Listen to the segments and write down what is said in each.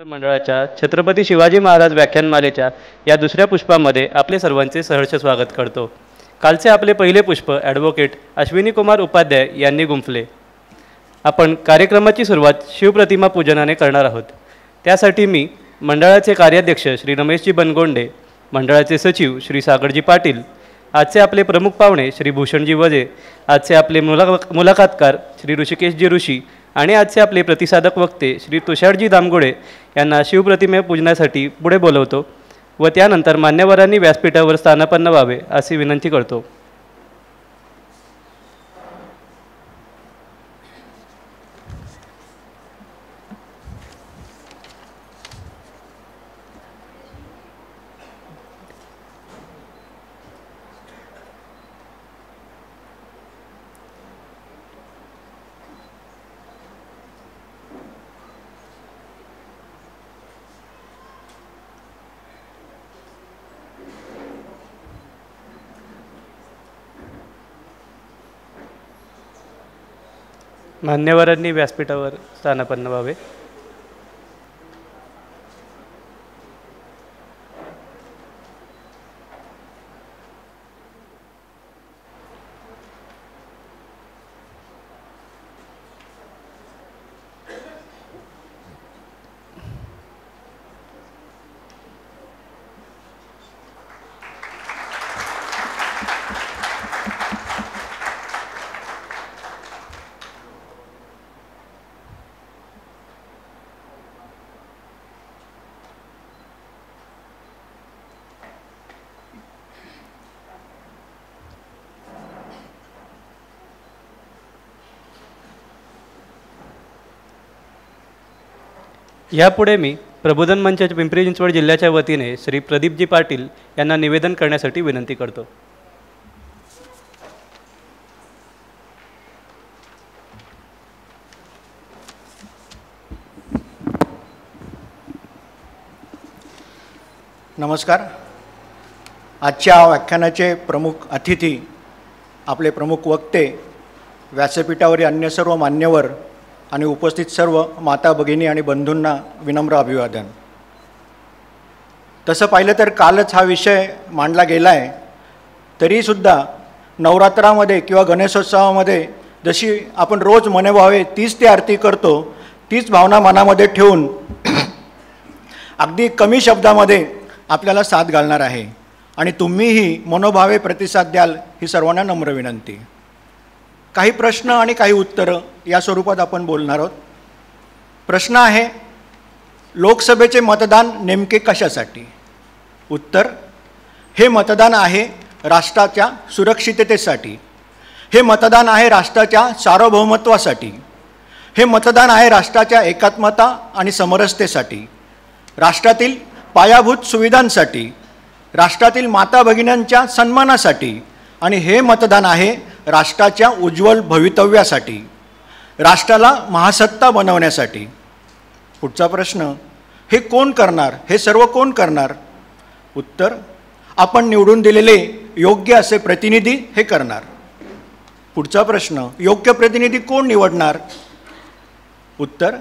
मंडळाच्या छत्रपती शिवाजी महाराज व्याख्यानमालेच्या या दुसऱ्या पुष्पामध्ये आपले सर्वांचे सहर्ष स्वागत करतो। कालचे आपले पहिले पुष्प ॲडव्होकेट अश्विनी कुमार उपाध्याय यांनी गुंफले। आपण कार्यक्रमाची सुरुवात शिवप्रतिमा पूजनाने करणार आहोत। त्यासाठी मी मंडळाचे कार्याध्यक्ष श्री रमेशजी बनगोंडे, मंडळाचे सचिव श्री सागरजी पाटील, आजचे आपले प्रमुख पाहुणे श्री भूषणजी वजे, आजचे आपले मुलाखतकार श्री ऋषिकेशजी ऋषी आणि आजचे आपले प्रतिसादक वक्ते श्री तुषारजी दामगोडे यांना शिवप्रतिमे पूजनासाठी पुढे बोलवतो व त्यानंतर मान्यवरांनी व्यासपीठावर स्थानापन्न व्हावे अशी विनंती करतो। मान्यवरांनी व्यासपीठावर स्थानापन्न व्हावे। यापुढे मी प्रबोधन मंचाच्या पिंपरी चिंचवड जिल्ह्याच्या वतीने श्री प्रदीपजी पाटील यांना निवेदन करण्यासाठी विनंती करतो। नमस्कार। आजच्या व्याख्यानाचे प्रमुख अतिथी, आपले प्रमुख वक्ते, व्यासपीठावरील अन्य सर्व मान्यवर आणि उपस्थित सर्व माता भगिनी आणि बंधूंना विनम्र अभिवादन। तसं पाहिलं तर कालच हा विषय मांडला गेला आहे, तरीसुद्धा नवरात्रामध्ये किंवा गणेशोत्सवामध्ये जशी आपण रोज मनोभावे तीच ती आरती करतो, तीच भावना मनामध्ये ठेवून अगदी कमी शब्दामध्ये आपल्याला साथ घालणार आहे आणि तुम्हीही मनोभावे प्रतिसाद द्याल ही सर्वांना नम्र विनंती। काही प्रश्न आणि काही उत्तरं या स्वरूपात आपण बोलणार आहोत। प्रश्न आहे, लोकसभेचे मतदान नेमके कशासाठी? उत्तर, हे मतदान आहे राष्ट्राच्या सुरक्षिततेसाठी, हे मतदान आहे राष्ट्राच्या सार्वभौमत्वासाठी, हे मतदान आहे राष्ट्राच्या एकात्मता आणि समरसतेसाठी, राष्ट्रातील पायाभूत सुविधांसाठी, राष्ट्रातील माता भगिन्यांच्या सन्मानासाठी आणि हे मतदान आहे राष्ट्राच्या उज्ज्वल भवितव्यासाठी, राष्ट्राला महासत्ता बनवण्यासाठी। पुढचा प्रश्न, हे कोण करणार? हे सर्व कोण करणार? उत्तर, आपण निवडून दिलेले योग्य असे प्रतिनिधी हे करणार। पुढचा प्रश्न, योग्य प्रतिनिधी कोण निवडणार? उत्तर,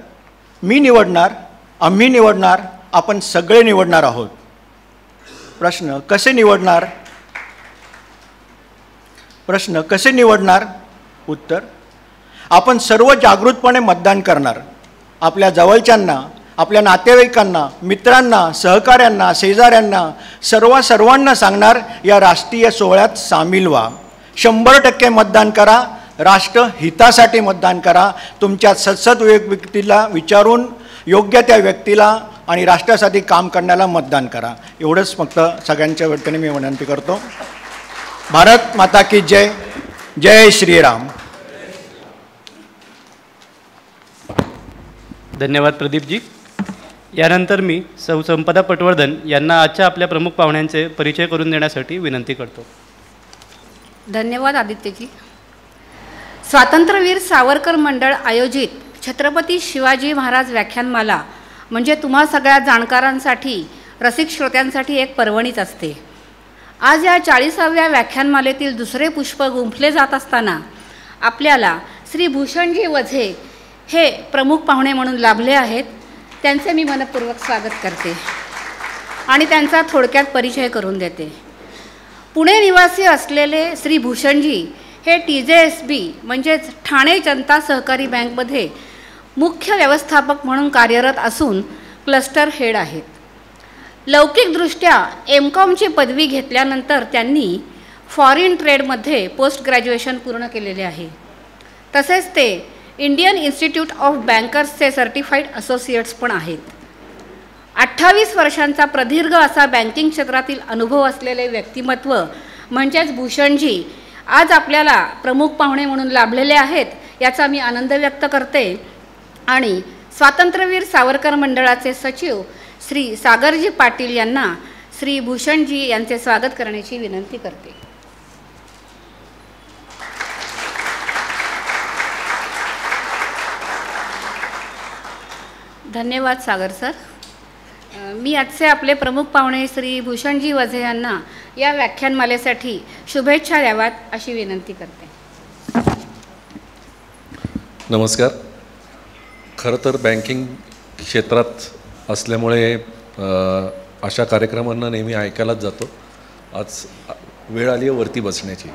मी निवडणार, आम्ही निवडणार, आपण सगळे निवडणार आहोत। प्रश्न, कसे निवडणार? प्रश्न, कसे निवडणार? उत्तर, आपण सर्व जागृतपणे मतदान करणार, आपल्या जवळच्यांना, आपल्या नातेवाईकांना, मित्रांना, सहकाऱ्यांना, शेजाऱ्यांना, सर्वांना सांगणार या राष्ट्रीय सोहळ्यात सामील व्हा, 100% मतदान करा, राष्ट्रहितासाठी मतदान करा, तुमच्या सद्सद व्यक्तीला विचारून योग्य त्या व्यक्तीला आणि राष्ट्रासाठी काम करण्याला मतदान करा। एवढंच फक्त सगळ्यांच्या वतीने मी विनंती करतो। भारत माता की जय। जय श्रीराम। धन्यवाद प्रदीपजी। यानंतर मी सौ संपदा पटवर्धन यांना आजच्या आपल्या प्रमुख पाहुण्यांचे परिचय करून देण्यासाठी विनंती करतो। धन्यवाद आदित्यजी। स्वातंत्र्यवीर सावरकर मंडळ आयोजित छत्रपती शिवाजी महाराज व्याख्यानमाला म्हणजे तुम्हा सगळ्या जाणकारांसाठी, रसिक श्रोत्यांसाठी एक पर्वणीच असते। आज या 40व्या व्याख्यानमालेतील दुसरे पुष्प गुंफले जात असताना आपल्याला श्री भूषणजी वझे हे प्रमुख पाहुणे म्हणून लाभले आहेत। त्यांचे मी मनपूर्वक स्वागत करते आणि त्यांचा थोडक्यात परिचय करून देते. पुणे निवासी असलेले श्री भूषणजी हे TJSB म्हणजेच ठाणे जनता सहकारी बँकमध्ये मुख्य व्यवस्थापक म्हणून कार्यरत असून क्लस्टर हेड आहेत. लौकिकदृष्ट्या MCOMची पदवी घेतल्यानंतर त्यांनी फॉरेन ट्रेडमध्ये पोस्ट ग्रॅज्युएशन पूर्ण केलेले आहे. तसेच ते इंडियन इन्स्टिट्यूट ऑफ बँकर्सचे सर्टिफाईड असोसिएट्स पण आहेत. 28 वर्षांचा प्रदीर्घ असा बँकिंग क्षेत्रातील अनुभव असलेले व्यक्तिमत्व म्हणजेच भूषणजी आज आपल्याला प्रमुख पाहुणे म्हणून लाभलेले आहेत, याचा मी आनंद व्यक्त करते आणि स्वातंत्र्यवीर सावरकर मंडळाचे सचिव श्री सागरजी पाटील यांना श्री भूषणजी यांचे स्वागत करण्याची विनंती करते. धन्यवाद सागर सर. मी आजचे आपले प्रमुख पाहुणे श्री भूषणजी वझे यांना या व्याख्यानमालेसाठी शुभेच्छा द्याव्यात अशी विनंती करते. नमस्कार. खरं तर बँकिंग क्षेत्रात असल्यामुळे अशा कार्यक्रमांना नेहमी ऐकायलाच जातो. आज वेळ आली आहे वरती बसण्याची.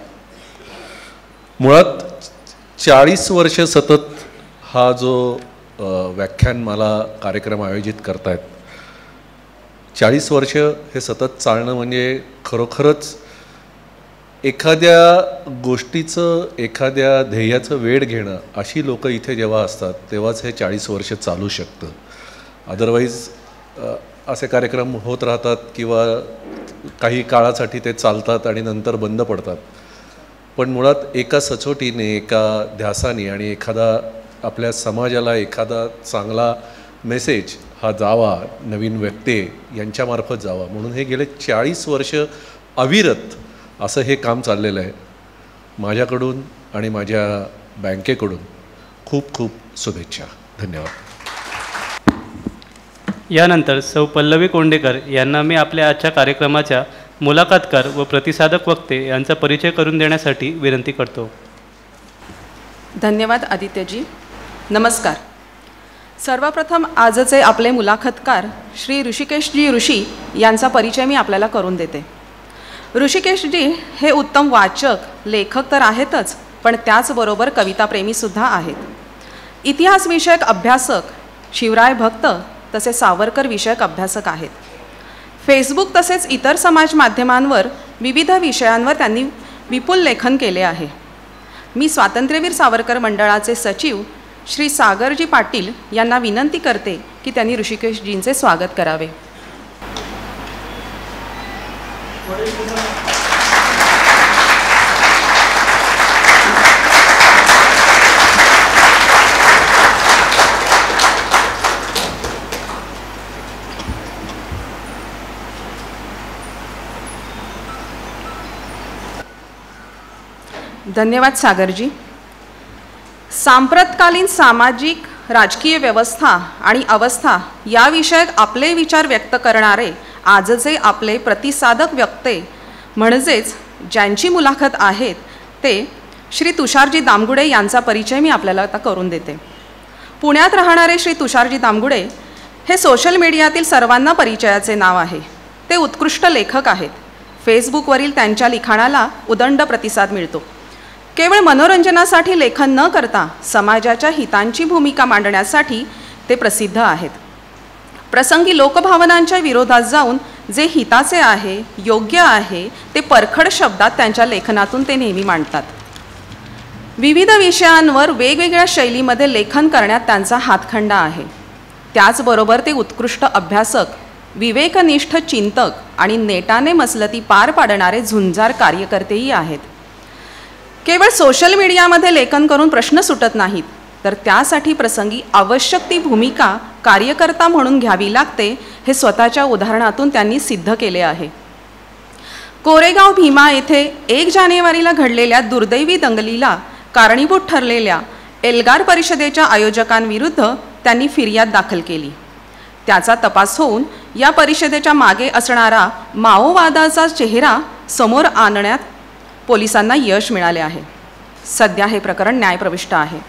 मुळात 40 वर्ष सतत हा जो व्याख्यानमाला कार्यक्रम आयोजित करतायत, 40 वर्ष हे सतत चालणं म्हणजे खरोखरच एखाद्या गोष्टीचं, एखाद्या ध्येयाचं वेड घेणं, अशी लोक इथे जेव्हा असतात तेव्हाच हे 40 वर्ष चालू शकतं. अदरवाईज असे कार्यक्रम होत राहतात किंवा काही काळासाठी ते चालतात आणि नंतर बंद पडतात. पण मुळात एका सचोटीने, एका ध्यासाने आणि एखादा आपल्या समाजाला एखादा चांगला मेसेज हा जावा, नवीन व्यक्ती यांच्यामार्फत जावा, म्हणून हे गेले 40 वर्ष अविरत असं हे काम चाललेलं आहे. माझ्याकडून आणि माझ्या बँकेकडून खूप खूप शुभेच्छा. धन्यवाद. यानंतर सौ पल्लवी कोंडेकर यांना मी आपल्या आजच्या कार्यक्रमाच्या मुलाखतकार व प्रतिसादक वक्ते यांचा परिचय करून देण्यासाठी विनंती करतो. धन्यवाद आदित्यजी. नमस्कार. सर्वप्रथम आजचे आपले मुलाखतकार श्री ऋषिकेशजी ऋषी यांचा परिचय मी आपल्याला करून देते. ऋषिकेशजी हे उत्तम वाचक, लेखक तर आहेतच, पण त्याचबरोबर कविताप्रेमीसुद्धा आहेत. इतिहास विषयक अभ्यासक, शिवराय भक्त तसेच सावरकर विषयक अभ्यासक आहेत. फेसबुक तसेच इतर समाज माध्यमांवर विविध विषयांवर त्यांनी विपुल लेखन केले आहे. मी स्वातंत्र्यवीर सावरकर मंडळाचे सचिव श्री सागरजी पाटील यांना विनंती करते की त्यांनी ऋषिकेशजींचे स्वागत करावे. धन्यवाद सागरजी. सांप्रतकालीन सामाजिक राजकीय व्यवस्था आणि अवस्था याविषयक आपले विचार व्यक्त करणारे आजचे आपले प्रतिसादक वक्ते म्हणजेच ज्यांची मुलाखत आहेत ते श्री तुषारजी दामगुडे यांचा परिचय मी आपल्याला आता करून देते. पुण्यात राहणारे श्री तुषारजी दामगुडे हे सोशल मीडियातील सर्वांना परिचयाचे नाव आहे. ते उत्कृष्ट लेखक आहेत. फेसबुकवरील त्यांच्या लिखाणाला उदंड प्रतिसाद मिळतो. केवळ मनोरंजनासाठी लेखन न करता समाजाच्या हितांची भूमिका मांडण्यासाठी ते प्रसिद्ध आहेत. प्रसंगी लोकभावनांच्या विरोधात जाऊन जे हिताचे आहे, योग्य आहे ते परखड शब्दात त्यांच्या लेखनातून ते नेहमी मांडतात. विविध विषयांवर वेगवेगळ्या शैलीमध्ये लेखन करण्यात त्यांचा हातखंडा आहे. त्याचबरोबर ते उत्कृष्ट अभ्यासक, विवेकनिष्ठ चिंतक आणि नेटाने मसलती पार पाडणारे झुंजार कार्यकर्तेही आहेत. केवळ सोशल मीडियामध्ये लेखन करून प्रश्न सुटत नाहीत, तर त्यासाठी प्रसंगी आवश्यक ती भूमिका कार्यकर्ता म्हणून घ्यावी लागते हे स्वतःच्या उदाहरणातून त्यांनी सिद्ध केले आहे. कोरेगाव भीमा येथे 1 जानेवारीला घडलेल्या दुर्दैवी दंगलीला कारणीभूत ठरलेल्या एल्गार परिषदेच्या आयोजकांविरुद्ध त्यांनी फिर्याद दाखल केली. त्याचा तपास होऊन या परिषदेच्या मागे असणारा माओवादाचा चेहरा समोर आणण्यात पोलिसांना यश मिळाले आहे. सध्या हे प्रकरण न्यायप्रविष्ट आहे.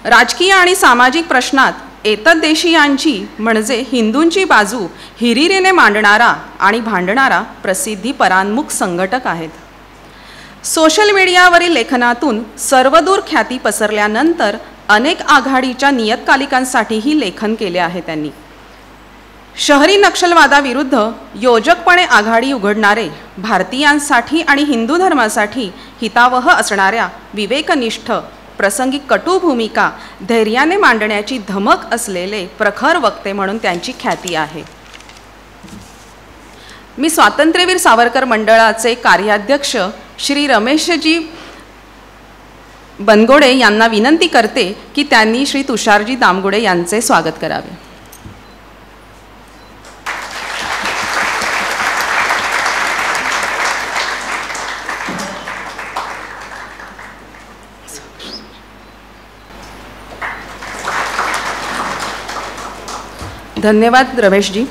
राजकीय आणि सामाजिक प्रश्नात एतद्देशीयांची म्हणजे हिंदूंची बाजू हिरिरीने मांडणारा आणि भांडणारा प्रसिद्धी परांमुख संघटक आहेत. सोशल मीडियावरील लेखनातून सर्वदूर ख्याती पसरल्यानंतर अनेक आघाडीच्या नियतकालिकांसाठीही लेखन केले आहे त्यांनी. शहरी नक्षलवादाविरुद्ध योजकपणे आघाडी उघडणारे, भारतीयांसाठी आणि हिंदू धर्मासाठी हितावह असणाऱ्या विवेकनिष्ठ, प्रसंगी कटू भूमिका धैर्याने मांडण्याची धमक असलेले प्रखर वक्ते म्हणून त्यांची ख्याती आहे. मी स्वातंत्र्यवीर सावरकर मंडळाचे कार्याध्यक्ष श्री रमेशजी बनगोडे यांना विनंती करते की त्यांनी श्री तुषारजी दामगुडे यांचे स्वागत करावे. धन्यवाद रमेशजी.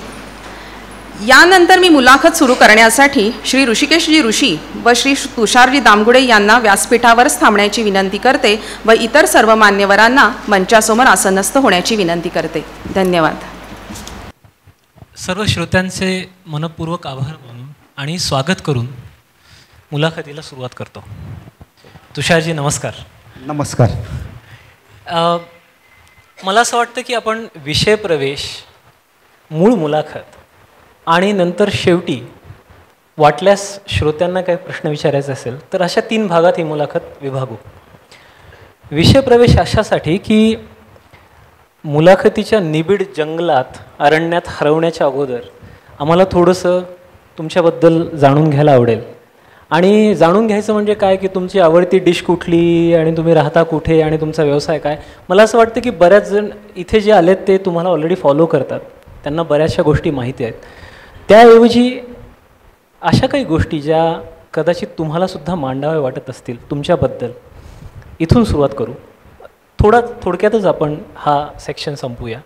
यानंतर मी मुलाखत सुरू करण्यासाठी श्री ऋषिकेशजी ऋषी व श्री तुषारजी दामगुडे यांना व्यासपीठावरच थांबण्याची विनंती करते व इतर सर्व मान्यवरांना मंचासमोर आसनस्थ होण्याची विनंती करते. धन्यवाद. सर्व श्रोत्यांचे मनपूर्वक आभार मानून आणि स्वागत करून मुलाखतीला सुरुवात करतो. तुषारजी नमस्कार. नमस्कार. मला असं वाटतं की आपण विषय प्रवेश, मूळ मुलाखत आणि नंतर शेवटी वाटल्यास श्रोत्यांना काही प्रश्न विचारायचा असेल तर अशा 3 भागात ही मुलाखत विभागू. विषय प्रवेश अशासाठी की मुलाखतीच्या निबिड जंगलात, अरण्यात हरवण्याच्या अगोदर आम्हाला थोडंसं तुमच्याबद्दल जाणून घ्यायला आवडेल. आणि जाणून घ्यायचं म्हणजे काय की तुमची आवडती डिश कुठली आणि तुम्ही राहता कुठे आणि तुमचा व्यवसाय काय. मला असं वाटतं की बऱ्याच जण इथे जे आलेत ते तुम्हाला ऑलरेडी फॉलो करतात, त्यांना बऱ्याचशा गोष्टी माहिती आहेत. त्याऐवजी अशा काही गोष्टी ज्या कदाचित तुम्हालासुद्धा मांडाव्या वाटत असतील तुमच्याबद्दल, इथून सुरुवात करू. थोडक्यातच आपण हा सेक्शन संपूया.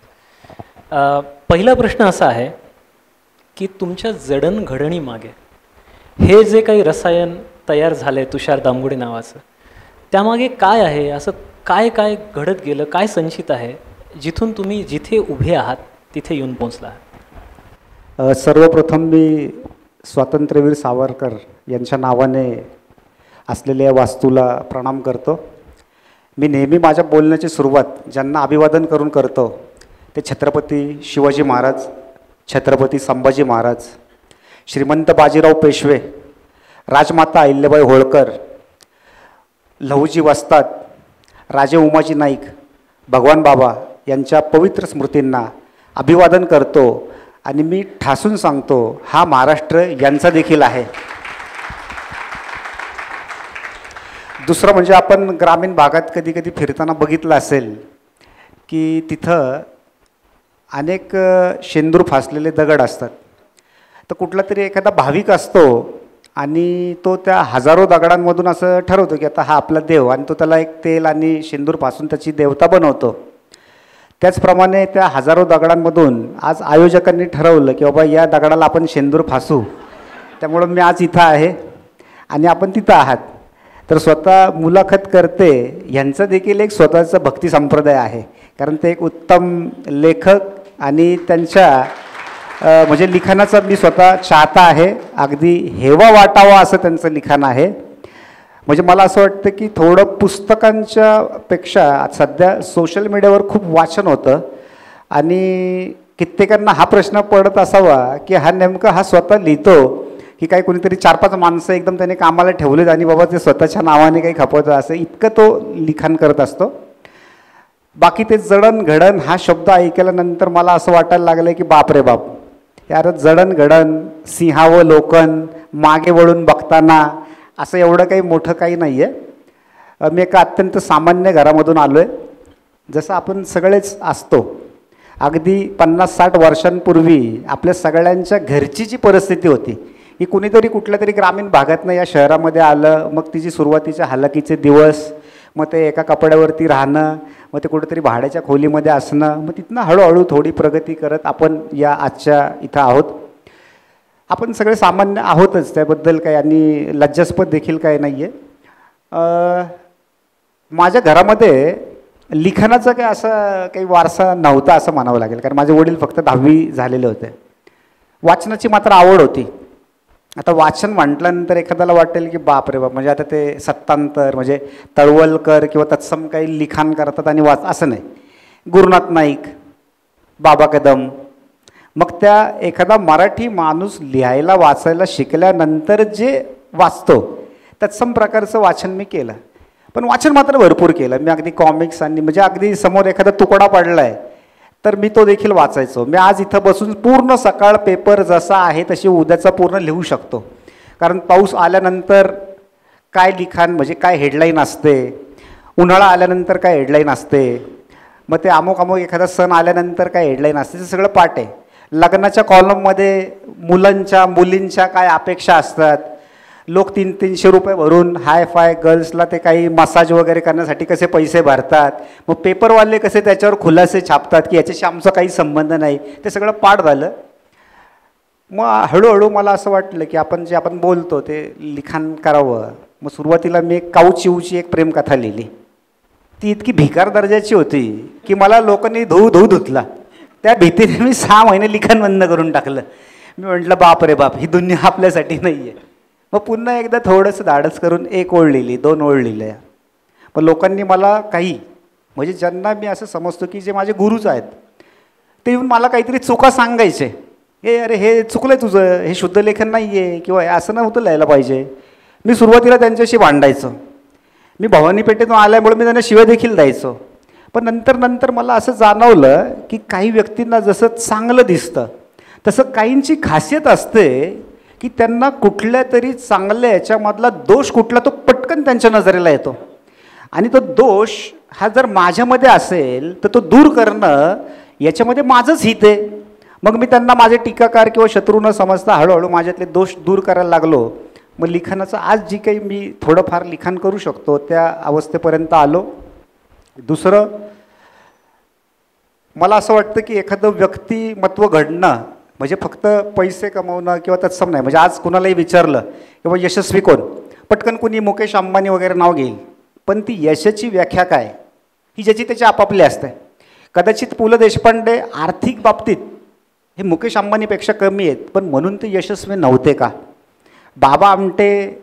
पहिला प्रश्न असा आहे की तुमच्या जडणघडणीमागे हे जे काही रसायन तयार झालं आहे तुषार दामगुडे नावाचं, त्यामागे काय आहे, असं काय काय घडत गेलं, काय संचित आहे जिथून तुम्ही जिथे उभे आहात तिथे येऊन पोचला आहात? सर्वप्रथम मी स्वातंत्र्यवीर सावरकर यांच्या नावाने असलेल्या या वास्तूला प्रणाम करतो. मी नेहमी माझ्या बोलण्याची सुरुवात ज्यांना अभिवादन करून करतो ते छत्रपती शिवाजी महाराज, छत्रपती संभाजी महाराज, श्रीमंत बाजीराव पेशवे, राजमाता अहिल्याबाई होळकर, लहुजी वस्ताद, राजे उमाजी नाईक, भगवान बाबा यांच्या पवित्र स्मृतींना अभिवादन करतो. आणि मी ठासून सांगतो, हा महाराष्ट्र यांचा देखील आहे. दुसरं म्हणजे आपण ग्रामीण भागात कधी कधी फिरताना बघितलं असेल की तिथं अनेक शेंदूर फासलेले दगड असतात. तर कुठला तरी एखादा भाविक असतो आणि तो त्या हजारो दगडांमधून असं ठरवतो की आता हा आपला देव, आणि तो त्याला एक तेल आणि शेंदूर फासून त्याची देवता बनवतो. त्याचप्रमाणे त्या हजारो दगडांमधून आज आयोजकांनी ठरवलं की बाबा या दगडाला आपण शेंदूर फासू. त्यामुळं मी आज इथं आहे आणि आपण तिथं आहात. तर स्वतः मुलाखत करते यांचं देखील एक स्वतःचा भक्ती संप्रदाय आहे, कारण ते एक उत्तम लेखक आणि त्यांच्या म्हणजे लिखाणाचा मी स्वतः चाहता आहे. अगदी हेवा वाटावा असं त्यांचं लिखाण आहे. म्हणजे मला असं वाटतं की थोडं पुस्तकांच्या पेक्षा सध्या सोशल मीडियावर खूप वाचन होतं आणि कित्येकांना हा प्रश्न पडत असावा की हा नेमका हा स्वतः लिहितो की काही कोणीतरी 4-5 माणसं एकदम त्याने कामाला ठेवलेत आणि बाबा ते स्वतःच्या नावाने काही खपवतं, असं इतकं तो लिखाण करत असतो. बाकी ते जडणघडण हा शब्द ऐकल्यानंतर मला असं वाटायला लागलं की बाप रे बाप, यार जडणघडण, सिंहावलोकन, मागे वळून बघताना, असं एवढं काही मोठं काही नाही आहे. मी एका अत्यंत सामान्य घरामधून आलो आहे, जसं आपण सगळेच असतो. अगदी 50-60 वर्षांपूर्वी आपल्या सगळ्यांच्या घरची जी परिस्थिती होती की कुणीतरी कुठल्या तरी ग्रामीण भागातनं या शहरामध्ये आलं, मग तिची सुरुवातीचे हालाकीचे दिवस, मग ते एका कपड्यावरती राहणं, मग ते कुठेतरी भाड्याच्या खोलीमध्ये असणं, मग तिथनं हळूहळू थोडी प्रगती करत आपण या आजच्या इथं आहोत. आपण सगळे सामान्य आहोतच, त्याबद्दल काही आणि लज्जास्पद देखील काही नाही आहे. माझ्या घरामध्ये लिखाणाचा काय असा काही वारसा नव्हता असं म्हणावं लागेल, कारण माझे वडील फक्त 10वी झालेले होते. वाचनाची मात्र आवड होती. आता वाचन म्हटल्यानंतर एखाद्याला वाटेल की बाप रे बाप, म्हणजे आता ते सत्तांतर म्हणजे तळवलकर किंवा तत्सम काही लिखाण करतात आणि असं नाही. गुरुनाथ नाईक, बाबा कदम, मग त्या एखादा मराठी माणूस लिहायला वाचायला शिकल्यानंतर जे वाचतो तत्सम प्रकारचं वाचन मी केलं. पण वाचन मात्र भरपूर केलं मी. अगदी कॉमिक्स आणि म्हणजे अगदी समोर एखादा तुकडा पडला आहे तर मी तो देखील वाचायचो. मी आज इथं बसून पूर्ण सकाळ पेपर जसा आहे तशी उद्याचा पूर्ण लिहू शकतो. कारण पाऊस आल्यानंतर काय लिखाण म्हणजे काय हेडलाईन असते, उन्हाळा आल्यानंतर काय हेडलाईन असते, मग ते अमुक एखादा सण आल्यानंतर काय हेडलाईन असते, ते सगळं पाठ आहे. लग्नाच्या कॉलममध्ये मुलींच्या काय अपेक्षा असतात, लोक 300-300 रुपये भरून हाय फाय गर्ल्सला ते काही मसाज वगैरे करण्यासाठी कसे पैसे भरतात, मग पेपरवाले कसे त्याच्यावर खुलासे छापतात की याच्याशी आमचा काही संबंध नाही, ते सगळं पाठ झालं. मग हळूहळू मला असं वाटलं की आपण बोलतो ते लिखाण करावं. मग सुरुवातीला मी एक काऊ चिऊची एक प्रेमकथा लिहिली. ती इतकी भिकार दर्जाची होती की मला लोकांनी धू धुतला. त्या भीतीने मी 6 महिने लिखाण बंद करून टाकलं. मी म्हटलं बाप रे बाप, ही दुनिया आपल्यासाठी नाही आहे. मग पुन्हा एकदा थोडंसं धाडस करून 1 ओळ लिहिली, 2 ओळ लिहिल्या. पण लोकांनी मला काही म्हणजे ज्यांना मी असं समजतो की जे माझे गुरुच आहेत ते येऊन मला काहीतरी चुका सांगायचे. अरे हे चुकलं आहे तुझं, हे शुद्ध लेखन नाही आहे किंवा असं नव्हतं लिहायला पाहिजे. मी सुरुवातीला त्यांच्याशी भांडायचो. मी भवानी पेठेतून आल्यामुळे मी त्यांना शिव्या देखील द्यायचो. पण नंतर मला असं जाणवलं की काही व्यक्तींना जसं चांगलं दिसतं तसं काहींची खासियत असते की त्यांना कुठल्या तरी चांगल्या याच्यामधला दोष कुठला तो पटकन त्यांच्या नजरेला येतो. आणि तो दोष हा जर माझ्यामध्ये असेल तर तो दूर करणं याच्यामध्ये माझंच हित आहे. मग मी त्यांना माझे टीकाकार किंवा शत्रू न समजता हळूहळू माझ्यातले दोष दूर करायला लागलो. मग लिखाणाचं आज जी काही मी थोडंफार लिखाण करू शकतो त्या अवस्थेपर्यंत आलो. दुसरं, मला असं वाटतं की एखादं व्यक्तिमत्व घडणं म्हणजे फक्त पैसे कमवणं किंवा तत्सम नाही. म्हणजे आज कुणालाही विचारलं किंवा यशस्वी कोण, पटकन कुणी मुकेश अंबानी वगैरे नाव घेईल. पण ती यशाची व्याख्या काय ही ज्याची त्याची आपापली असते. कदाचित पु ल देशपांडे आर्थिक बाबतीत हे मुकेश अंबानीपेक्षा कमी आहेत, पण म्हणून ते यशस्वी नव्हते का? बाबा आमटे,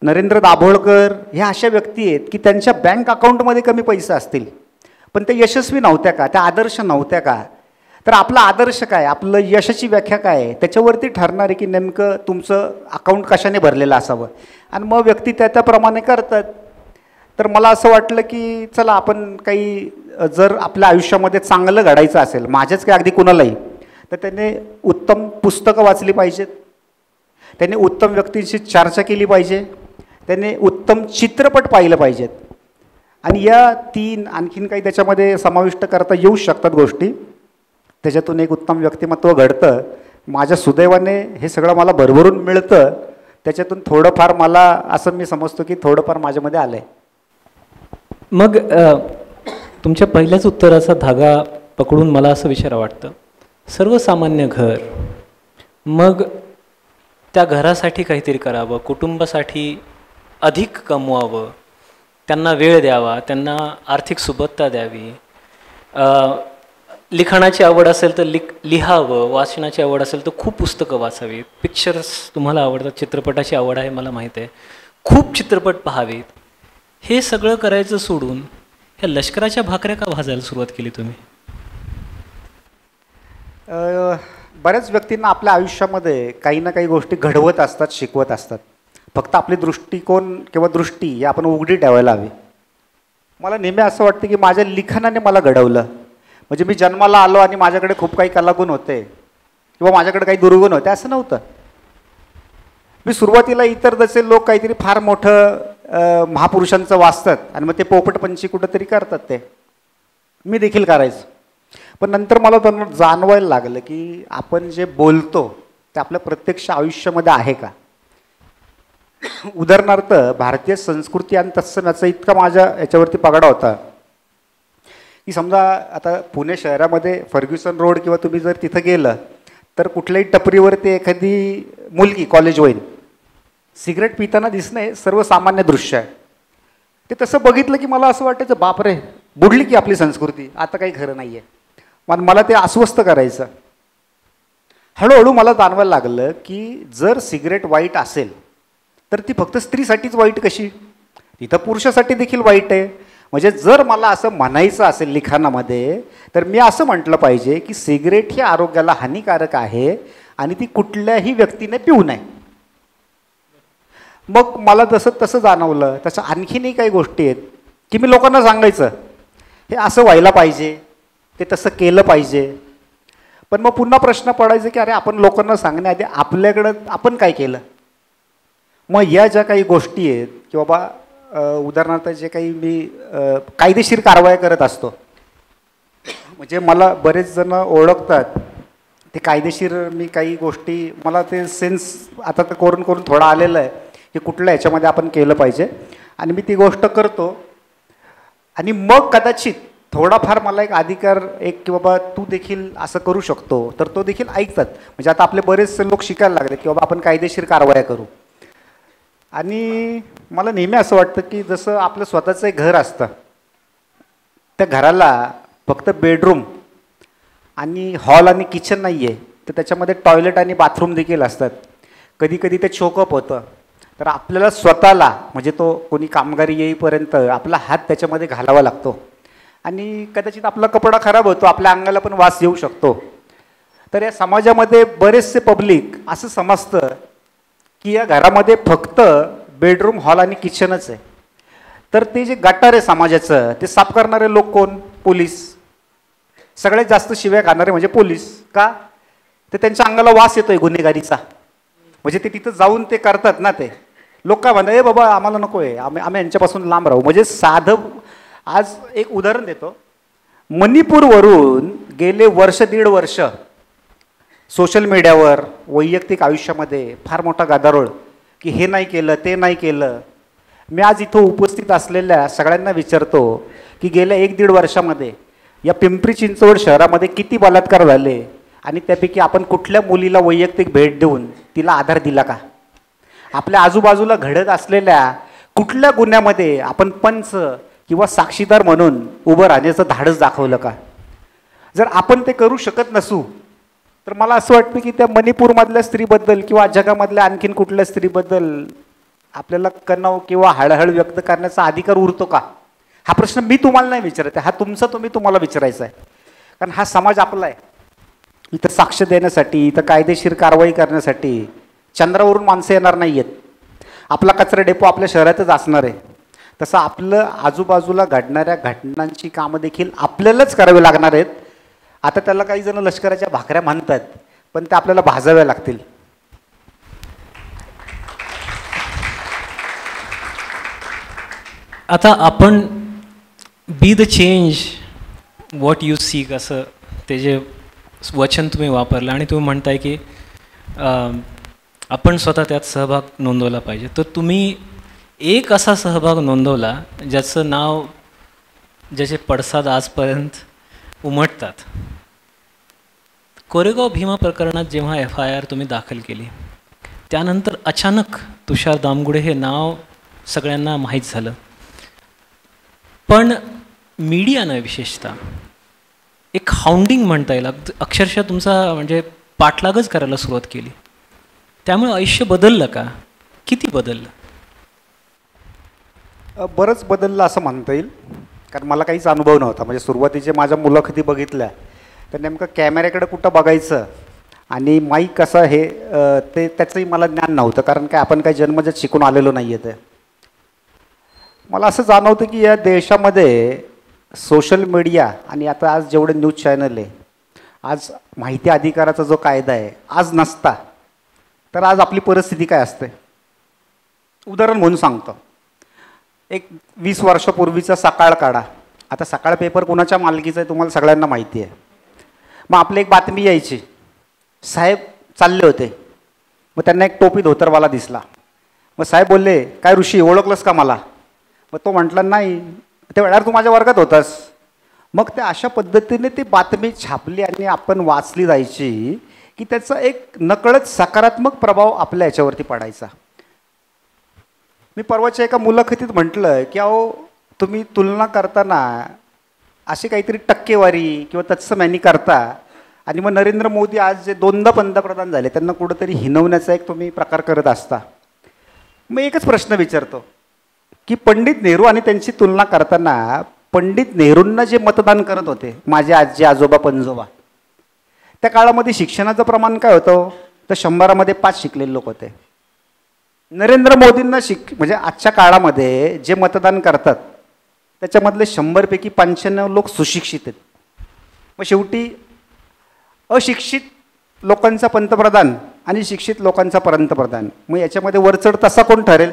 नरेंद्र दाभोळकर ह्या अशा व्यक्ती आहेत की त्यांच्या बँक अकाउंटमध्ये कमी पैसे असतील पण ते यशस्वी नव्हत्या का? त्या आदर्श नव्हत्या का? तर आपला आदर्श काय, आपलं यशाची व्याख्या काय आहे त्याच्यावरती ठरणार आहे की नेमकं तुमचं अकाउंट कशाने भरलेलं असावं. आणि मग व्यक्ती त्याप्रमाणे करतात. तर मला असं वाटलं की चला आपण काही जर आपल्या आयुष्यामध्ये चांगलं घडायचं असेल, माझ्याच काय अगदी कुणालाही, तर त्याने उत्तम पुस्तकं वाचली पाहिजेत, त्याने उत्तम व्यक्तींशी चर्चा केली पाहिजे, त्याने उत्तम चित्रपट पाहिलं पाहिजेत. आणि या 3 आणखीन काही त्याच्यामध्ये समाविष्ट करता येऊ शकतात गोष्टी. त्याच्यातून एक उत्तम व्यक्तिमत्व घडतं. माझ्या सुदैवाने हे सगळं मला भरभरून मिळतं. त्याच्यातून थोडंफार मला असं मी समजतो की थोडंफार माझ्यामध्ये आलं आहे. मग तुमच्या पहिल्याच उत्तराचा धागा पकडून मला असं विचारावं वाटतं, सर्वसामान्य घर, मग त्या घरासाठी काहीतरी करावं, कुटुंबासाठी अधिक कमवावं, त्यांना वेळ द्यावा, त्यांना आर्थिक सुबत्ता द्यावी, लिखाणाची आवड असेल तर लिहावं, वाचनाची आवड असेल तर खूप पुस्तकं वाचावीत, पिक्चर्स तुम्हाला आवडतात, चित्रपटाची आवड आहे मला माहीत आहे, खूप चित्रपट पाहावेत. हे सगळं करायचं सोडून ह्या लष्कराच्या भाकऱ्या का भाजायला सुरुवात केली तुम्ही? बऱ्याच व्यक्तींना आपल्या आयुष्यामध्ये काही ना काही गोष्टी घडवत असतात, शिकवत असतात. फक्त आपली दृष्टिकोन किंवा दृष्टी ही आपण उघडी ठेवायला हवी. मला नेहमी असं वाटतं की माझ्या लिखाणाने मला घडवलं. म्हणजे मी जन्माला आलो आणि माझ्याकडे खूप काही कलागुण होते किंवा माझ्याकडे काही दुर्गुण होते असं नव्हतं. मी सुरुवातीला इतर जसे लोक काहीतरी फार मोठं महापुरुषांचं वाचतात आणि मग ते पोपटपंची कुठंतरी करतात, ते मी देखील करायचं. पण नंतर मला त्यांना जाणवायला लागलं की आपण जे बोलतो ते आपल्या प्रत्यक्ष आयुष्यामध्ये आहे का. उदाहरणार्थ भारतीय संस्कृती आणि तत्सम याचा इतका माझ्या याच्यावरती पगडा होता की समजा आता पुणे शहरामध्ये फर्ग्युसन रोड किंवा तुम्ही जर तिथं गेलं तर कुठल्याही टपरीवरती एखादी मुलगी कॉलेज होईल सिगरेट पिताना दिसणं हे सर्वसामान्य दृश्य आहे. ते तसं बघितलं की मला असं वाटायचं बापरे, बुडली की आपली संस्कृती, आता काही खरं नाही आहे. पण मला ते अस्वस्थ करायचं. हळूहळू मला जाणवायला लागलं की जर सिगरेट वाईट असेल तर ती फक्त स्त्रीसाठीच वाईट कशी, तिथं पुरुषासाठी देखील वाईट आहे. म्हणजे जर मला असं म्हणायचं असेल लिखाणामध्ये तर मी असं म्हटलं पाहिजे की सिगरेट ही आरोग्याला हानिकारक आहे आणि ती कुठल्याही व्यक्तीने पिऊ नये. मग मला तसं जाणवलं. तसं आणखीनही काही गोष्टी आहेत की मी लोकांना सांगायचं हे असं व्हायला पाहिजे, ते तसं केलं पाहिजे. पण मग पुन्हा प्रश्न पडायचे की अरे आपण लोकांना सांगण्याआधी आपल्याकडं आपण काय केलं. मग या ज्या काही गोष्टी आहेत की बाबा उदाहरणार्थ जे काही मी कायदेशीर कारवाया करत असतो, म्हणजे मला बरेच जण ओळखतात ते कायदेशीर मी काही गोष्टी मला ते सेन्स आता तर करून थोडं आलेलं आहे की कुठल्या ह्याच्यामध्ये आपण केलं पाहिजे आणि मी ती गोष्ट करतो. आणि मग कदाचित थोडाफार मला एक अधिकार एक की बाबा तू देखील असं करू शकतो तर तो देखील ऐकतात. म्हणजे आता आपले बरेचसे लोक शिकायला लागले की बाबा आपण कायदेशीर कारवाया करू. आणि मला नेहमी असं वाटतं की जसं आपलं स्वतःचं एक घर असतं, त्या घराला फक्त बेडरूम आणि हॉल आणि किचन नाही आहे तर त्याच्यामध्ये टॉयलेट आणि बाथरूम देखील असतात. कधी कधी ते चोकअप होतं तर आपल्याला स्वतःला म्हणजे तो कोणी कामगारी येईपर्यंत आपला हात त्याच्यामध्ये घालावा लागतो आणि कदाचित आपला कपडा खराब होतो, आपल्या अंगाला पण वास येऊ शकतो. तर या समाजामध्ये बरेचसे पब्लिक असं समजतं की या घरामध्ये फक्त बेडरूम हॉल आणि किचनच आहे. तर ते जे गटार आहे समाजाचं ते साफ करणारे लोक कोण, पोलीस. सगळ्यात जास्त शिव्या खाणारे म्हणजे पोलीस. का तर त्यांच्या अंगाला वास येतोय गुन्हेगारीचा, म्हणजे ते तिथं जाऊन ते करतात ना. ते लोक काय म्हणतात ए बाबा आम्हाला नको आहे, आम्ही यांच्यापासून लांब राहू. म्हणजे साधं आज एक उदाहरण देतो. मणिपूरवरून गेले दीड वर्ष सोशल मीडियावर वैयक्तिक आयुष्यामध्ये फार मोठा गदारोळ की हे नाही केलं ते नाही केलं. मी आज इथं उपस्थित असलेल्या सगळ्यांना विचारतो की गेल्या 1-1.5 वर्षामध्ये या पिंपरी चिंचवड शहरामध्ये किती बलात्कार झाले आणि त्यापैकी आपण कुठल्या मुलीला वैयक्तिक भेट देऊन तिला आधार दिला का. आपल्या आजूबाजूला घडत असलेल्या कुठल्या गुन्ह्यामध्ये आपण पंच किंवा साक्षीदार म्हणून उभं राहण्याचं धाडस दाखवलं का. जर आपण ते करू शकत नसू तर मला असं वाटतं की त्या मणिपूरमधल्या स्त्रीबद्दल किंवा जगामधल्या आणखीन कुठल्या स्त्रीबद्दल आपल्याला कणव किंवा हळहळ व्यक्त करण्याचा अधिकार उरतो का. हा प्रश्न मी तुम्हाला नाही विचारत आहे, हा तुमचा तुम्हाला विचारायचा आहे. कारण हा समाज आपला आहे. इथं साक्ष देण्यासाठी, इथं कायदेशीर कारवाई करण्यासाठी चंद्रावरून माणसं येणार नाही आहेत. आपला कचरा डेपो आपल्या शहरातच असणार आहे. तसं आपलं आजूबाजूला घडणाऱ्या घटनांची कामं देखील आपल्यालाच करावी लागणार आहेत. आता त्याला काही जण लष्कराच्या भाकऱ्या म्हणतात पण त्या आपल्याला भाजाव्या लागतील. आता आपण be the change what you sick असं ते जे वचन तुम्ही वापरलं आणि तुम्ही म्हणताय की आपण स्वतः त्यात सहभाग नोंदवला पाहिजे. तर तुम्ही एक असा सहभाग नोंदवला ज्याचं नाव, ज्याचे पडसाद आजपर्यंत उमटतात. कोरेगाव भीमा प्रकरणात जेव्हा FIR तुम्ही दाखल केली त्यानंतर अचानक तुषार दामगुडे हे नाव सगळ्यांना माहीत झालं. पण मीडियानं विशेषतः एक हाऊंडिंग म्हणता येईल, अक्षरशः तुमचा म्हणजे पाठलागच करायला सुरुवात केली. त्यामुळे आयुष्य बदललं का, किती बदललं. बरंच बदललं असं म्हणता येईल. कारण मला काहीच अनुभव नव्हता. म्हणजे सुरुवातीचे माझ्या मुलाखती बघितल्या तर नेमकं कॅमेऱ्याकडे कुठं बघायचं आणि माईक कसं हे ते त्याचंही मला ज्ञान नव्हतं. कारण काय आपण काही जन्मजात शिकून आलेलो नाही आहे. ते मला असं जाणवतं की या देशामध्ये सोशल मीडिया आणि आता आज जेवढे न्यूज चॅनल आहे, आज माहिती अधिकाराचा जो कायदा आहे आज नसता तर आज आपली परिस्थिती काय असते. उदाहरण म्हणून सांगतो. एक 20 वर्षापूर्वीचा सकाळ काढा. आता सकाळ पेपर कोणाच्या मालकीचा आहे तुम्हाला सगळ्यांना माहिती आहे. मग आपली एक बातमी यायची, साहेब चालले होते, मग त्यांना एक टोपी धोतरवाला दिसला. मग साहेब बोलले काय ऋषी ओळखलंस का मला. मग तो म्हटला नाही. ते वेळार तू माझ्या वर्गात होतास. मग त्या अशा पद्धतीने ती बातमी छापली आणि आपण वाचली जायची की त्याचा एक नकळत सकारात्मक प्रभाव आपल्या याच्यावरती पडायचा. मी परवाच्या एका मुलाखतीत म्हटलं की अहो तुम्ही तुलना करताना अशी काहीतरी टक्केवारी किंवा तत्सम यांनी करता आणि मग नरेंद्र मोदी आज जे 2दा पंतप्रधान झाले त्यांना कुठंतरी हिनवण्याचा एक तुम्ही प्रकार करत असता. मग एकच प्रश्न विचारतो की पंडित नेहरू आणि त्यांची तुलना करताना पंडित नेहरूंना जे मतदान करत होते माझे आजी आजोबा पणजोबा, त्या काळामध्ये शिक्षणाचं प्रमाण काय होतं तर 100मध्ये 5 शिकलेले लोक होते. नरेंद्र मोदींना म्हणजे आजच्या काळामध्ये जे मतदान करतात त्याच्यामधले 100पैकी 95 लोक सुशिक्षित आहेत. मग शेवटी अशिक्षित लोकांचा पंतप्रधान आणि शिक्षित लोकांचा पंतप्रधान, मग याच्यामध्ये वरचढ तसा कोण ठरेल?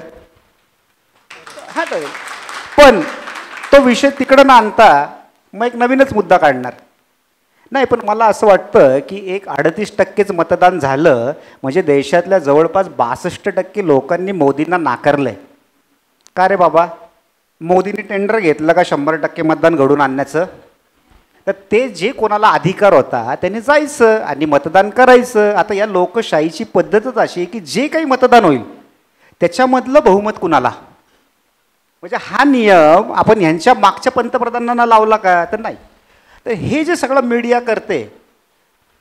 हा ठरेल. पण तो विषय तिकडं न आणता मग एक नवीनच मुद्दा काढणार नाही. पण मला असं वाटतं की एक 38% मतदान झालं म्हणजे देशातल्या जवळपास 62% लोकांनी मोदींना नाकारलंय. का रे बाबा, मोदींनी टेंडर घेतलं का 100% मतदान घडून आणण्याचं? तर ते जे कोणाला अधिकार होता त्याने जायचं आणि मतदान करायचं. आता या लोकशाहीची पद्धतच अशी आहे की जे काही मतदान होईल त्याच्यामधलं बहुमत कुणाला, म्हणजे हा नियम आपण ह्यांच्या मागच्या पंतप्रधानांना लावला का? तर नाही. तर हे जे सगळं मीडिया करते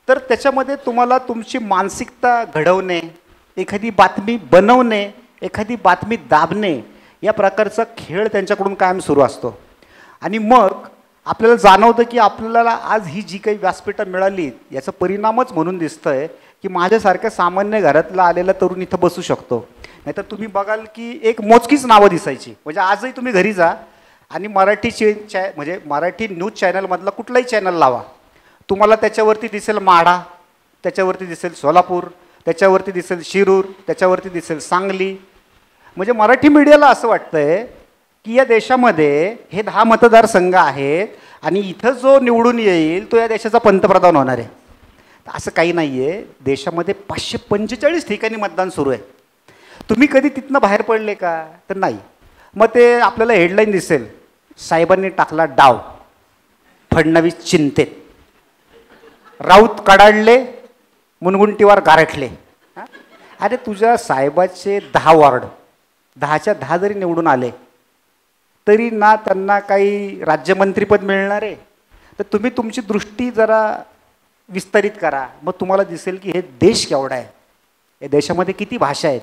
तर त्याच्यामध्ये तुम्हाला तुमची मानसिकता घडवणे, एखादी बातमी बनवणे, एखादी बातमी दाबणे या प्रकारचा खेळ त्यांच्याकडून कायम सुरू असतो. आणि मग आपल्याला जाणवतं की आपल्याला आज ही जी काही व्यासपीठं मिळाली याचा परिणामच म्हणून दिसतंय की माझ्यासारख्या सामान्य घरातला आलेला तरुण इथं बसू शकतो. नाहीतर तुम्ही बघाल की एक मोजकीच नावं दिसायची. म्हणजे आजही तुम्ही घरी जा आणि म्हणजे मराठी न्यूज चॅनलमधला कुठलाही चॅनल लावा, तुम्हाला त्याच्यावरती दिसेल माढा, त्याच्यावरती दिसेल सोलापूर, त्याच्यावरती दिसेल शिरूर, त्याच्यावरती दिसेल सांगली. म्हणजे मराठी मीडियाला असं वाटतंय की या देशामध्ये हे 10 मतदारसंघ आहेत आणि इथं जो निवडून येईल तो या देशाचा पंतप्रधान होणार आहे. असं काही नाही आहे. देशामध्ये 545 ठिकाणी मतदान सुरू आहे. तुम्ही कधी तिथनं बाहेर पडले का? तर नाही. मग ते आपल्याला हेडलाईन दिसेल, साहेबांनी टाकला डाव, फडणवीस चिंतेत, राऊत कडाडले, मुनगुंटीवार गारठले. अरे तुझ्या साहेबाचे 10 वॉर्ड 10च्या 10 जरी निवडून आले तरी ना त्यांना काही राज्यमंत्रीपद मिळणार आहे. तर तुम्ही तुमची दृष्टी जरा विस्तारित करा, मग तुम्हाला दिसेल की हे देश केवढा आहे, या देशामध्ये किती भाषा आहेत,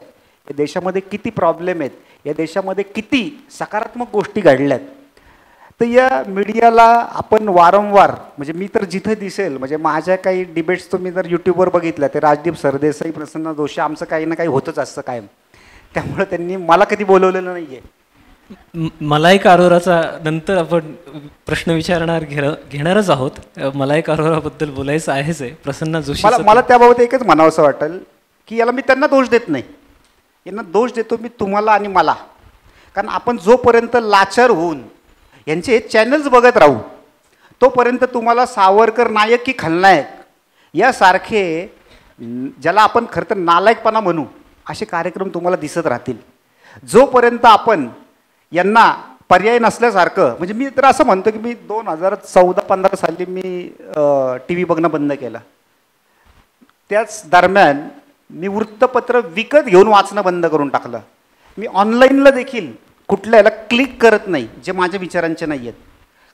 या देशामध्ये किती प्रॉब्लेम आहेत, या देशामध्ये किती सकारात्मक गोष्टी घडल्यात. तर या मीडियाला आपण वारंवार, म्हणजे मी तर जिथं दिसेल, म्हणजे माझ्या काही डिबेट्स तुम्ही जर यूट्यूबवर बघितल्या ते राजदीप सरदेसाई, प्रसन्न जोशी, आमचं काही ना काही होतच असतं कायम. त्यामुळे त्यांनी मला कधी बोलवलेलं नाही आहे. मलाईक अरोराचा नंतर आपण प्रश्न घेणारच आहोत. मलाईक अरोराबद्दल बोलायचं आहेच आहे. प्रसन्न जोशी, मला त्याबाबत एकच म्हणावंसं वाटेल की याला मी त्यांना दोष देत नाही, यांना दोष देतो मी तुम्हाला आणि मला. कारण आपण जोपर्यंत लाचार होऊन यांचे हे चॅनल्स बघत राहू तोपर्यंत तुम्हाला सावरकर नायक की खलनायक यासारखे, ज्याला आपण खरं तर नालायकपणा म्हणू, असे कार्यक्रम तुम्हाला दिसत राहतील. जोपर्यंत आपण यांना पर्याय नसल्यासारखं, म्हणजे मी तर असं म्हणतो की मी 2014-15 साली मी TV बघणं बंद केलं. त्याच दरम्यान मी वृत्तपत्र विकत घेऊन वाचणं बंद करून टाकलं. मी ऑनलाईनला देखील कुठल्या याला क्लिक करत नाही जे माझ्या विचारांचे नाही आहेत.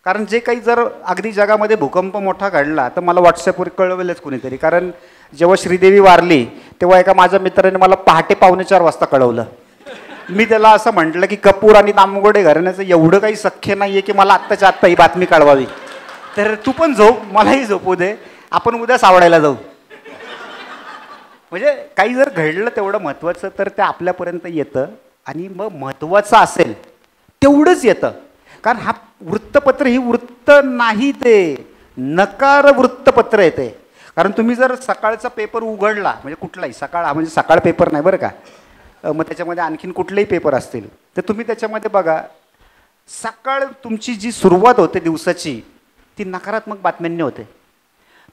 कारण जे काही जर अगदी जगामध्ये भूकंप मोठा घडला तर मला व्हॉट्सॲपवर कळवलंच कुणीतरी. कारण जेव्हा श्रीदेवी वारली तेव्हा एका माझ्या मित्राने मला पहाटे 4:15 वाजता कळवलं. मी त्याला असं म्हटलं की कपूर आणि दामगोडे घराण्याचं एवढं काही सख्य नाही आहे की मला आत्ताच्या आत्ता ही बातमी कळवावी. तर तू पण झोप, मलाही झोपू दे, आपण उद्या सावडायला जाऊ. म्हणजे काही जर घडलं तेवढं महत्त्वाचं तर ते आपल्यापर्यंत येतं आणि मग महत्त्वाचं असेल तेवढंच येतं. कारण हा वृत्तपत्र ही वृत्त नाही, ते नकार वृत्तपत्र येते. कारण तुम्ही जर सकाळचा पेपर उघडला, म्हणजे कुठलाही सकाळ, हा म्हणजे सकाळ पेपर नाही बरं का, मग त्याच्यामध्ये आणखीन कुठलेही पेपर असतील तर तुम्ही त्याच्यामध्ये बघा, सकाळ तुमची जी सुरुवात होते दिवसाची ती नकारात्मक बातम्यांनी होते.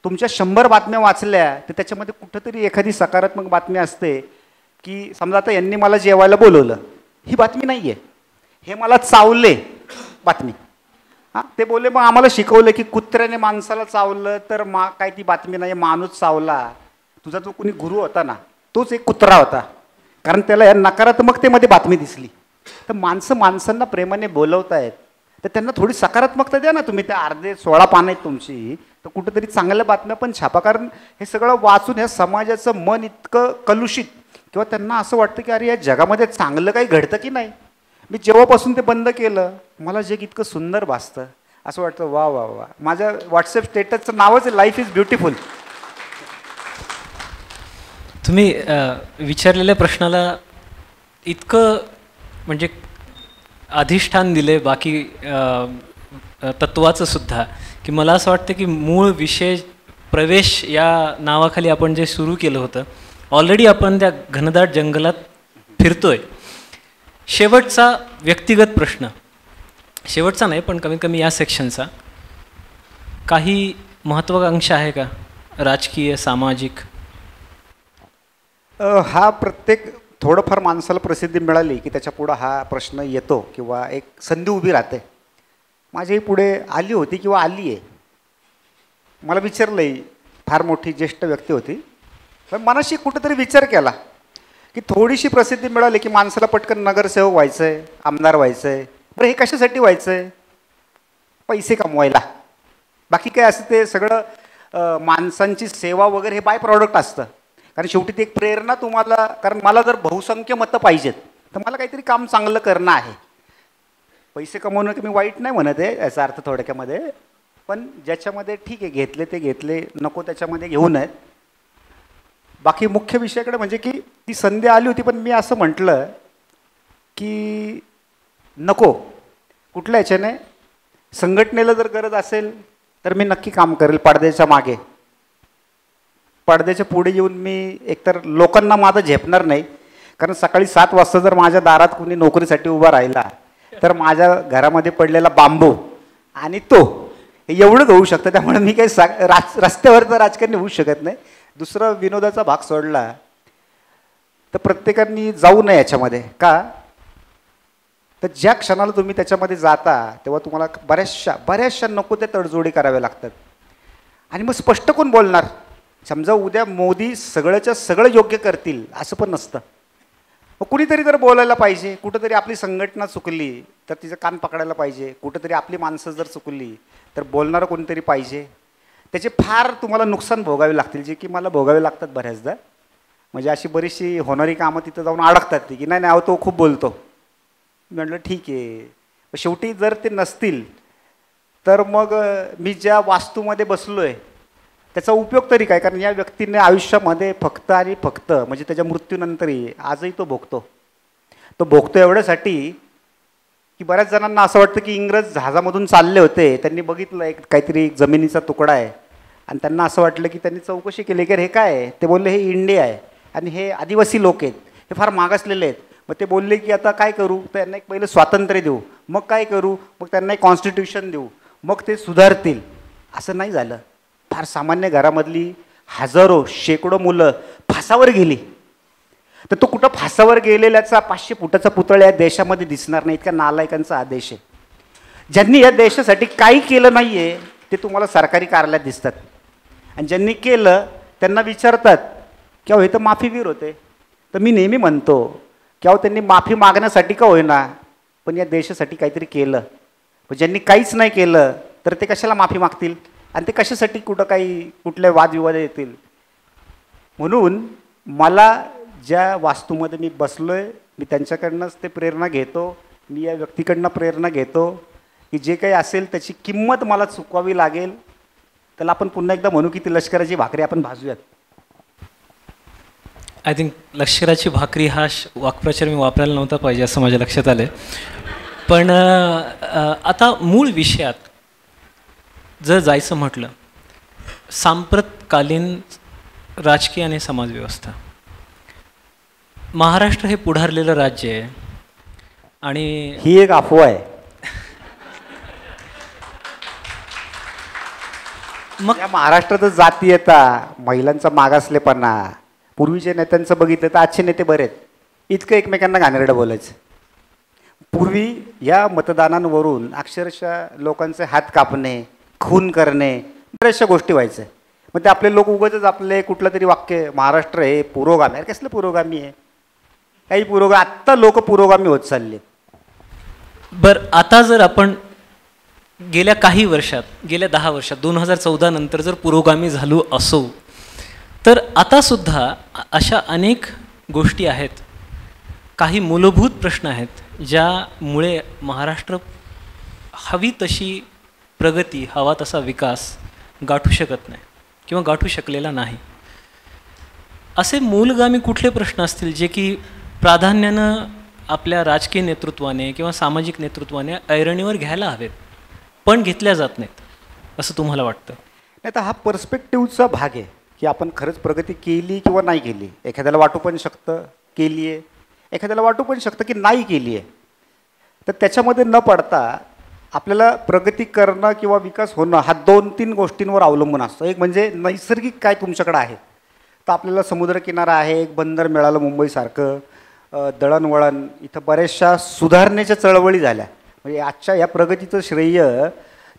तुमच्या 100 बातम्या वाचल्या तर त्याच्यामध्ये कुठंतरी एखादी सकारात्मक बातमी असते की समजा आता यांनी मला जेवायला बोलवलं, ही बातमी नाही आहे, हे मला चावले बातमी. हां, ते बोलले मग आम्हाला शिकवलं की कुत्र्याने माणसाला चावलं तर काय ती बातमी नाही, माणूस चावला. तुझा जो कोणी गुरु होता ना तोच एक कुत्रा होता, कारण त्याला या नकारात्मकतेमध्ये बातमी दिसली. तर माणसं माणसांना प्रेमाने बोलवत आहेत, तर त्यांना थोडी सकारात्मकता द्या ना तुम्ही. त्या अर्धे 16 पानं आहेत तुमची, तर कुठेतरी चांगल्या बातम्या पण छापा. कारण हे सगळं वाचून ह्या समाजाचं मन इतकं कलुषित किंवा त्यांना असं वाटतं की अरे या जगामध्ये चांगलं काही घडतं की नाही. मी जेव्हापासून ते बंद केलं मला जग इतकं सुंदर भासतं, असं वाटतं वा वा वा. माझ्या व्हॉट्सअप स्टेटसचं नावच आहे लाईफ इज ब्युटिफुल. तुम्ही विचारलेल्या प्रश्नाला इतकं म्हणजे अधिष्ठान दिले बाकी तत्वाचं सुद्धा, की मला असं वाटतं की मूळ विषय प्रवेश या नावाखाली आपण जे सुरू केलं होतं, ऑलरेडी आपण त्या घनदाट जंगलात फिरतोय. शेवटचा व्यक्तिगत प्रश्न, शेवटचा नाही पण कमीत कमी या सेक्शनचा, काही महत्त्वाकांक्षा आहे का राजकीय सामाजिक? हा प्रत्येक थोडंफार माणसाला प्रसिद्धी मिळाली की त्याच्या पुढं हा प्रश्न येतो किंवा एक संधी उभी राहते. माझ्याही पुढे आली होती किंवा आली आहे. मला विचारलंही, फार मोठी ज्येष्ठ व्यक्ती होती, पण मनाशी कुठेतरी विचार केला की थोडीशी प्रसिद्धी मिळाली की माणसाला पटकन नगरसेवक व्हायचं आहे, आमदार व्हायचं आहे. बरं हे कशासाठी व्हायचं आहे? पैसे कमवायला. बाकी काय असं ते सगळं माणसांची सेवा वगैरे हे बाय प्रॉडक्ट असतं. कारण शेवटी ती एक प्रेरणा तुम्हाला, कारण मला जर बहुसंख्य मतं पाहिजेत तर मला काहीतरी काम चांगलं करणं आहे. पैसे कमवणं की मी वाईट नाही म्हणत आहे याचा अर्थ थोडक्यामध्ये, पण ज्याच्यामध्ये ठीक आहे घेतले ते घेतले, नको त्याच्यामध्ये घेऊ नयेत. बाकी मुख्य विषयाकडे म्हणजे की ती संधी आली होती, पण मी असं म्हटलं की नको, कुठल्या ह्याच्याने संघटनेला जर गरज असेल तर मी नक्की काम करेल पडद्याच्या मागे. पडद्याच्या पुढे येऊन मी एकतर लोकांना माझं झेपणार नाही, कारण सकाळी 7 वाजता जर माझ्या दारात कोणी नोकरीसाठी उभा राहिला तर माझ्या घरामध्ये पडलेला बांबू आणि तो एवढंच होऊ शकतं. त्यामुळे मी काही रस्त्यावरचं राजकारणी होऊ शकत नाही. दुसरा विनोदाचा भाग सोडला तर प्रत्येकाने जाऊ नये याच्यामध्ये. का तर ज्या क्षणाला तुम्ही त्याच्यामध्ये जाता तेव्हा तुम्हाला बऱ्याचशा नको त्या तडजोडी कराव्या लागतात. आणि मग स्पष्ट कोण बोलणार? समजा उद्या मोदी सगळंच्या सगळं योग्य करतील असं पण नसतं. मग कुणीतरी जर बोलायला पाहिजे. कुठंतरी आपली संघटना चुकली तर तिचं कान पकडायला पाहिजे. कुठंतरी आपली माणसं जर चुकली तर बोलणारं कोणीतरी पाहिजे. त्याचे फार तुम्हाला नुकसान भोगावे लागतील, जे की मला भोगावे लागतात बऱ्याचदा. म्हणजे अशी बरीचशी होणारी कामं तिथं जाऊन अडकतात ती की नाही नाही तो खूप बोलतो. म्हटलं ठीक आहे. शेवटी जर ते नसतील तर मग मी ज्या वास्तूमध्ये बसलो आहे त्याचा उपयोग तरी काय? कारण या व्यक्तीने आयुष्यामध्ये फक्त आणि फक्त म्हणजे त्याच्या मृत्यूनंतरही आजही तो भोगतो एवढ्यासाठी की बऱ्याच जणांना असं वाटतं की इंग्रज जहाजामधून चालले होते, त्यांनी बघितलं एक काहीतरी जमिनीचा तुकडा आहे आणि त्यांना असं वाटलं की त्यांनी चौकशी केली की हे काय आहे. ते बोलले हे इंडिया आहे आणि हे आदिवासी लोक आहेत, हे फार मागासलेले आहेत. मग ते बोलले की आता काय करू? त्यांना एक पहिलं स्वातंत्र्य देऊ, मग काय करू? मग त्यांना एक कॉन्स्टिट्यूशन देऊ, मग ते सुधारतील. असं नाही झालं. फार सामान्य घरामधली हजारो शेकडो मुलं फासावर गेली. तर तो कुठं फासावर गेलेल्याचा 500 फुटाचा पुतळा या देशामध्ये दिसणार नाही, इतका नालायकांचा आदेश आहे. ज्यांनी या देशासाठी काही केलं नाही आहे ते तुम्हाला सरकारी कार्यालयात दिसतात, आणि ज्यांनी केलं त्यांना विचारतात की अहो हे तर माफीवीर होते. तर मी नेहमी म्हणतो की अहो त्यांनी माफी मागण्यासाठी का होईना पण या देशासाठी काहीतरी केलं. पण ज्यांनी काहीच नाही केलं तर ते कशाला माफी मागतील आणि ते कशासाठी कुठले वादविवाद येतील. म्हणून मला ज्या वास्तूमध्ये मी बसलो आहे मी त्यांच्याकडनंच ते प्रेरणा घेतो. मी या व्यक्तीकडनं प्रेरणा घेतो की जे काही असेल त्याची किंमत मला चुकवावी लागेल. त्याला आपण पुन्हा एकदा म्हणू की ती लष्कराची भाकरी आपण भाजूयात. आय थिंक लष्कराची भाकरी हा वाक्प्रचार मी वापरायला नव्हता पाहिजे असं माझ्या लक्षात आलं. पण आता मूळ विषयात जर जायचं म्हटलं, सांप्रतकालीन राजकीय आणि समाजव्यवस्था, महाराष्ट्र हे पुढारलेलं राज्य आहे आणि ही एक अफवा आहे. मग या महाराष्ट्रातच जातीयता, महिलांचा मागासलेपणा, पूर्वीच्या नेत्यांचं बघितलं तर आजचे नेते बरे आहेत, इतकं एकमेकांना घाणेरडं बोलायचं. पूर्वी या मतदानांवरून अक्षरशः लोकांचे हात कापणे, खून करणे, बऱ्याचशा गोष्टी व्हायच्या. मग ते आपले लोक उगाचच आपले कुठलं तरी वाक्य महाराष्ट्र हे पुरोगामी, अरे कसलं पुरोगामी आहे? काही पुरोगामी, आत्ता लोक पुरोगामी होत चालले. बरं आता जर आपण गेल्या काही वर्षात, गेल्या 10 वर्षात 2014 नंतर जर पुरोगामी झालो असो, तर आतासुद्धा अशा अनेक गोष्टी आहेत, काही मूलभूत प्रश्न आहेत ज्यामुळे महाराष्ट्र हवी तशी प्रगती, हवा तसा विकास गाठू शकत नाही किंवा गाठू शकलेला नाही. असे मूलगामी कुठले प्रश्न असतील जे की प्राधान्यानं आपल्या राजकीय नेतृत्वाने किंवा सामाजिक नेतृत्वाने ऐरणीवर घ्यायला हवेत पण घेतल्या जात नाहीत असं तुम्हाला वाटतं? नाही, तर हा पर्स्पेक्टिव्हचा भाग आहे की आपण खरंच प्रगती केली किंवा नाही केली. एखाद्याला वाटू पण शकतं केली आहे, एखाद्याला वाटू पण शकतं की नाही केली आहे. तर त्याच्यामध्ये न पडता आपल्याला प्रगती करणं किंवा विकास होणं हा 2-3 गोष्टींवर अवलंबून असतं. एक म्हणजे नैसर्गिक काय तुमच्याकडं आहे, तर आपल्याला समुद्रकिनारा आहे, एक बंदर मिळालं मुंबईसारखं, दळणवळण, इथं बऱ्याचशा सुधारणेच्या चळवळी झाल्या. म्हणजे आजच्या या प्रगतीचं श्रेय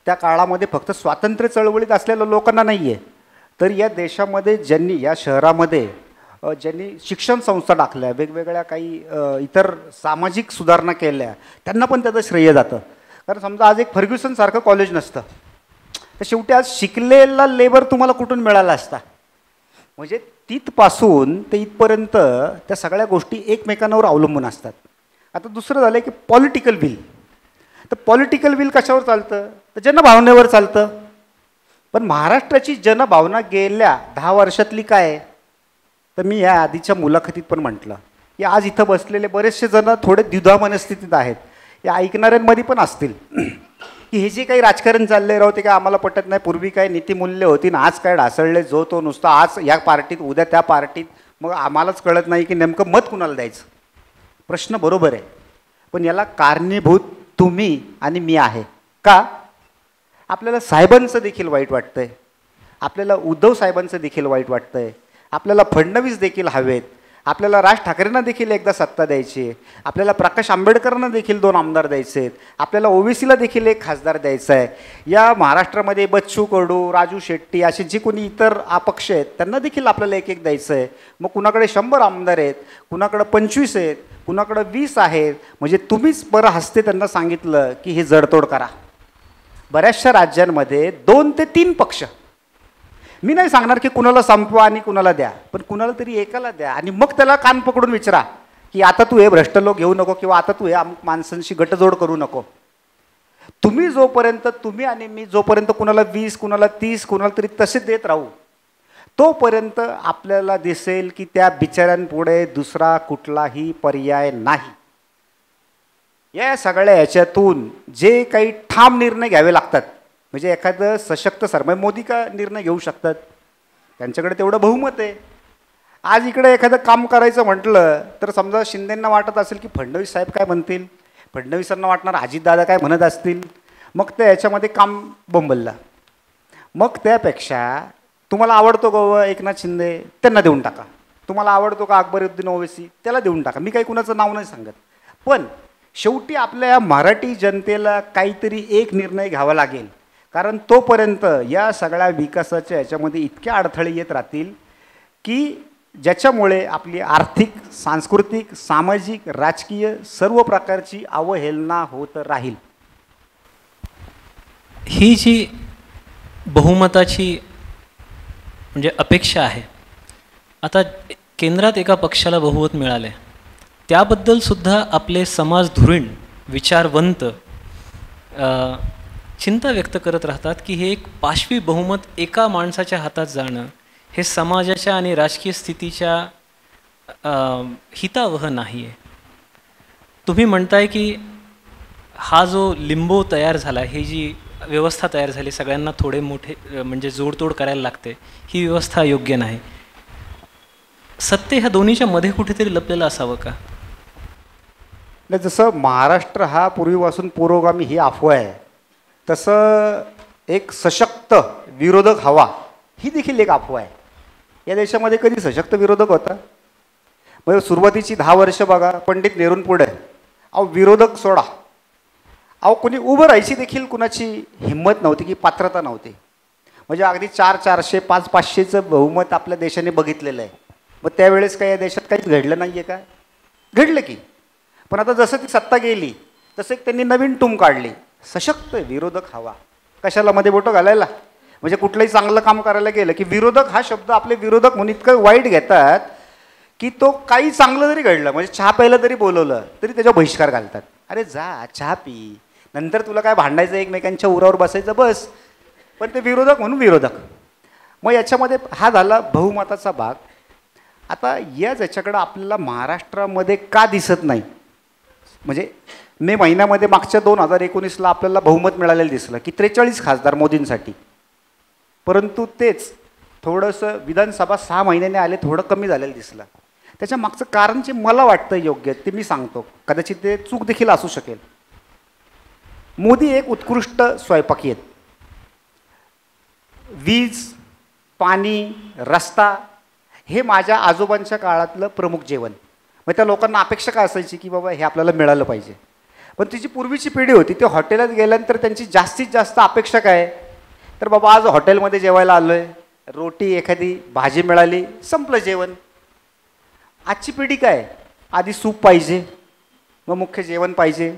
त्या काळामध्ये फक्त स्वातंत्र्य चळवळीत असलेल्या लोकांना नाही आहे, तर या देशामध्ये ज्यांनी, या शहरामध्ये ज्यांनी शिक्षण संस्था टाकल्या, वेगवेगळ्या काही इतर सामाजिक सुधारणा केल्या, त्यांना पण त्याचं श्रेय जातं. कारण समजा आज एक फर्ग्युसनसारखं कॉलेज नसतं, तर शेवटी आज शिकलेला लेबर तुम्हाला कुठून मिळाला असता. म्हणजे तिथपासून ते इथपर्यंत त्या सगळ्या गोष्टी एकमेकांवर अवलंबून असतात. आता दुसरं झालं की पॉलिटिकल विल. तर पॉलिटिकल विल कशावर चालतं, तर जनभावनेवर चालतं. पण महाराष्ट्राची जनभावना गेल्या 10 वर्षातली काय, तर मी या आधीच्या मुलाखतीत पण म्हटलं की आज इथं बसलेले बरेचसे जण थोडे द्विधा मनस्थितीत आहेत. या ऐकणाऱ्यांमध्ये पण असतील की हे जे काही राजकारण चाललंय राव ते काय आम्हाला पटत नाही. पूर्वी काय नीतिमूल्य होती ना, आज काय ढासळले जो तो नुसतं, आज या पार्टीत उद्या त्या पार्टीत, मग आम्हालाच कळत नाही की नेमकं मत कुणाला द्यायचं. प्रश्न बरोबर आहे, पण याला कारणीभूत तुम्ही आणि मी आहे का? आपल्याला साहेबांचं देखील वाईट वाटतंय, आपल्याला उद्धव साहेबांचं देखील वाईट वाटतंय, आपल्याला फडणवीस देखील हवेत, आपल्याला राज ठाकरेंना देखील एकदा सत्ता द्यायची आहे, आपल्याला प्रकाश आंबेडकरांना देखील 2 आमदार द्यायचे आहेत, आपल्याला ओबीसीला देखील 1 खासदार द्यायचा आहे. या महाराष्ट्रामध्ये बच्चू कडू, राजू शेट्टी असे जे कोणी इतर अपक्ष आहेत त्यांना देखील आपल्याला 1-1 द्यायचं आहे. मग कुणाकडे 100 आमदार आहेत, कुणाकडे 25 आहेत, कुणाकडे 20 आहेत. म्हणजे तुम्हीच बरं हस्ते त्यांना सांगितलं की हे जडतोड करा. बऱ्याचशा राज्यांमध्ये 2 ते 3 पक्ष. मी नाही सांगणार की कुणाला संपवा आणि कुणाला द्या, पण कुणाला तरी एकाला द्या आणि मग त्याला कान पकडून विचारा की आता तू हे भ्रष्ट लोक घेऊ नको किंवा आता तू हे अमुक माणसांशी गटजोड करू नको. तुम्ही जोपर्यंत, तुम्ही आणि मी जोपर्यंत कुणाला 20, कुणाला 30, कुणाला तरी तसे देत राहू, तोपर्यंत आपल्याला दिसेल की त्या बिचाऱ्यांपुढे दुसरा कुठलाही पर्याय नाही. या सगळ्या ह्याच्यातून जे काही ठाम निर्णय घ्यावे लागतात, म्हणजे एखादं सशक्त सरकार, मोदी का निर्णय घेऊ शकतात, त्यांच्याकडे तेवढं बहुमत आहे. आज इकडे एखादं काम करायचं म्हटलं तर समजा शिंदेंना वाटत असेल की फडणवीस साहेब काय म्हणतील, फडणवीसांना वाटणार अजितदादा काय म्हणत असतील, मग ते याच्यामध्ये काम बोंबललं. मग त्यापेक्षा तुम्हाला आवडतो का एकनाथ शिंदे, त्यांना देऊन टाका. तुम्हाला आवडतो का अकबरुद्दीन ओवैसी, त्याला देऊन टाका. मी काही कुणाचं नाव नाही सांगत, पण शेवटी आपल्या मराठी जनतेला काहीतरी एक निर्णय घ्यावा लागेल. कारण तोपर्यंत या सगळ्या विकासाच्या याच्यामध्ये इतके अडथळे येत राहतील की ज्याच्यामुळे आपली आर्थिक, सांस्कृतिक, सामाजिक, राजकीय सर्व प्रकारची अवहेलना होत राहील. ही जी बहुमताची म्हणजे अपेक्षा आहे, आता केंद्रात एका पक्षाला बहुमत मिळाले, त्याबद्दल सुद्धा आपले समाज धुरीण, विचारवंत चिंता व्यक्त करत राहतात की हे एक पाशवी बहुमत एका माणसाच्या हातात जाणं हे समाजाच्या आणि राजकीय स्थितीच्या हितावह नाही आहे. तुम्ही म्हणताय की हा जो लिंबो तयार झाला, ही जी व्यवस्था तयार झाली, सगळ्यांना थोडे मोठे म्हणजे जोडतोड करायला लागते, ही व्यवस्था योग्य नाही. सत्य ह्या दोन्हीच्या मध्ये कुठेतरी लपलेलं असावं का? नाही, जसं महाराष्ट्र हा पूर्वीपासून पुरोगामी ही अफवा आहे, तसं एक सशक्त विरोधक हवा ही देखील एक अफवा आहे. या देशामध्ये कधी सशक्त विरोधक होता? म्हणजे सुरुवातीची 10 वर्ष बघा, पंडित नेहरूंपुढे अहो विरोधक सोडा, अहो कोणी उभं राहायची देखील कुणाची हिंमत नव्हती की पात्रता नव्हती. म्हणजे अगदी 400-400, 500-500चं बहुमत आपल्या देशाने बघितलेलं आहे. मग त्यावेळेस काय या देशात काहीच घडलं नाही आहे का? घडलं की. पण आता जसं ती सत्ता गेली तसं एक त्यांनी नवीन टूम काढली सशक्त विरोधक हवा. कशाला मध्ये बोटं घालायला? म्हणजे कुठलंही चांगलं काम करायला गेलं की विरोधक हा शब्द आपले विरोधक म्हणून इतकं वाईट घेतात की तो काही चांगलं जरी घडलं, म्हणजे चहा प्यायला जरी बोलवलं तरी त्याच्यावर बहिष्कार घालतात. अरे जा चहा पी, नंतर तुला काय भांडायचं, एकमेकांच्या उरावर बसायचं बस. पण ते विरोधक म्हणून विरोधक. मग याच्यामध्ये हा झाला बहुमताचा भाग. आता याच्याकडं आपल्याला महाराष्ट्रामध्ये का दिसत नाही? म्हणजे मे महिन्यामध्ये मागच्या 2019ला आपल्याला बहुमत मिळालेलं दिसलं की 43 खासदार मोदींसाठी. परंतु तेच थोडंसं विधानसभा 6 महिन्याने आले, थोडं कमी झालेलं दिसलं. त्याच्या मागचं कारण जे मला वाटतं योग्य ते मी सांगतो, कदाचित ते चूक देखील असू शकेल. मोदी एक उत्कृष्ट स्वयंपाकी आहेत. वीज, पाणी, रस्ता हे माझ्या आजोबांच्या काळातलं प्रमुख जेवण. मग त्या लोकांना अपेक्षा काय असायची की बाबा हे आपल्याला मिळालं पाहिजे. पण तिची पूर्वीची पिढी होती, ते हॉटेलात गेल्यानंतर त्यांची जास्तीत जास्त अपेक्षा काय, तर बाबा आज हॉटेलमध्ये जेवायला आलो आहे, रोटी एखादी भाजी मिळाली, संपलं जेवण. आजची पिढी काय, आधी सूप पाहिजे, मग मुख्य जेवण पाहिजे,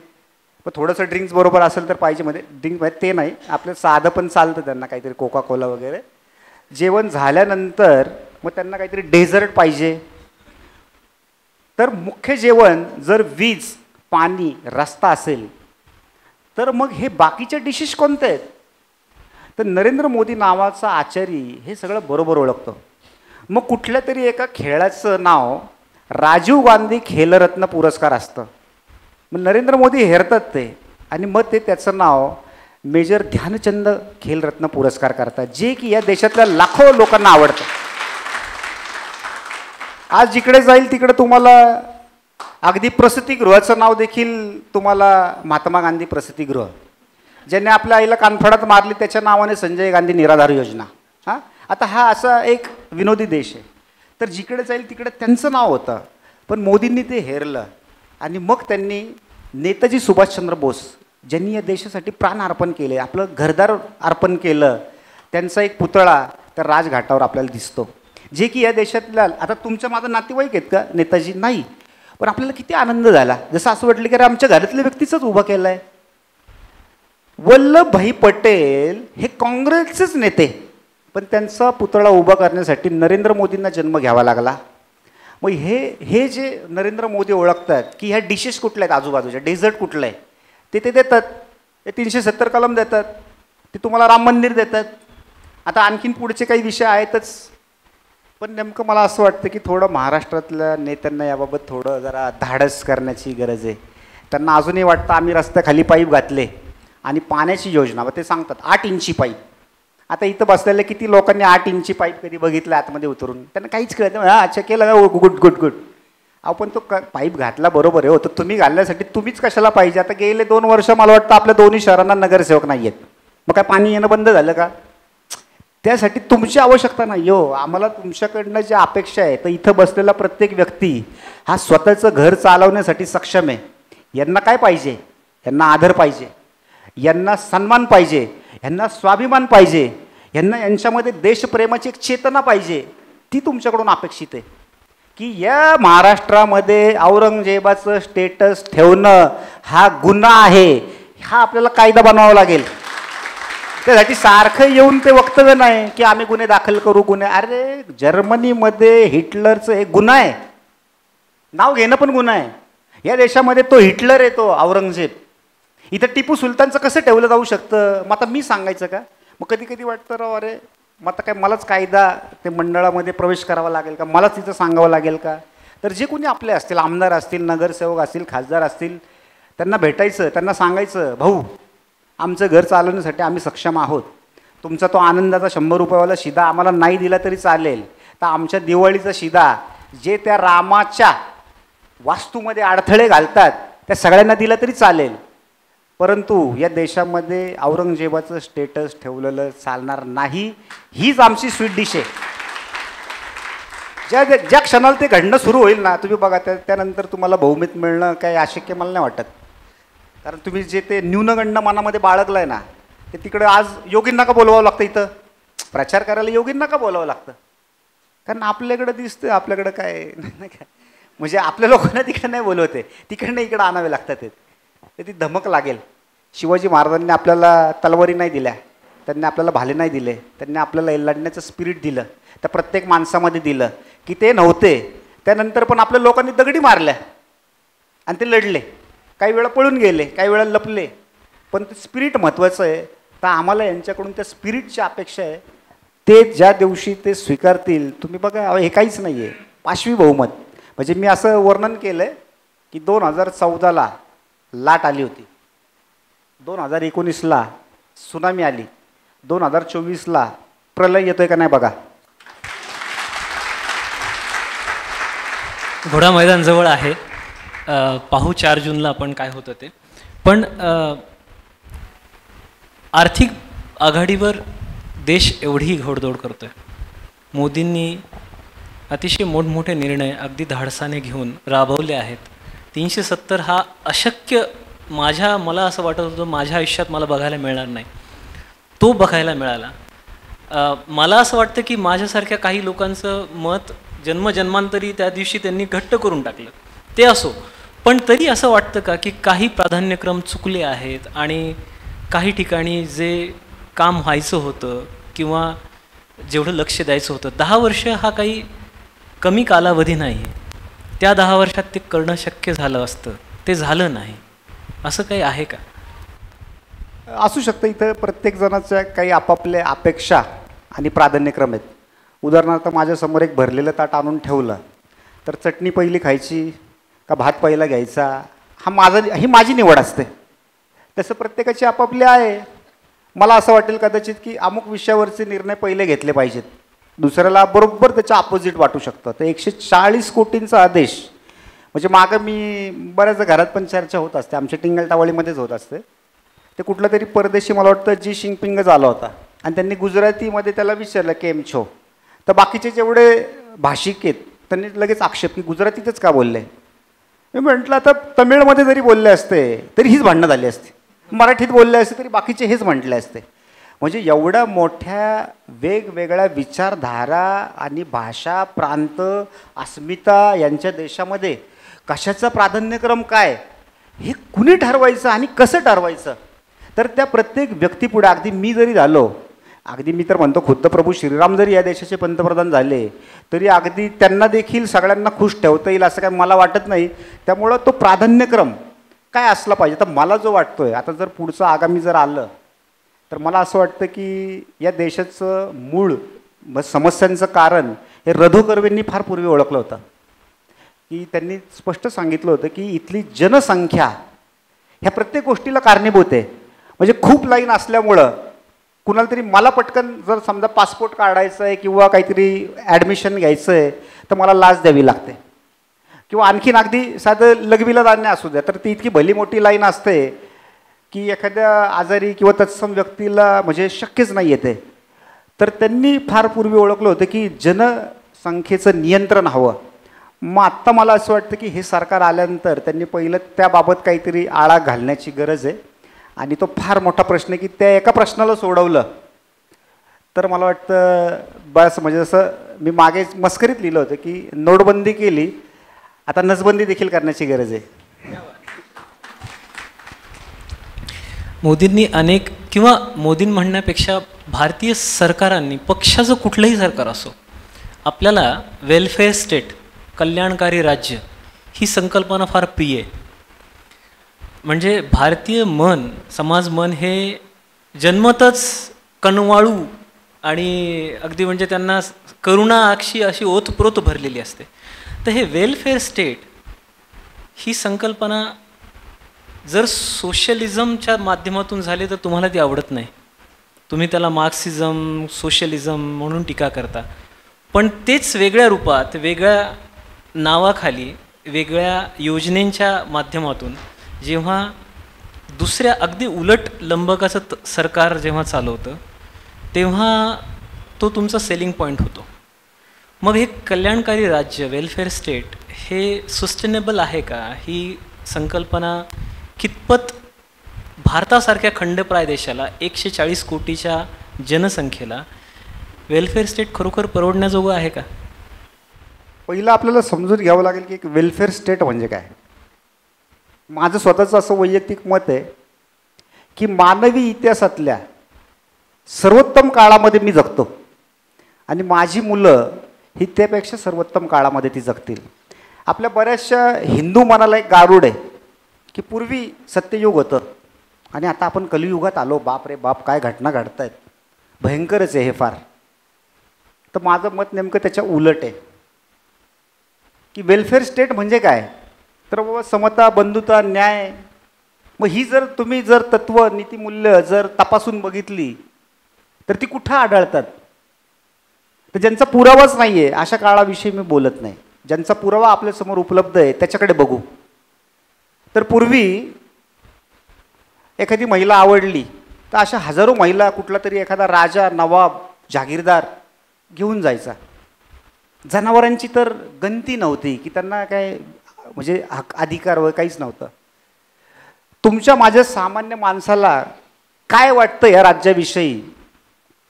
मग थोडंसं ड्रिंक्स बरोबर असेल तर पाहिजे. मध्ये ड्रिंक ते नाही, आपलं साधं पण चालतं त्यांना, काहीतरी कोका कोला वगैरे. जेवण झाल्यानंतर मग त्यांना काहीतरी डेझर्ट पाहिजे. तर मुख्य जेवण जर वीज, पाणी, रस्ता असेल तर मग हे बाकीचे डिशेस कोणते आहेत? तर नरेंद्र मोदी नावाचा आचारी हे सगळं बरोबर ओळखतो. मग कुठल्या तरी एका खेळाचं नाव राजीव गांधी खेलरत्न पुरस्कार असतं. मग नरेंद्र मोदी हेरतात ते, आणि मग ते त्याचं नाव मेजर ध्यानचंद खेलरत्न पुरस्कार करतात, जे की या देशातल्या लाखो लोकांना आवडतं. आज जिकडे जाईल तिकडे तुम्हाला अगदी प्रसूतिगृहाचं नाव देखील तुम्हाला महात्मा गांधी प्रसूतिगृह, ज्यांनी आपल्या आईला कानफडात मारली त्याच्या नावाने संजय गांधी निराधार योजना. हां, आता हा असा एक विनोदी देश आहे. तर जिकडे जाईल तिकडे त्यांचं नाव होतं. पण मोदींनी ते हेरलं आणि मग त्यांनी नेताजी सुभाषचंद्र बोस, ज्यांनी या देशासाठी प्राण अर्पण केले, आपलं घरदार अर्पण केलं, त्यांचा एक पुतळा त्या राजघाटावर आपल्याला दिसतो, जे की या देशातल्या, आता तुमच्या माझं नातेवाईक आहेत का नेताजी? नाही. पण आपल्याला किती आनंद झाला, जसं असं वाटलं की अरे आमच्या घरातल्या व्यक्तीचंच उभं केलं आहे. वल्लभभाई पटेल हे काँग्रेसचेच नेते, पण त्यांचा पुतळा उभा करण्यासाठी नरेंद्र मोदींना जन्म घ्यावा लागला. मग हे जे नरेंद्र मोदी ओळखतात की ह्या डिशेस कुठल्या आहेत, आजूबाजूच्या डेझर्ट कुठलं आहे, ते देतात. ते 370 कलम देतात, ते तुम्हाला राम मंदिर देतात. आता आणखीन पुढचे काही विषय आहेतच. पण नेमकं मला असं वाटतं की थोडं महाराष्ट्रातल्या नेत्यांना याबाबत थोडं जरा धाडस करण्याची गरज आहे. त्यांना अजूनही वाटतं आम्ही रस्त्याखाली पाईप घातले आणि पाण्याची योजना, मग ते सांगतात 8 इंची पाईप. आता इथं बसलेल्या किती लोकांनी 8 इंची पाईप कधी बघितलं आतमध्ये उतरून? त्यांना काहीच कळत नाही. हां, अच्छा केलं का, गुड गुड गुड. आपण तो पाईप घातला बरोबर आहे, होतं तुम्ही घालण्यासाठी तुम्हीच कशाला पाहिजे? आता गेले 2 वर्ष मला वाटतं आपल्या दोन्ही शहरांना नगरसेवक नाही आहेत. मग काय पाणी येणं बंद झालं का? त्यासाठी तुमची आवश्यकता नाही हो, आम्हाला तुमच्याकडनं ज्या अपेक्षा आहे, तर इथं बसलेला प्रत्येक व्यक्ती हा स्वतःचं घर चालवण्यासाठी सक्षम आहे. यांना काय पाहिजे? यांना आदर पाहिजे, यांना सन्मान पाहिजे, यांना स्वाभिमान पाहिजे, यांना यांच्यामध्ये देशप्रेमाची एक चेतना पाहिजे. ती तुमच्याकडून अपेक्षित आहे. की या महाराष्ट्रामध्ये औरंगजेबाचं स्टेटस ठेवणं हा गुन्हा आहे, हा आपल्याला कायदा बनवावा लागेल. त्यासाठी सारखं येऊन ते वक्तव्य नाही की आम्ही गुन्हे दाखल करू, गुन्हे. अरे जर्मनीमध्ये हिटलरचं एक गुन्हा आहे, नाव घेणं पण गुन्हा आहे. या देशामध्ये तो हिटलर आहे, तो औरंगजेब. इथं टिपू सुलतानचं कसं ठेवलं जाऊ शकतं? मग आता मी सांगायचं का? मग कधी कधी वाटतं राव, अरे मग आता काय मलाच कायदा ते मंडळामध्ये प्रवेश करावा लागेल का? मलाच तिथं सांगावं लागेल का? तर जे कोणी आपले असतील, आमदार असतील, नगरसेवक असतील, खासदार असतील, त्यांना भेटायचं, त्यांना सांगायचं, भाऊ आमचं घर चालवण्यासाठी आम्ही सक्षम आहोत. तुमचा तो आनंदाचा 100 रुपयावाला शिदा आम्हाला नाही दिला तरी चालेल. तर आमच्या दिवाळीचा शिदा जे त्या रामाच्या वास्तूमध्ये अडथळे घालतात त्या सगळ्यांना दिला तरी चालेल. परंतु या देशामध्ये औरंगजेबाचं स्टेटस ठेवलेलं चालणार नाही. हीच आमची स्वीट डिश आहे. ज्या क्षणाला ते घडणं सुरू होईल ना, तुम्ही बघा, त्यानंतर तुम्हाला बहुमत मिळणं काही अशक्य मला नाही वाटत. कारण तुम्ही जे ते न्यूनगंड मनामध्ये बाळगलं आहे ना, ते तिकडं आज योगींना का बोलवावं लागतं? इथं प्रचार करायला योगींना का बोलावं लागतं? कारण आपल्याकडं दिसतं, आपल्याकडं काय नाही काय, म्हणजे आपल्या लोकांना तिकडं नाही बोलवते, तिकडनं इकडं आणावे लागतात. ते ती धमक लागेल. शिवाजी महाराजांनी आपल्याला तलवारी नाही दिल्या, त्यांनी आपल्याला भाले नाही दिले, त्यांनी आपल्याला लढण्याचं स्पिरिट दिलं, त्या प्रत्येक माणसामध्ये दिलं की ते नव्हते. त्यानंतर पण आपल्या लोकांनी दगडी मारल्या आणि ते लढले, काही वेळा पळून गेले, काही वेळा लपले, पण ते स्पिरिट महत्त्वाचं आहे. तर आम्हाला यांच्याकडून त्या स्पिरिटची अपेक्षा आहे. ते ज्या दिवशी ते स्वीकारतील, तुम्ही बघा हे काहीच नाही आहे, 5वी बहुमत. म्हणजे मी असं वर्णन केलं आहे की 2014ला लाट आली होती, 2019ला सुनामी आली, 2024ला प्रलय येतोय का नाही बघा. घोडा मैदान जवळ आहे, पाहू 4 जूनला आपण काय होतं ते. पण आर्थिक आघाडीवर देश एवढी घोडदौड करतोय. मोदींनी अतिशय मोठमोठे निर्णय अगदी धाडसाने घेऊन राबवले आहेत. 370 हा अशक्य, मला असं वाटत होतं माझ्या आयुष्यात मला बघायला मिळणार नाही, तो बघायला मिळाला. मला असं वाटतं की माझ्यासारख्या काही लोकांचं मत जन्मजन्मांतरी त्या दिवशी त्यांनी घट्ट करून टाकलं, ते असो. पण तरी असं वाटतं का की काही प्राधान्यक्रम चुकले आहेत आणि काही ठिकाणी जे काम व्हायचं होतं किंवा जेवढं लक्ष द्यायचं होतं, 10 वर्ष हा काही कमी कालावधी नाही. त्या 10 वर्षात ते करणं शक्य झालं असतं, ते झालं नाही. असं काही आहे का? असू शकतं. इथं प्रत्येक जणाच्या काही आपापल्या अपेक्षा आणि प्राधान्यक्रम आहेत. उदाहरणार्थ माझ्यासमोर एक भरलेलं ताट आणून ठेवलं तर चटणी पहिली खायची का भात पहिला घ्यायचा, ही माझी निवड असते. तसं प्रत्येकाची आपापली आहे. मला असं वाटेल कदाचित की अमुक विषयावरचे निर्णय पहिले घेतले पाहिजेत, दुसऱ्याला बरोबर त्याच्या अपोजिट वाटू शकतं. तर 140 कोटींचा आदेश म्हणजे मागं मी बऱ्याच घरात पण चर्चा होत असते, आमच्या टिंगलटावळीमध्येच होत असते. ते कुठलं तरी परदेशी, मला वाटतं जी जिनपिंग झाला होता आणि त्यांनी गुजरातीमध्ये त्याला विचारलं केम छो, तर बाकीचे जेवढे भाषिक आहेत त्यांनी लगेच आक्षेप की गुजरातीतच का बोलले. मी म्हटलं आता तमिळमध्ये जरी बोलले असते तरी हीच भांडणं झाली असते, मराठीत बोलले असते तरी बाकीचे हेच म्हटले असते. म्हणजे एवढ्या मोठ्या वेगवेगळ्या विचारधारा आणि भाषा, प्रांत, अस्मिता यांच्या देशामध्ये कशाचा प्राधान्यक्रम काय हे कुणी ठरवायचं आणि कसं ठरवायचं. तर त्या प्रत्येक व्यक्तीपुढे, अगदी मी जरी झालो, अगदी मी तर म्हणतो खुद्द प्रभू श्रीराम जरी या देशाचे पंतप्रधान झाले तरी अगदी त्यांना देखील सगळ्यांना खुश ठेवता येईल असं काय मला वाटत नाही. त्यामुळं तो प्राधान्यक्रम काय असला पाहिजे. तर मला जो वाटतोय, आता जर पुढचं आगामी जर आलं तर मला असं वाटतं की या देशाचं मूळ समस्यांचं कारण हे रधो कर्वेंनी फार पूर्वी ओळखलं होतं. की त्यांनी स्पष्ट सांगितलं होतं की इथली जनसंख्या ह्या प्रत्येक गोष्टीला कारणीभूत आहे. म्हणजे खूप लाईन असल्यामुळं कुणाला तरी, मला पटकन जर समजा पासपोर्ट काढायचं आहे किंवा काहीतरी ॲडमिशन घ्यायचं आहे तर मला लाच द्यावी लागते, किंवा आणखीन अगदी साधं लघवीला धान्य असू द्या तर ती इतकी भली मोठी लाईन असते की एखाद्या आजारी किंवा तत्सम व्यक्तीला म्हणजे शक्यच नाही येते. तर त्यांनी फार पूर्वी ओळखलं होतं की जनसंख्येचं नियंत्रण हवं. मग आत्ता मला असं वाटतं की हे सरकार आल्यानंतर त्यांनी पहिलं त्याबाबत काहीतरी आळा घालण्याची गरज आहे. आणि तो फार मोठा प्रश्न आहे की त्या एका प्रश्नाला सोडवलं तर मला वाटतं बस, म्हणजे जसं मी मागे मस्करीत लिहिलं होतं की नोटबंदी केली, आता नसबंदी देखील करण्याची गरज आहे. मोदींनी अनेक, किंवा मोदीं म्हणण्यापेक्षा भारतीय सरकारांनी, पक्षाचं कुठलंही सरकार असो, आपल्याला वेलफेअर स्टेट, कल्याणकारी राज्य ही संकल्पना फार प्रिय आहे. म्हणजे भारतीय मन, समाज मन हे जन्मतच कनवाळू आणि अगदी म्हणजे त्यांना करुणा अशी ओतप्रोत भरलेली असते. तर हे वेलफेअर स्टेट ही संकल्पना जर सोशलिझमच्या माध्यमातून झाली तर तुम्हाला ती आवडत नाही, तुम्ही त्याला मार्क्सिझम, सोशलिझम म्हणून टीका करता. पण तेच वेगळ्या रूपात, वेगळ्या नावाखाली, वेगळ्या योजनेच्या माध्यमातून जेव्हा दुसऱ्या अगदी उलट लंबकाचं सरकार जेव्हा चालवतं तेव्हा तो तुमचा सेलिंग पॉईंट होतो. मग हे कल्याणकारी राज्य, वेलफेअर स्टेट हे सस्टेनेबल आहे का? ही संकल्पना कितपत भारतासारख्या खंडप्राय देशाला, 140 कोटीच्या जनसंख्येला वेलफेअर स्टेट खरोखर परवडण्याजोगं आहे का? पहिलं आपल्याला समजून घ्यावं लागेल की एक वेलफेअर स्टेट म्हणजे काय. माझं स्वतःचं असं वैयक्तिक मत आहे की मानवी इतिहासातल्या सर्वोत्तम काळामध्ये मी जगतो आणि माझी मुलं ही त्यापेक्षा सर्वोत्तम काळामध्ये ती जगतील. आपल्या बऱ्याचशा हिंदू मनाला एक गारुड आहे की पूर्वी सत्ययुग होतं आणि आता आपण कलियुगात आलो, बाप रे बाप काय घटना घडत आहेत, भयंकरच आहे हे फार. तर माझं मत नेमकं त्याच्या उलट आहे की वेलफेअर स्टेट म्हणजे काय, तर बाबा समता, बंधुता, न्याय. मग ही जर तुम्ही जर तत्व, नीतिमूल्य जर तपासून बघितली तर ती कुठं आढळतात. तर ज्यांचा पुरावाच नाही आहे अशा काळाविषयी मी बोलत नाही. ज्यांचा पुरावा आपल्यासमोर उपलब्ध आहे त्याच्याकडे बघू. तर पूर्वी एखादी महिला आवडली तर अशा हजारो महिला कुठला तरी एखादा राजा, नवाब, जागीरदार घेऊन जायचा. जनावरांची तर गणती नव्हती की त्यांना काय म्हणजे हक अधिकार व काहीच नव्हतं. तुमच्या माझ्या सामान्य माणसाला काय वाटतं या राज्याविषयी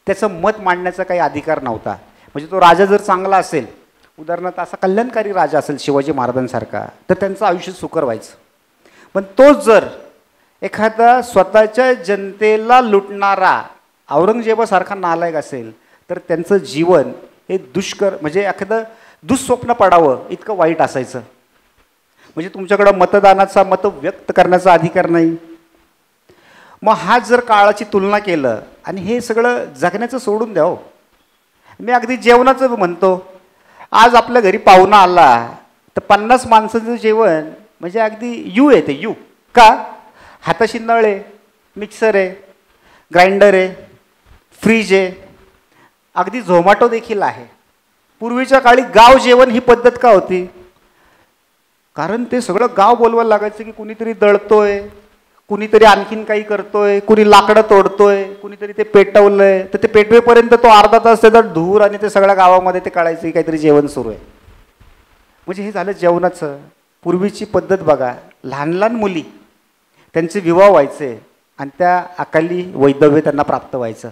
त्याचं मत मांडण्याचा काही अधिकार नव्हता. म्हणजे तो राजा जर चांगला असेल, उदाहरणार्थ असा कल्याणकारी राजा असेल शिवाजी महाराजांसारखा, तर त्यांचं आयुष्य सुकर व्हायचं. पण तोच जर एखादा स्वतःच्या जनतेला लुटणारा औरंगजेबासारखा नालायक असेल तर त्यांचं जीवन हे दुष्कर म्हणजे एखादं दुःस्वप्न पडावं इतकं वाईट असायचं. म्हणजे तुमच्याकडं मतदानाचा, मत व्यक्त करण्याचा अधिकार नाही. मग हा जर काळाची तुलना केलं आणि हे सगळं जगण्याचं सोडून द्या हो. मी अगदी जेवणाचं म्हणतो. आज आपल्या घरी पाहुणा आला तर 50 माणसाचं जेवण म्हणजे अगदी यू आहे ते यू का, हाताशी नळ आहे, मिक्सर आहे, ग्राइंडर आहे, फ्रीज आहे, अगदी झोमॅटो देखील आहे. पूर्वीच्या काळी गाव जेवण ही पद्धत का होती, कारण ते सगळं गाव बोलवायला लागायचं की कुणीतरी दळतोय, कुणीतरी आणखीन काही करतोय, कुणी लाकडं तोडतोय, कुणीतरी ते पेटवलंय. तर ते पेटवेपर्यंत तो अर्धा तास त्याचा धूर आणि ते सगळ्या गावामध्ये ते कळायचं की काहीतरी जेवण सुरू आहे. म्हणजे हे झालं जेवणाचं. पूर्वीची पद्धत बघा, लहान लहान मुली त्यांचे विवाह व्हायचे आणि त्या अकाली वैधव्य त्यांना प्राप्त व्हायचं.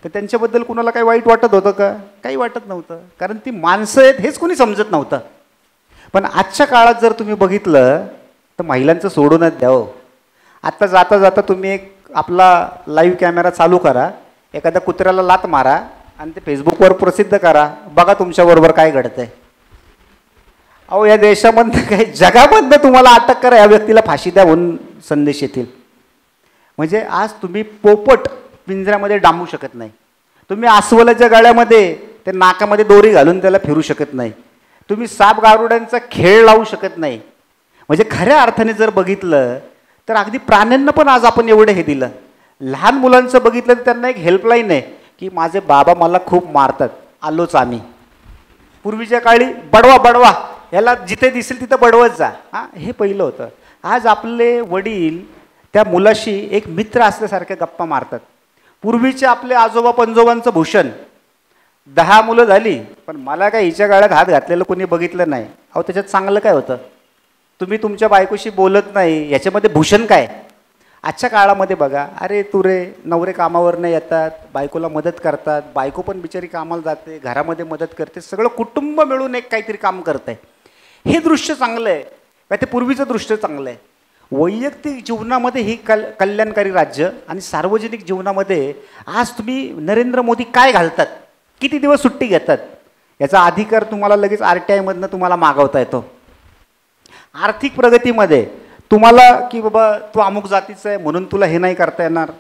तर त्यांच्याबद्दल कुणाला काही वाईट वाटत होतं का, काही वाटत नव्हतं, कारण ती माणसं आहेत हेच कोणी समजत नव्हतं. पण आजच्या काळात जर तुम्ही बघितलं तर महिलांचं सोडूनच द्यावं. आत्ता जाता जाता तुम्ही एक आपला लाईव्ह कॅमेरा चालू करा, एखाद्या कुत्र्याला लात मारा आणि ते फेसबुकवर प्रसिद्ध करा, बघा तुमच्याबरोबर काय घडतंय. अहो या देशामधनं काही जगामधनं तुम्हाला अटक करा, या व्यक्तीला फाशी द्या म्हणून संदेश येतील. म्हणजे आज तुम्ही पोपट पिंजऱ्यामध्ये डांबू शकत नाही, तुम्ही अस्वलाच्या गाड्यामध्ये ते नाकामध्ये दोरी घालून त्याला फिरू शकत नाही, तुम्ही साप गारुड्यांचा खेळ लावू शकत नाही. म्हणजे खऱ्या अर्थाने जर बघितलं तर अगदी प्राण्यांना पण आज आपण एवढं हे दिलं. लहान मुलांचं बघितलं तर त्यांना एक हेल्पलाईन आहे की माझे बाबा मला खूप मारतात, आलोच आम्ही. पूर्वीच्या काळी बडवा बडवा, याला जिथे दिसेल तिथं बडवत जा, हां हे पहिलं होतं. आज आपले वडील त्या मुलाशी एक मित्र असल्यासारख्या गप्पा मारतात. पूर्वीचे आपले आजोबा पंजोबांचं भूषण, 10 मुलं झाली पण मला काय हिच्या गाळ्यात हात घातलेलं कोणी बघितलं नाही. अहो त्याच्यात चांगलं काय होतं, तुम्ही तुमच्या बायकोशी बोलत नाही, याच्यामध्ये भूषण काय. आजच्या काळामध्ये बघा, अरे तुरे नवरे कामावर नाही येतात, बायकोला मदत करतात, बायको पण बिचारी कामाला जाते, घरामध्ये मदत करते, सगळं कुटुंब मिळून एक काहीतरी काम करत आहे. हे दृश्य चांगलं आहे का, ते पूर्वीचं दृश्य चांगलं आहे. वैयक्तिक जीवनामध्ये ही कल्याणकारी राज्य आणि सार्वजनिक जीवनामध्ये आज तुम्ही नरेंद्र मोदी काय घालतात, किती दिवस सुट्टी घेतात, याचा अधिकार तुम्हाला लगेच RTI मधनं तुम्हाला मागवता येतो. आर्थिक प्रगतीमध्ये तुम्हाला की बाबा तू अमुक जातीचा आहे म्हणून तुला हे नाही करता येणार,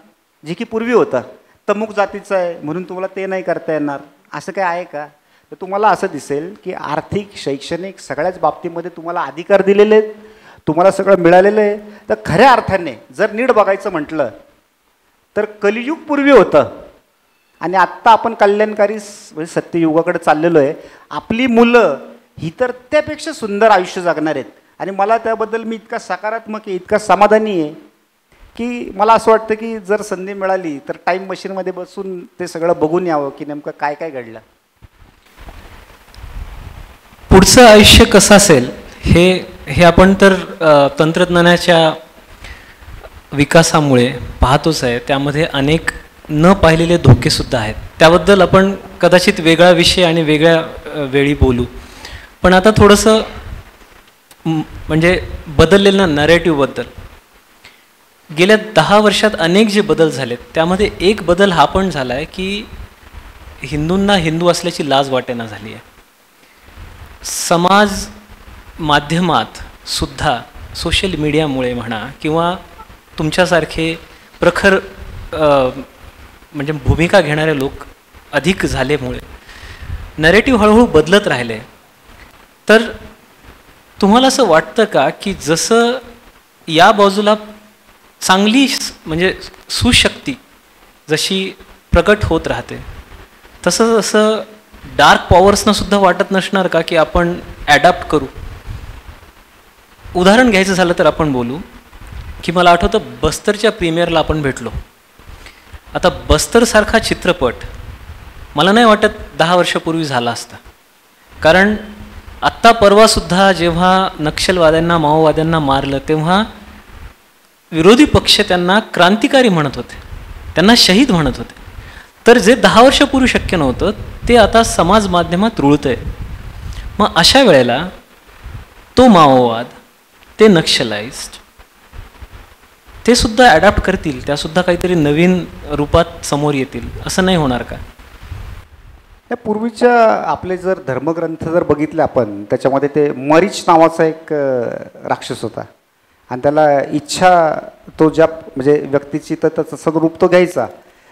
जे की पूर्वी होतं तमुक जातीचं आहे म्हणून तुम्हाला ते नाही करता येणार, असं काय आहे का. तर तुम्हाला असं दिसेल की आर्थिक, शैक्षणिक सगळ्याच बाबतीमध्ये तुम्हाला अधिकार दिलेले आहेत, तुम्हाला सगळं मिळालेलं आहे. तर खऱ्या अर्थाने जर नीट बघायचं म्हटलं तर कलियुग पूर्वी होतं आणि आत्ता आपण कल्याणकारी म्हणजे सत्ययुगाकडे चाललेलो आहे. आपली मुलं ही तर त्यापेक्षा सुंदर आयुष्य जगणार आहेत आणि मला त्याबद्दल मी इतका सकारात्मक आहे, इतका समाधानी आहे की मला असं वाटतं की जर संधी मिळाली तर टाईम मशीनमध्ये बसून ते सगळं बघून यावं की नेमकं काय काय घडलं. पुढचं आयुष्य कसं असेल हे आपण तर तंत्रज्ञानाच्या विकासामुळे पाहतोच आहे. त्यामध्ये अनेक न पाहिलेले धोकेसुद्धा आहेत. त्याबद्दल आपण कदाचित वेगळा विषय आणि वेगळ्या वेळी बोलू. पण आता थोडंसं म्हणजे बदललेलं नरेटिव्हबद्दल गेल्या 10 वर्षात अनेक जे बदल झालेत त्यामध्ये एक बदल हा पण झाला आहे की हिंदूंना हिंदू असल्याची लाज वाटेना झाली आहे. समाज माध्यमात सुद्धा सोशल मीडियामुळे म्हणा किंवा तुमच्यासारखे प्रखर म्हणजे भूमिका घेणारे लोक अधिक झाल्यामुळे नरेटिव्ह हळूहळू बदलत राहिले. तर तुम्हाला असं वाटतं का की जसं या बाजूला चांगली म्हणजे सुशक्ती जशी प्रकट होत राहते तसं जसं डार्क पॉवर्सना सुद्धा वाटत नसणार का की आपण ॲडॅप्ट करू? उदाहरण घ्यायचं झालं तर आपण बोलू की मला आठवतं बस्तरच्या प्रीमियरला आपण भेटलो. आता बस्तरसारखा चित्रपट मला नाही वाटत 10 वर्षापूर्वी झाला असता. कारण आत्ता परवासुद्धा जेव्हा नक्षलवाद्यांना माओवाद्यांना मारलं तेव्हा विरोधी पक्ष त्यांना क्रांतिकारी म्हणत होते, त्यांना शहीद म्हणत होते. तर जे 10 वर्षापूर्वी शक्य नव्हतं ते आता समाज माध्यमात रुळतंय. मग अशा वेळेला तो माओवाद, ते नक्षलाइस्ट, ते सुद्धा ॲडॅप्ट करतील, त्यासुद्धा काहीतरी नवीन रूपात समोर येतील, असं नाही होणार का? या पूर्वीच्या आपले जर धर्मग्रंथ जर बघितले आपण, त्याच्यामध्ये ते मरीच नावाचा एक राक्षस होता आणि त्याला इच्छा तो ज्या म्हणजे व्यक्तीची तर तसं रूप तो घ्यायचा.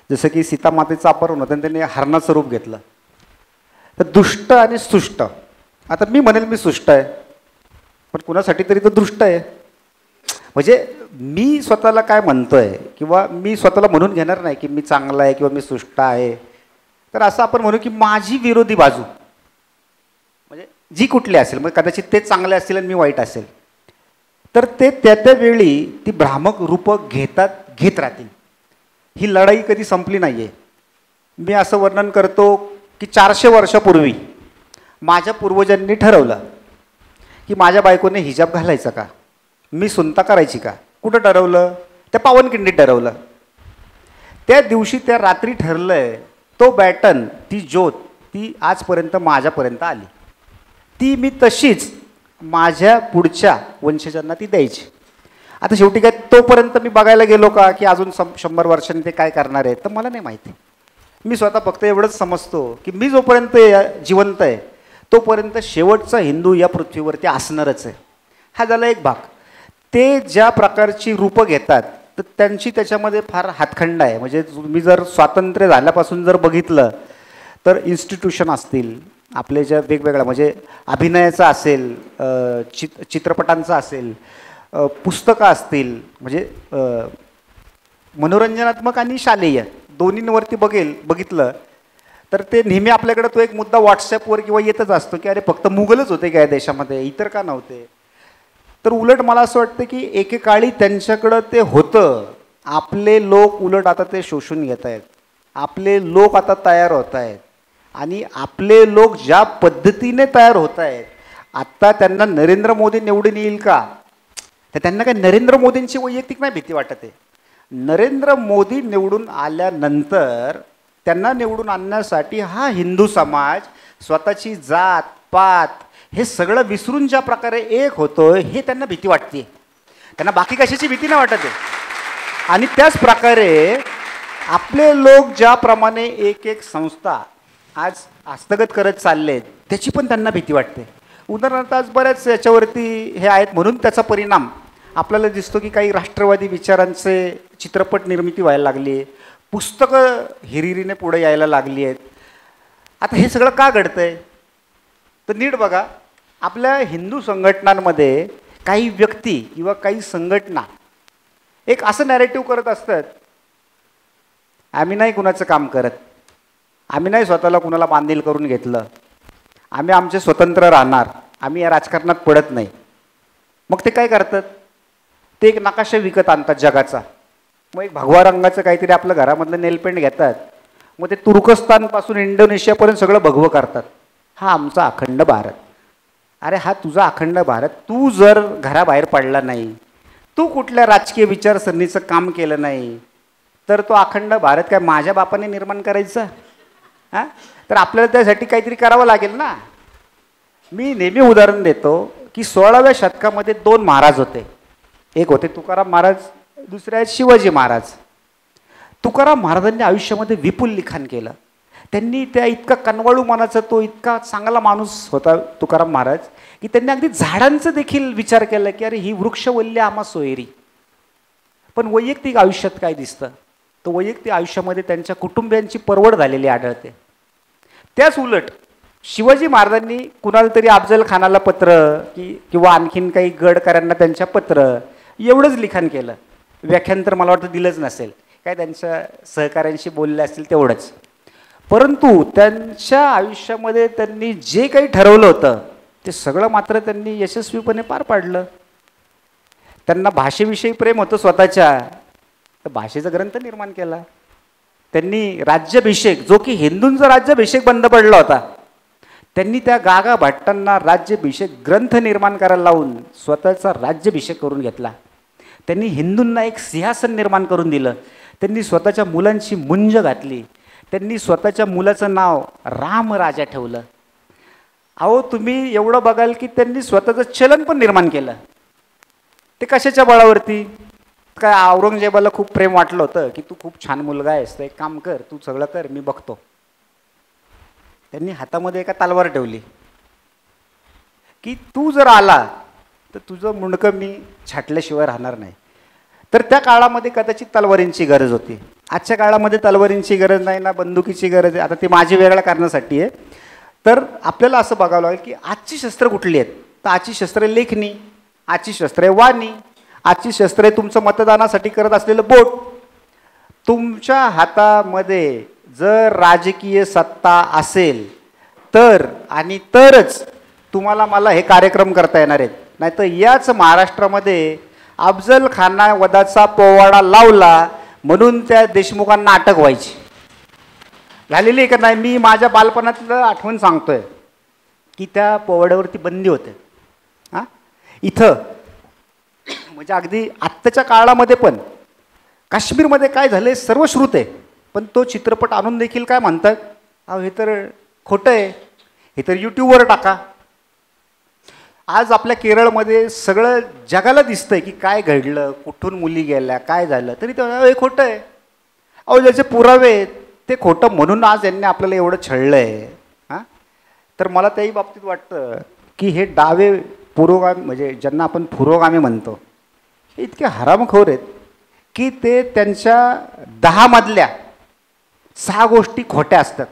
जसं की सीतामातेचं अपहरण होतं आणि त्याने हरणाचं रूप घेतलं. तर दुष्ट आणि सुष्ट, आता मी म्हणेल मी सुष्ट आहे पण कुणासाठी तरी तो दुष्ट आहे. म्हणजे मी स्वतःला काय म्हणतोय किंवा मी स्वतःला म्हणून घेणार नाही की मी चांगला आहे किंवा मी सुष्ट आहे. तर असं आपण म्हणू की माझी विरोधी बाजू म्हणजे जी कुठली असेल, मग कदाचित ते चांगले असतील आणि मी वाईट असेल, तर ते त्या त्यावेळी ती भ्रामक रूपं घेत राहतील. ही लढाई कधी संपली नाही आहे. मी असं वर्णन करतो की 400 वर्षापूर्वी माझ्या पूर्वजांनी ठरवलं की माझ्या बायकोने हिजाब घालायचा का, मी सुनता करायची का. कुठं ठरवलं? त्या पावनखिंडीत ठरवलं. त्या दिवशी त्या रात्री ठरलं आहे. तो बॅटन, ती ज्योत, ती आजपर्यंत माझ्यापर्यंत आली. ती मी तशीच माझ्या पुढच्या वंशजांना ती द्यायची. आता शेवटी काय तोपर्यंत मी बघायला गेलो का की अजून 100 वर्षांनी ते काय करणार आहे तर मला नाही माहिती. मी स्वतः फक्त एवढंच समजतो की मी जोपर्यंत जिवंत आहे तोपर्यंत शेवटचा हिंदू या पृथ्वीवरती असणारच आहे. हा झाला एक भाग. ते ज्या प्रकारची रूपं घेतात तर त्यांची त्याच्यामध्ये फार हातखंड आहे. म्हणजे मी जर स्वातंत्र्य झाल्यापासून जर बघितलं तर इन्स्टिट्यूशन असतील आपले ज्या वेगवेगळ्या म्हणजे अभिनयाचं असेल, चित्रपटांचं असेल, पुस्तकं असतील, म्हणजे मनोरंजनात्मक आणि शालेय दोन्हींवरती बघितलं तर ते नेहमी आपल्याकडे तो एक मुद्दा व्हॉट्सॲपवर किंवा येतच असतो की अरे फक्त मुघलच होते काय देशामध्ये, इतर का नव्हते. तर उलट मला असं वाटतं की एकेकाळी त्यांच्याकडं ते होतं. आपले लोक उलट आता ते शोषून घेत आहेत. आपले लोक आता तयार होत आहेत आणि आपले लोक ज्या पद्धतीने तयार होत आहेत, आत्ता त्यांना नरेंद्र मोदी निवडून येईल का तर त्यांना काय नरेंद्र मोदींची वैयक्तिक नाही भीती वाटत आहे. नरेंद्र मोदी निवडून आल्यानंतर त्यांना निवडून आणण्यासाठी हा हिंदू समाज स्वतःची जात पात हे सगळं विसरून ज्या प्रकारे एक होतोय हे त्यांना भीती वाटते. त्यांना बाकी कशाची भीती नाही वाटत आहे. आणि त्याच प्रकारे आपले लोक ज्याप्रमाणे एक संस्था आज हस्तगत करत चाललेत त्याची पण त्यांना भीती वाटते. उदाहरणार्थ आज बऱ्याच याच्यावरती हे आहेत म्हणून त्याचा परिणाम आपल्याला दिसतो की काही राष्ट्रवादी विचारांचे चित्रपट निर्मिती व्हायला लागली आहे, पुस्तकं हिरिरीने पुढे यायला लागली आहेत. आता हे सगळं का घडतं आहे तर नीट बघा. आपल्या हिंदू संघटनांमध्ये काही व्यक्ती किंवा काही संघटना एक असं नॅरेटिव्ह करत असतात, आम्ही नाही कुणाचं काम करत, आम्ही नाही स्वतःला कुणाला बांधील करून घेतलं, आम्ही आमचे स्वतंत्र राहणार, आम्ही या राजकारणात पडत नाही. मग ते काय करतात, ते एक नकाशा विकत आणतात जगाचा. मग एक भगवा रंगाचं काहीतरी आपलं घरामधलं नेलपेंट घेतात, मग ते तुर्कस्तानपासून इंडोनेशियापर्यंत सगळं भगवं करतात. हा आमचा अखंड भारत. अरे हा तुझा अखंड भारत, तू जर घराबाहेर पडला नाही, तू कुठल्या राजकीय विचारसरणीचं काम केलं नाही तर तो अखंड भारत काय माझ्या बापाने निर्माण करायचा? हां, तर आपल्याला त्यासाठी काहीतरी करावं लागेल ना. मी नेहमी उदाहरण देतो की 16व्या शतकामध्ये 2 महाराज होते. एक होते तुकाराम महाराज दुसरे आहेत शिवाजी महाराज. तुकाराम महाराजांनी आयुष्यामध्ये विपुल लिखाण केलं. त्यांनी त्या इतका कनवाळू मनाचा, तो इतका चांगला माणूस होता तुकाराम महाराज, की त्यांनी अगदी झाडांचं देखील विचार केला की अरे ही वृक्षवल्ली आम्हा सोयरी. पण वैयक्तिक आयुष्यात काय दिसतं, तर वैयक्तिक आयुष्यामध्ये त्यांच्या कुटुंबियांची परवड झालेली आढळते. त्याच उलट शिवाजी महाराजांनी कुणाला तरी अफजल खानाला पत्र किंवा आणखीन काही गडकऱ्यांना त्यांच्या पत्र, एवढंच लिखाण केलं. व्याख्यान तर मला वाटतं दिलंच नसेल, काय त्यांच्या सहकाऱ्यांशी बोलले असतील तेवढंच. परंतु त्यांच्या आयुष्यामध्ये त्यांनी जे काही ठरवलं होतं ते सगळं मात्र त्यांनी यशस्वीपणे पार पाडलं. त्यांना भाषेविषयी प्रेम होतं स्वतःच्या, तर भाषेचा ग्रंथ निर्माण केला. त्यांनी राज्याभिषेक, जो की हिंदूंचा राज्याभिषेक बंद पडला होता, त्यांनी त्या गागा भट्टांना राज्याभिषेक ग्रंथ निर्माण करायला लावून स्वतःचा राज्याभिषेक करून घेतला. त्यांनी हिंदूंना एक सिंहासन निर्माण करून दिलं. त्यांनी स्वतःच्या मुलांची मुंज घातली. त्यांनी स्वतःच्या मुलाचं नाव रामराजा ठेवलं. अहो तुम्ही एवढं बघाल की त्यांनी स्वतःचं चलन पण निर्माण केलं. ते कशाच्या बळावरती? काय औरंगजेबाला खूप प्रेम वाटलं होतं की तू खूप छान मुलगा आहेस, तर एक काम कर, तू सगळं कर, मी बघतो. त्यांनी हातामध्ये एका तलवार ठेवली की तू जर आला तर तुझं मुंडकं मी छाटल्याशिवाय राहणार नाही. तर त्या काळामध्ये कदाचित तलवारींची गरज होती. आजच्या काळामध्ये तलवारींची गरज नाही ना, बंदुकीची गरज आहे. आता ती माझी वेगळ्या कारणासाठी आहे. तर आपल्याला असं बघावं लागेल की आजची शस्त्र कुठली आहेत, तर आजची शस्त्र आहे लेखणी, आजची शस्त्र आहे वाणी, आजची शस्त्र आहे तुमचं मतदानासाठी करत असलेलं बोट. तुमच्या हातामध्ये जर राजकीय सत्ता असेल तर आणि तरच तुम्हाला मला हे कार्यक्रम करता येणार आहेत. नाहीतर याच महाराष्ट्रामध्ये अफजल खाना वधाचा पोवाडा लावला म्हणून त्या देशमुखांना अटक व्हायची. झालेली आहे का नाही? मी माझ्या बालपणातलं आठवण सांगतोय की त्या पोवाड्यावरती बंदी होते. हां, इथं म्हणजे अगदी आत्ताच्या काळामध्ये पण काश्मीरमध्ये काय झालं सर्व श्रुत आहे. पण तो चित्रपट आणून देखील काय म्हणतात, अहो हे तर खोटं आहे, हे तर यूट्यूबवर टाका. आज आपल्या केरळमध्ये सगळं जगाला दिसतंय की काय घडलं, कुठून मुली गेल्या, काय झालं, तरी ते हे खोटं आहे. अहो ज्याचे पुरावे आहेत ते खोटं म्हणून आज यांनी आपल्याला एवढं छळलं आहे. हां, तर मला त्याही बाबतीत वाटतं की हे डावे पुरोगामी, म्हणजे ज्यांना आपण पुरोगामी म्हणतो, हे इतके हरामखोर आहेत की ते त्यांच्या 10 मधल्या 6 गोष्टी खोट्या असतात.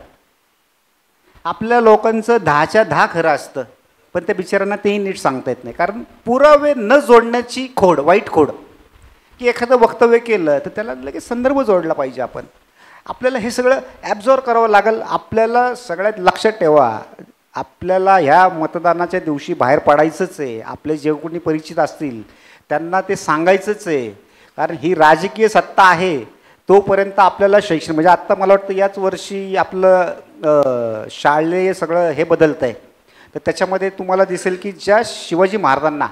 आपल्या लोकांचं 10च्या 10 खरं असतं, पण त्या बिचाऱ्यांना तेही नीट सांगता येत नाही. कारण पुरावे न जोडण्याची खोड, वाईट खोड, की एखादं वक्तव्य केलं तर त्याला लगेच संदर्भ जोडला पाहिजे. आपल्याला हे सगळं ॲब्झॉर्व करावं लागेल. आपल्याला सगळ्यात लक्षात ठेवा, आपल्याला ह्या मतदानाच्या दिवशी बाहेर पडायचंच आहे. आपले जे कोणी परिचित असतील त्यांना ते सांगायचंच आहे. कारण ही राजकीय सत्ता आहे तोपर्यंत आपल्याला शैक्षणिक, म्हणजे आत्ता मला वाटतं याच वर्षी आपलं शालेय सगळं हे बदलतं आहे. तर त्याच्यामध्ये तुम्हाला दिसेल की ज्या शिवाजी महाराजांना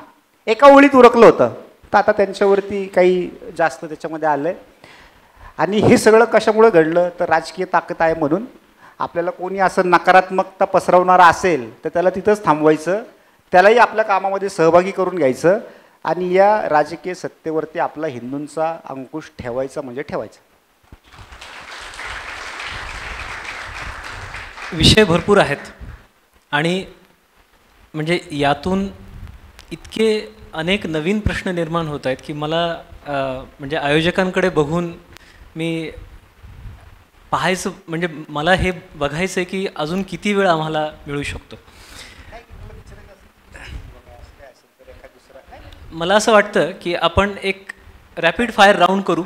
एका ओळीत उरकलं होतं, तर आता त्यांच्यावरती काही जास्त त्याच्यामध्ये आलं आहे. आणि हे सगळं कशामुळे घडलं, तर राजकीय ताकद आहे म्हणून. आपल्याला कोणी असं नकारात्मकता पसरवणारा असेल तर त्याला तिथंच थांबवायचं, त्यालाही आपल्या कामामध्ये सहभागी करून घ्यायचं आणि या राजकीय सत्तेवरती आपला हिंदूंचा अंकुश ठेवायचा म्हणजे ठेवायचा. विषय भरपूर आहेत आणि म्हणजे यातून इतके अनेक नवीन प्रश्न निर्माण होत आहेत की मला म्हणजे आयोजकांकडे बघून मी पाहायचं, म्हणजे मला हे बघायचं आहे की अजून किती वेळ आम्हाला मिळू शकतो. मला असं वाटतं की आपण एक रॅपिड फायर राऊंड करू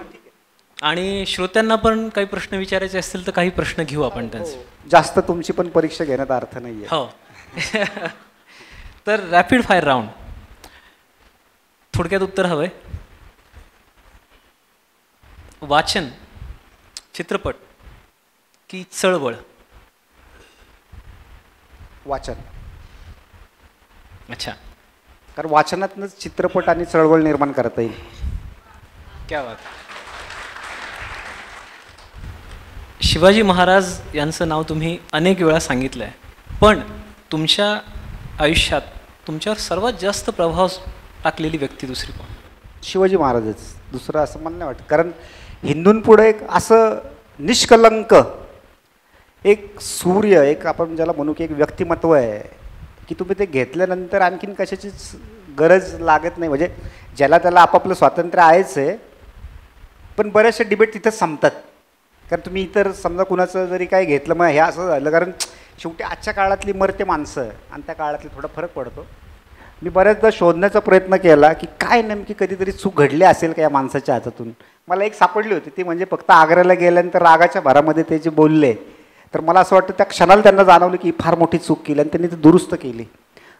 आणि श्रोत्यांना पण काही प्रश्न विचारायचे असतील तर काही प्रश्न घेऊ आपण त्यांचे. जास्त तुमची पण परीक्षा घेण्यात अर्थ नाही आहे. हो. तर रॅपिड फायर राऊंड, थोडक्यात उत्तर हवंय. वाचन, चित्रपट की चळवळ? वाचन. अच्छा. कारण वाचनातनंच चित्रपट आणि चळवळ निर्माण करता येईल. क्या बात. शिवाजी महाराज यांचं नाव तुम्ही अनेक वेळा सांगितलं आहे, पण तुमच्या आयुष्यात तुमच्यावर सर्वात जास्त प्रभाव टाकलेली व्यक्ती दुसरी कोण? शिवाजी महाराजच, दुसरं असं मला नाही वाटत. कारण हिंदूंपुढे एक असं निष्कलंक एक सूर्य, एक आपण ज्याला म्हणू की एक व्यक्तिमत्व आहे की तुम्ही ते घेतल्यानंतर आणखीन कशाचीच गरज लागत नाही. म्हणजे ज्याला त्याला आपापलं स्वातंत्र्य आहेच आहे, पण बरेचसे डिबेट तिथंच संपतात. कारण तुम्ही इतर समजा कुणाचं जरी काय घेतलं मग हे असं झालं, कारण शेवटी आजच्या काळातली मरते माणसं आणि त्या काळातली थोडा फरक पडतो. मी बऱ्याचदा शोधण्याचा प्रयत्न केला की काय नेमकी कधीतरी चूक घडली असेल का या माणसाच्या हातातून. मला एक सापडली होती, ती म्हणजे फक्त आग्र्याला गेल्यानंतर रागाच्या भरामध्ये ते जे बोलले, तर मला असं वाटतं त्या क्षणाला त्यांना जाणवलं की फार मोठी चूक केली आणि त्यांनी ती दुरुस्त केली.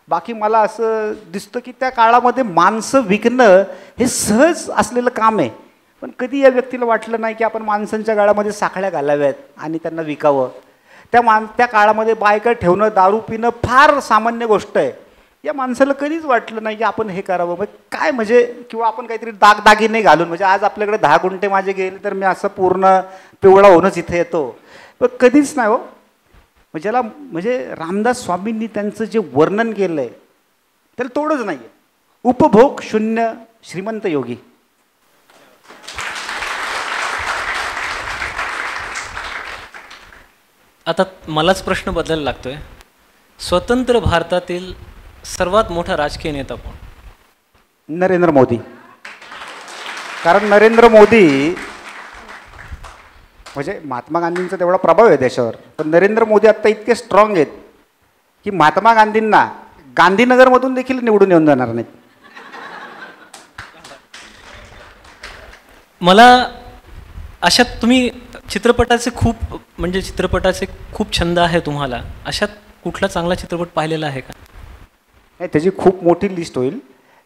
बाकी मला असं दिसतं की त्या काळामध्ये माणसं विकणं हे सहज असलेलं काम आहे, पण कधी या व्यक्तीला वाटलं नाही की आपण माणसांच्या काळामध्ये साखळ्या घालाव्यात आणि त्यांना विकावं. त्या काळामध्ये बायका ठेवणं, दारू पिणं फार सामान्य गोष्ट आहे. या माणसाला कधीच वाटलं नाही की आपण हे करावं. मग काय म्हणजे, किंवा आपण काहीतरी दागदागिने घालून, म्हणजे आज आपल्याकडे 10 गुंठे माझे गेले तर मी असं पूर्ण पिवळा होऊनच इथे येतो, पण कधीच नाही हो. ज्याला म्हणजे रामदास स्वामींनी त्यांचं जे वर्णन केलं आहे त्याला तोडच नाही आहे. उपभोग शून्य श्रीमंत योगी. आता मलाच प्रश्न बदलायला लागतोय. स्वतंत्र भारतातील सर्वात मोठा राजकीय नेता कोण? नरेंद्र मोदी. कारण नरेंद्र मोदी म्हणजे महात्मा गांधींचा तेवढा प्रभाव आहे देशावर, पण नरेंद्र मोदी आत्ता इतके स्ट्रॉंग आहेत की महात्मा गांधींना गांधीनगरमधून देखील निवडून येऊन जाणार नाहीत. मला अशात तुम्ही चित्रपटाचे खूप छंद आहे तुम्हाला, अशात कुठला चांगला चित्रपट पाहिलेला आहे का? नाही, त्याची खूप मोठी लिस्ट होईल.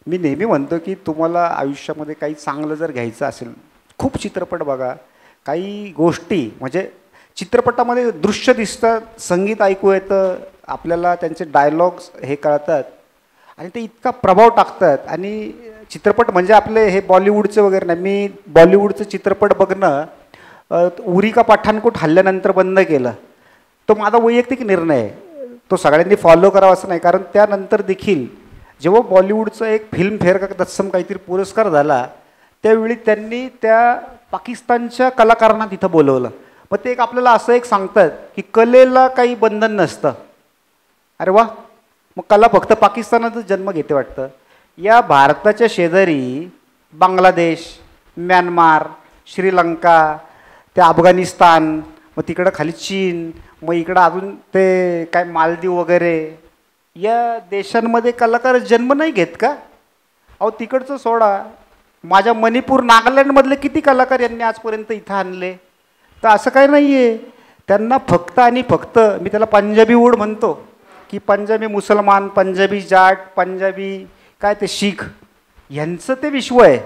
मी नेहमी म्हणतो की तुम्हाला आयुष्यामध्ये काही चांगलं जर घ्यायचं असेल, खूप चित्रपट बघा. काही गोष्टी म्हणजे चित्रपटामध्ये दृश्य दिसतात, संगीत ऐकू येतं, आपल्याला त्यांचे डायलॉग्स हे कळतात आणि ते इतका प्रभाव टाकतात. आणि चित्रपट म्हणजे आपले हे बॉलिवूडचे वगैरे नाही. मी बॉलिवूडचं चित्रपट बघणं उरी का पठाणकोट हल्ल्यानंतर बंद केलं. तो माझा वैयक्तिक निर्णय आहे, तो सगळ्यांनी फॉलो करावा असं नाही. कारण त्यानंतर देखील जेव्हा बॉलिवूडचं एक फिल्मफेअर का तत्सम काहीतरी पुरस्कार झाला, त्यावेळी त्यांनी त्या पाकिस्तानच्या कलाकारांना तिथं बोलवलं. मग ते एक आपल्याला असं एक सांगतात की कलेला काही बंधन नसतं. अरे वा, मग कला फक्त पाकिस्तानातच जन्म घेते वाटतं. या भारताच्या शेजारी बांगलादेश, म्यानमार, श्रीलंका, ते अफगाणिस्तान, मग तिकडं खाली चीन, मग इकडं अजून ते काय मालदीव वगैरे, या देशांमध्ये कलाकार जन्म नाही घेत का? अहो तिकडचं सोडा, माझ्या मणिपूर, नागालँडमधले किती कलाकार यांनी आजपर्यंत इथं आणले. तर असं काय नाही आहे. त्यांना फक्त आणि फक्त, मी त्याला पंजाबी वूड म्हणतो की पंजाबी मुसलमान, पंजाबी जाट, पंजाबी काय ते शीख, यांचं ते विश्व आहे.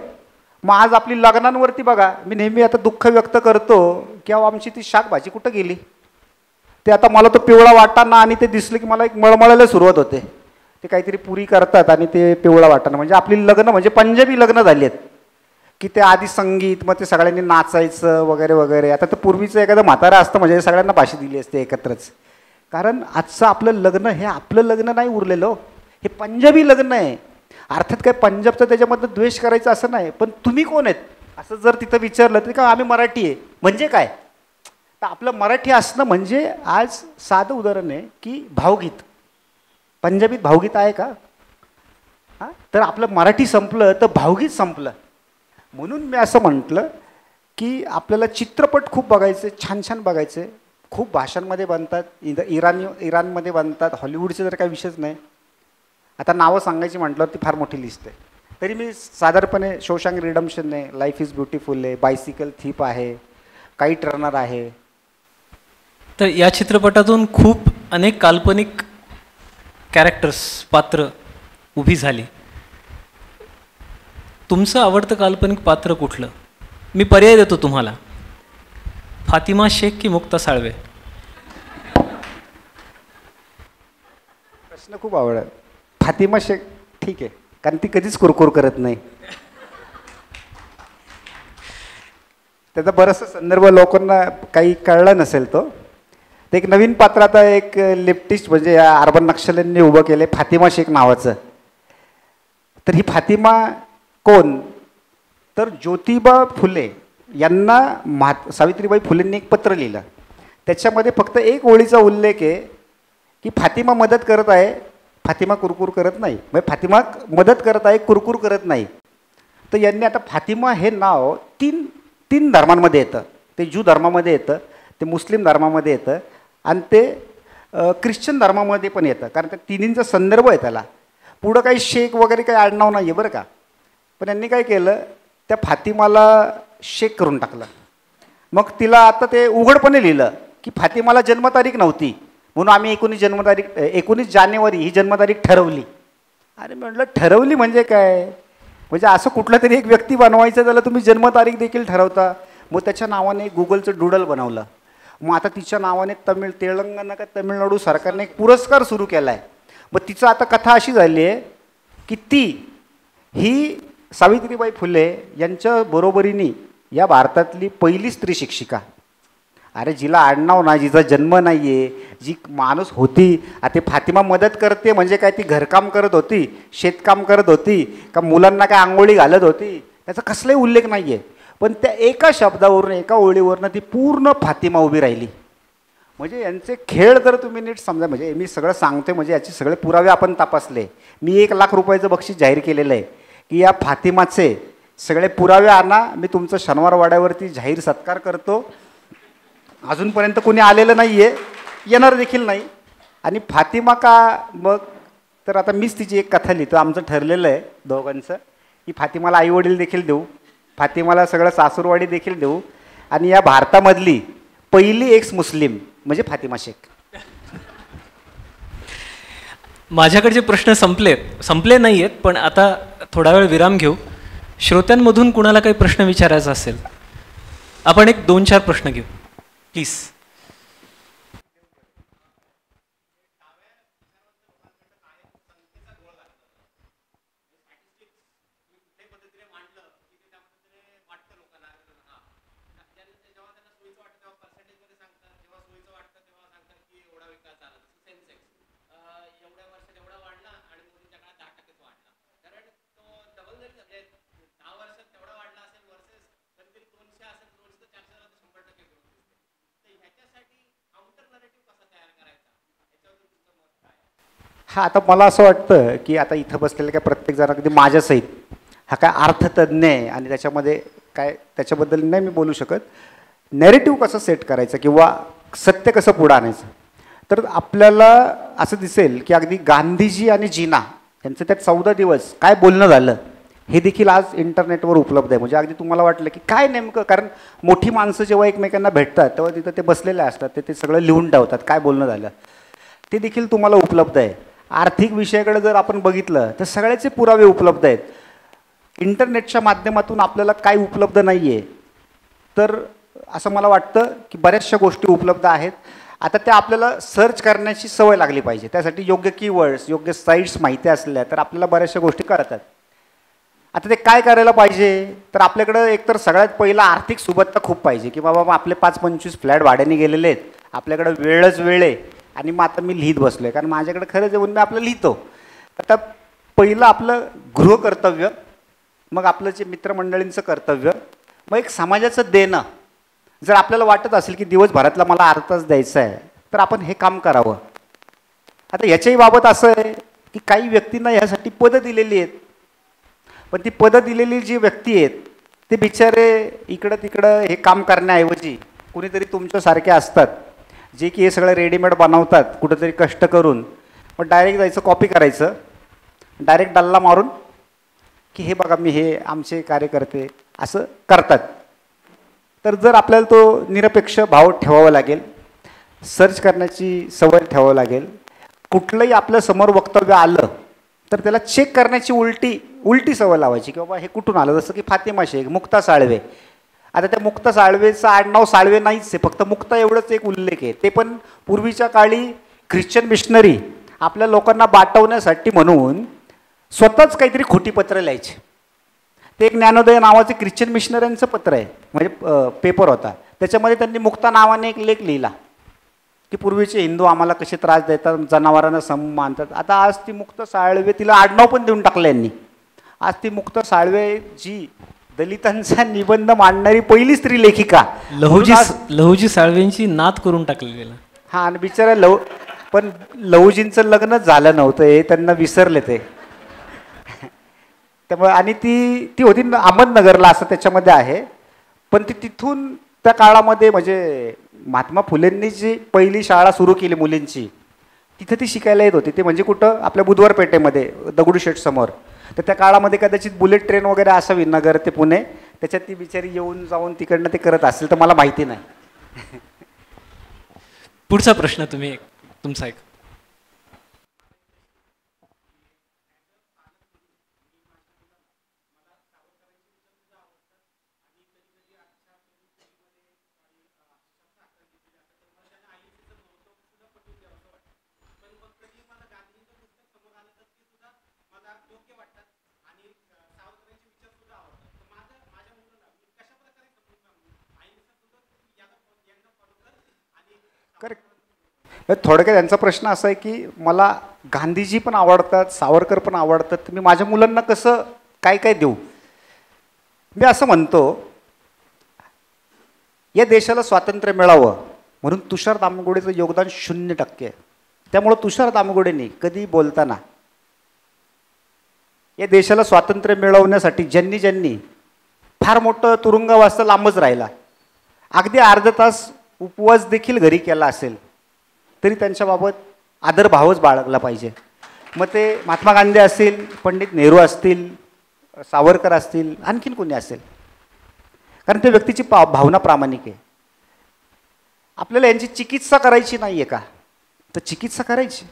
मग आज आपली लग्नांवरती बघा, मी नेहमी आता दुःख व्यक्त करतो की अहो आमची ती शाकभाजी कुठं गेली. ते आता मला तो पिवळा वाटाणा आणि ते दिसलं की मला एक मळमळायला सुरुवात होते. ते काहीतरी पुरी करतात आणि ते पिवळा वाटाणा, म्हणजे आपली लग्न म्हणजे पंजाबी लग्न झाली आहेत की ते आधी संगीत, मग ते सगळ्यांनी नाचायचं वगैरे वगैरे. आता तर पूर्वीचं एखादं म्हातारा असतं म्हणजे सगळ्यांना भाषा दिली असते एकत्रच. कारण आजचं आपलं लग्न हे आपलं लग्न नाही उरलेलं, हे पंजाबी लग्न आहे. अर्थात काय पंजाबचं त्याच्यामधलं द्वेष करायचं असं नाही, पण तुम्ही कोण आहेत असं जर तिथं विचारलं तरी का आम्ही मराठी आहे म्हणजे काय. तर आपलं मराठी असणं म्हणजे, आज साधं उदाहरण आहे की भावगीत, पंजाबीत भावगीत आहे का? हां, तर आपलं मराठी संपलं तर भावगीत संपलं. म्हणून मी असं म्हटलं की आपल्याला चित्रपट खूप बघायचे, छान छान बघायचे. खूप भाषांमध्ये बनतात, इराणमध्ये बनतात, हॉलिवूडचे तर काही विषयच नाही. आता नावं सांगायची म्हटल्यावर ती फार मोठी लिस्ट आहे. तरी मी साधारणपणे शोशांक रिडम्पशन आहे, लाईफ इज ब्युटिफुल आहे, बायसिकल थीप आहे, काईट रनर आहे. तर या चित्रपटातून खूप अनेक काल्पनिक कॅरेक्टर्स, पात्र उभी झाली. तुमचं आवडतं काल्पनिक पात्र कुठलं? मी पर्याय देतो तुम्हाला, फातिमा शेख की मुक्ता साळवे? प्रश्न खूप आवडला. फातिमा शेख ठीक आहे, कारण ती कधीच कुरकुर करत नाही. त्याचा बराचसा संदर्भ लोकांना काही कळला नसेल. तो ते एक नवीन पात्र आता एक लेफ्टिस्ट म्हणजे या अर्बन नक्षल्यांनी उभं केलं, फातिमा शेख नावाचं. तर ही फातिमा कोण? तर ज्योतिबा फुले यांना सावित्रीबाई फुलेंनी एक पत्र लिहिलं. त्याच्यामध्ये फक्त एक ओळीचा उल्लेख आहे की फातिमा मदत करत आहे, फातिमा कुरकुर करत नाही. म्हणजे फातिमा मदत करत आहे, कुरकुर करत नाही. तर यांनी आता फातिमा हे नाव तीन धर्मांमध्ये येतं. ते ज्यू धर्मामध्ये येतं, ते मुस्लिम धर्मामध्ये येतं आणि ते ख्रिश्चन धर्मामध्ये पण येतं. कारण त्या तिन्हींचा संदर्भ आहे त्याला. पुढं काही शेख वगैरे काही आडनाव नाही आहे बरं का. पण यांनी काय केलं, त्या फातिमाला शेख करून टाकलं. मग तिला आता ते उघडपणे लिहिलं की फातिमाला जन्मतारीख नव्हती म्हणून आम्ही 19 जानेवारी ही जन्मतारीख ठरवली. अरे म्हटलं ठरवली म्हणजे काय, म्हणजे असं कुठलं तरी एक व्यक्ती बनवायचं त्याला तुम्ही जन्मतारीख देखील ठरवता. मग त्याच्या नावाने गुगलचं डूडल बनवलं. मग आता तिच्या नावाने तेलंगणा का तमिळनाडू सरकारने एक पुरस्कार सुरू केला आहे. मग तिचं आता कथा अशी झाली आहे की ही सावित्रीबाई फुले यांच्या बरोबरीने या भारतातली पहिली स्त्री शिक्षिका. अरे जिला आडनाव नाही, जिचा जन्म नाही आहे, जी माणूस होती. आता फातिमा मदत करते म्हणजे काय, ती घरकाम करत होती, शेतकाम करत होती का मुलांना काय आंघोळी घालत होती, त्याचा कसलाही उल्लेख नाही आहे. पण त्या एका शब्दावरून, एका ओळीवरून ती पूर्ण फातिमा उभी राहिली. म्हणजे यांचे खेळ जर तुम्ही नीट समजा, म्हणजे मी सगळं सांगते म्हणजे याचे सगळे पुरावे आपण तपासले. मी 1 लाख रुपयाचं बक्षीस जाहीर केलेलं आहे की या फातिमाचे सगळे पुरावे आणा, मी तुमचं शनिवारवाड्यावरती जाहीर सत्कार करतो. अजूनपर्यंत कोणी आलेलं नाही आहे, येणार देखील नाही. आणि फातिमा का मग, तर आता मीच तिची एक कथा लिहितो. आमचं ठरलेलं आहे दोघांचं की फातिमाला आईवडील देखील देऊ, फातिमाला सगळं सासूरवाडी देखील देऊ आणि या भारतामधली पहिली एक्स मुस्लिम म्हणजे फातिमा शेख. माझ्याकडचे प्रश्न संपले नाही आहेत, पण आता थोडा वेळ विराम घेऊ. श्रोत्यांमधून कुणाला काही प्रश्न विचारायचा असेल आपण एक 2-4 प्रश्न घेऊ प्लीज. हा, आता मला असं वाटतं की आता इथं बसलेलं काय प्रत्येकजण अगदी माझ्यासहित हा काय अर्थतज्ञ आहे आणि त्याच्यामध्ये काय त्याच्याबद्दल नाही मी बोलू शकत. नॅरेटिव्ह कसं सेट करायचं किंवा सत्य कसं पुढं आणायचं, तर आपल्याला असं दिसेल की अगदी गांधीजी आणि जिना यांचं त्यात 14 दिवस काय बोलणं झालं हे देखील आज इंटरनेटवर उपलब्ध आहे. म्हणजे अगदी तुम्हाला वाटलं की काय नेमकं, कारण मोठी माणसं जेव्हा एकमेकांना भेटतात तेव्हा तिथं ते बसलेले असतात, ते सगळं लिहून ठेवतात काय बोलणं झालं, ते देखील तुम्हाला उपलब्ध आहे. आर्थिक विषयाकडे जर आपण बघितलं तर सगळ्याचे पुरावे उपलब्ध आहेत. इंटरनेटच्या माध्यमातून आपल्याला काय उपलब्ध नाही आहे, तर असं मला वाटतं की बऱ्याचशा गोष्टी उपलब्ध आहेत. आता त्या आपल्याला सर्च करण्याची सवय लागली पाहिजे. त्यासाठी योग्य कीवर्ड्स, योग्य साईट्स माहिती असल्या तर आपल्याला बऱ्याचशा गोष्टी कळतात. आता ते काय करायला पाहिजे, तर आपल्याकडं एकतर सगळ्यात पहिला आर्थिक सुबत्ता खूप पाहिजे की बाबा आपले 5-25 फ्लॅट भाड्याने गेलेले आहेत, आपल्याकडं वेळच वेळ आहे आणि मग आता मी लिहित बसलो आहे कारण माझ्याकडे खरंच येऊन मी आपलं लिहितो. आता पहिलं आपलं गृहकर्तव्य, मग आपलं जे मित्रमंडळींचं कर्तव्य, मग एक समाजाचं देणं. जर आपल्याला वाटत असेल की दिवसभरातला मला अर्थच द्यायचा आहे तर आपण हे काम करावं. आता याच्याही बाबत असं आहे की काही व्यक्तींना ह्यासाठी पदं दिलेली आहेत, पण ती पदं दिलेली जी व्यक्ती आहेत ते बिचारे इकडं तिकडं हे काम करण्याऐवजी कुणीतरी तुमच्यासारखे असतात जे की हे सगळं रेडीमेड बनवतात कुठंतरी कष्ट करून, मग डायरेक्ट जायचं कॉपी करायचं, डायरेक्ट डल्ला मारून की हे बघा मी हे आमचे कार्यकर्ते असं करतात. तर जर आपल्याला तो निरपेक्ष भाव ठेवावा लागेल, सर्च करण्याची सवय ठेवावं लागेल. कुठलंही आपल्या समोर वक्तव्य आलं तर त्याला चेक करण्याची उलटी सवय लावायची की बाबा हे कुठून आलं. जसं की फातिमा शेख, मुक्ता साळवे. आता त्या मुक्ता साळवेचं आडनाव साळवे नाहीच आहे, फक्त मुक्ता एवढंच एक उल्लेख आहे. ते पण पूर्वीच्या काळी ख्रिश्चन मिशनरी आपल्या लोकांना बाटवण्यासाठी म्हणून स्वतःच काहीतरी खोटी पत्र लिहायचे. ते एक ज्ञानोदय नावाचे ख्रिश्चन मिशनऱ्यांचं पत्र आहे, म्हणजे पेपर होता. त्याच्यामध्ये त्यांनी मुक्ता नावाने एक लेख लिहिला की पूर्वीचे हिंदू आम्हाला कसे त्रास देतात, जनावरांना सम मानतात. आता आज ती मुक्ता साळवे, तिला आडनाव पण देऊन टाकलं यांनी. आज ती मुक्ता साळवे जी दलितांचा निबंध मांडणारी पहिली स्त्री लेखिका. लहुजी साळवेंची नात करून टाकलेला. हा, आणि बिचारा पण लहुजींचं लग्नच झालं नव्हतं, हे त्यांना विसरले ते. त्यामुळे आणि ती होती अहमदनगरला, असं त्याच्यामध्ये आहे. पण ती तिथून त्या काळामध्ये म्हणजे महात्मा फुलेंनी जी पहिली शाळा सुरू केली मुलींची, तिथं ती शिकायला येत होती. ते म्हणजे कुठं, आपल्या बुधवार पेठेमध्ये दगडूशेठ समोर. तर त्या काळामध्ये कदाचित बुलेट ट्रेन वगैरे असावी नगर ते पुणे, त्याच्यात ती बिचारी येऊन जाऊन तिकडनं ते करत असेल, तर मला माहिती नाही. पुढचा प्रश्न तुमचा एक. करेक्ट. थोडक्यात त्यांचा प्रश्न असा आहे की मला गांधीजी पण आवडतात, सावरकर पण आवडतात, तर मी माझ्या मुलांना कसं काय काय देऊ. मी असं म्हणतो, या देशाला स्वातंत्र्य मिळावं म्हणून तुषार दामगोडेचं योगदान 0%. त्यामुळं तुषार दामगोडेंनी कधी बोलताना या देशाला स्वातंत्र्य मिळवण्यासाठी ज्यांनी फार मोठं तुरुंगवास लांबच राहिला, अगदी अर्धा तास उपवास देखील घरी केला असेल, तरी त्यांच्याबाबत आदरभावच बाळगला पाहिजे. मग ते महात्मा गांधी असतील, पंडित नेहरू असतील, सावरकर असतील, आणखीन कोणी असेल, कारण त्या व्यक्तीची भावना प्रामाणिक आहे. आपल्याला यांची चिकित्सा करायची नाही आहे का, तर चिकित्सा करायची,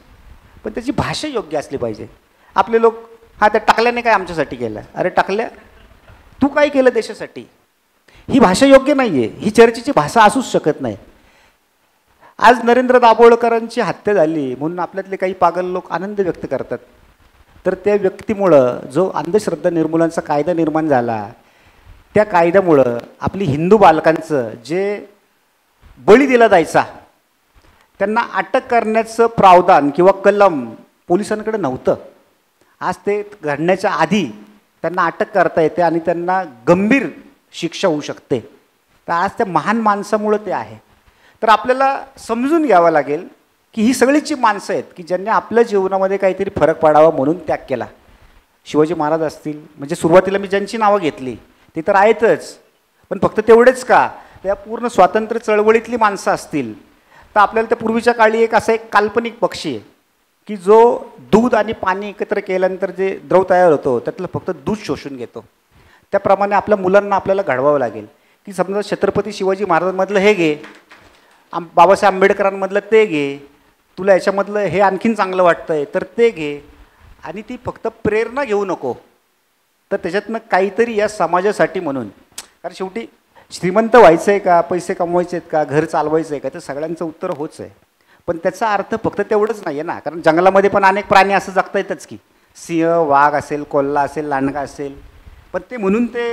पण त्याची भाषा योग्य असली पाहिजे. आपले लोक, हा त्या टाकल्याने काय आमच्यासाठी केलं, अरे टाकल्या तू काय केलं देशासाठी, ही भाषा योग्य नाही आहे, ही चर्चेची भाषा असूच शकत नाही. आज नरेंद्र दाभोळकरांची हत्या झाली म्हणून आपल्यातले काही पागल लोक आनंद व्यक्त करतात, तर त्या व्यक्तीमुळं जो अंधश्रद्धा निर्मूलनाचा कायदा निर्माण झाला, त्या कायद्यामुळं आपली हिंदू बालकांचं जे बळी दिला जायचा, त्यांना अटक करण्याचं प्रावधान किंवा कलम पोलिसांकडे नव्हतं. आज ते घडण्याच्या आधी त्यांना अटक करता येते आणि त्यांना गंभीर शिक्षा होऊ शकते. तर आज त्या महान माणसामुळं ते आहे. तर आपल्याला समजून घ्यावं लागेल की ही सगळीची माणसं आहेत की ज्यांनी आपल्या जीवनामध्ये काहीतरी फरक पडावा म्हणून त्याग केला. शिवाजी महाराज असतील, म्हणजे सुरुवातीला मी ज्यांची नावं घेतली ते तर आहेतच, पण फक्त तेवढेच का, त्या पूर्ण स्वातंत्र्य चळवळीतली माणसं असतील, तर आपल्याला त्या पूर्वीच्या काळी एक काल्पनिक पक्षी आहे की जो दूध आणि पाणी एकत्र केल्यानंतर जे द्रव तयार होतो त्यातलं फक्त दूध शोषून घेतो. त्याप्रमाणे आपल्या मुलांना आपल्याला घडवावं लागेल की समजा छत्रपती शिवाजी महाराजांमधलं हे घे, बाबासाहेब आंबेडकरांमधलं ते घे, तुला याच्यामधलं हे आणखीन चांगलं वाटतंय तर ते घे, आणि ती फक्त प्रेरणा घेऊ नको, तर त्याच्यातनं काहीतरी या समाजासाठी म्हणून. कारण शेवटी श्रीमंत व्हायचं आहे का, पैसे कमवायचे आहेत का, घर चालवायचं आहे का, तर सगळ्यांचं उत्तर होच आहे. पण त्याचा अर्थ फक्त तेवढंच नाही आहे ना, कारण जंगलामध्ये पण अनेक प्राणी असं जगता येतच की, सिंह, वाघ असेल, कोल्हा असेल, लांडगा असेल, पण ते म्हणून ते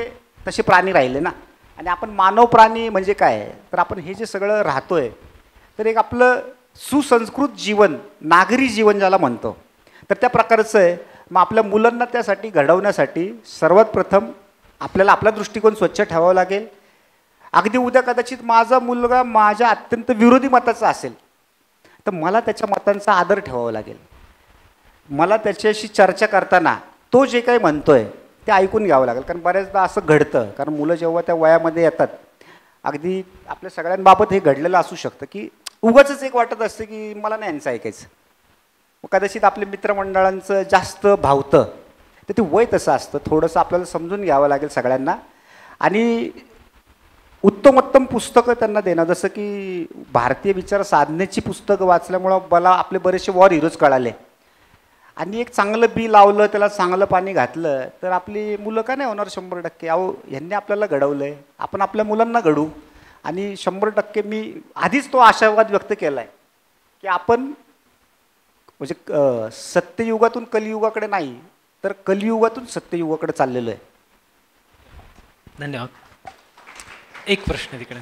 तसे प्राणी राहिले ना. आणि आपण मानव प्राणी म्हणजे काय, तर आपण हे जे सगळं राहतोय, तर एक आपलं सुसंस्कृत जीवन, नागरी जीवन ज्याला म्हणतो, तर त्या प्रकारचं आहे. मग आपल्या मुलांना त्यासाठी घडवण्यासाठी सर्वात प्रथम आपल्याला आपला दृष्टिकोन स्वच्छ ठेवावा लागेल. अगदी उद्या कदाचित माझा मुलगा माझ्या अत्यंत विरोधी मताचा असेल, तर मला त्याच्या मतांचा आदर ठेवावा लागेल. मला त्याच्याशी चर्चा करताना तो जे काही म्हणतोय ते ऐकून घ्यावं लागेल. कारण बऱ्याचदा असं घडतं, कारण मुलं जेव्हा त्या वयामध्ये येतात, अगदी आपल्या सगळ्यांबाबत हे घडलेलं असू शकतं की उगाचच एक वाटत असतं की मला नाही यांचं ऐकायचं. मग कदाचित आपल्या मित्रमंडळांचं जास्त भावतं, तर ते वय तसं असतं. थोडंसं आपल्याला समजून घ्यावं लागेल सगळ्यांना. आणि उत्तमोत्तम पुस्तकं त्यांना देणं, जसं की भारतीय विचार साधनेची पुस्तकं वाचल्यामुळं मला आपले बरेचसे वॉर हिरोज कळाले. आणि एक चांगलं बी लावलं, त्याला चांगलं पाणी घातलं, तर आपली मुलं का नाही होणार 100%. अहो, ह्यांनी आपल्याला घडवलं आहे, आपण आपल्या मुलांना घडू. आणि 100% मी आधीच तो आशावाद व्यक्त केला आहे की आपण म्हणजे सत्ययुगातून कलियुगाकडे नाही, तर कलियुगातून सत्ययुगाकडे चाललेलो आहे. धन्यवाद. एक प्रश्न तिकडे.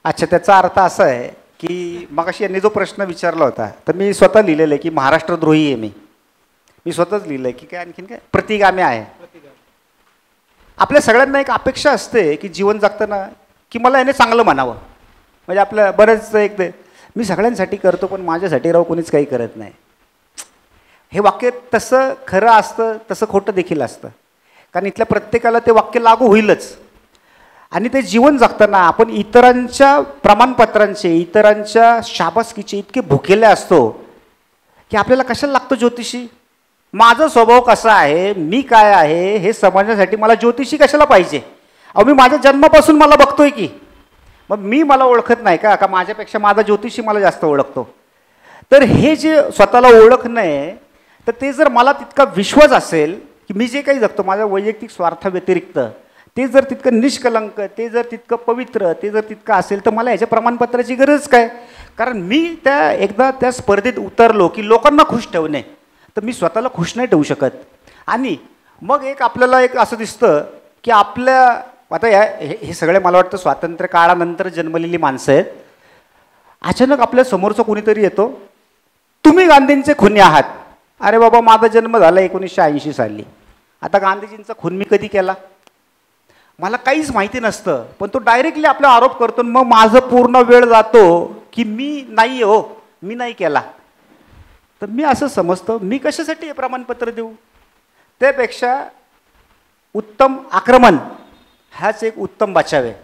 अच्छा, त्याचा अर्थ असा आहे की मगाशी यांनी जो प्रश्न विचारला होता तर मी स्वतः लिहिलेलं आहे की महाराष्ट्रद्रोही आहे मी स्वतःच लिहिलं आहे की काय आणखीन काय प्रतिगामी आहे. आपल्या सगळ्यांना एक अपेक्षा असते की जीवन जगताना की मला याने चांगलं म्हणावं. म्हणजे आपलं बरंच एक मी सगळ्यांसाठी करतो पण माझ्यासाठी राव कोणीच काही करत नाही. हे वाक्य तसं खरं असतं तसं खोटं देखील असतं. कारण इथल्या प्रत्येकाला ते वाक्य लागू होईलच. आणि ते जीवन जगताना आपण इतरांच्या प्रमाणपत्रांचे इतरांच्या शाबासकीचे इतके भुकेले असतो की आपल्याला कशाला लागतं ज्योतिषी. माझा स्वभाव कसा आहे मी काय आहे हे समजण्यासाठी मला ज्योतिषी कशाला पाहिजे. अहो मी माझ्या जन्मापासून मला बघतोय की मग मी मला ओळखत नाही का माझ्यापेक्षा माझा ज्योतिषी मला जास्त ओळखतो. तर हे जे स्वतःला ओळखणं आहे तर ते जर मला तितका विश्वास असेल की मी जे काही जगतो माझ्या वैयक्तिक स्वार्थाव्यतिरिक्त ते जर तितकं निष्कलंक ते जर तितकं पवित्र ते जर तितकं असेल तर मला याच्या प्रमाणपत्राची गरज काय. कारण मी एकदा त्या स्पर्धेत उतरलो की लोकांना खुश ठेवणे तर मी स्वतःला खुश नाही ठेवू शकत. आणि मग एक आपल्याला एक असं दिसतं की आपल्या आता हे सगळे मला वाटतं स्वातंत्र्य काळानंतर जन्मलेली माणसं आहेत. अचानक आपल्या समोरचं कोणीतरी येतो तुम्ही गांधींचे खुनी आहात. अरे बाबा माझा जन्म झाला 1980 साली. आता गांधीजींचा खून मी कधी केला मला काहीच माहिती नसतं पण तो डायरेक्टली आपला आरोप करतो. मग माझं पूर्ण वेळ जातो की मी नाही हो मी नाही केला. तर मी असं समजतो मी कशासाठी हे प्रमाणपत्र देऊ. त्यापेक्षा उत्तम आक्रमण हाच एक उत्तम बचाव आहे.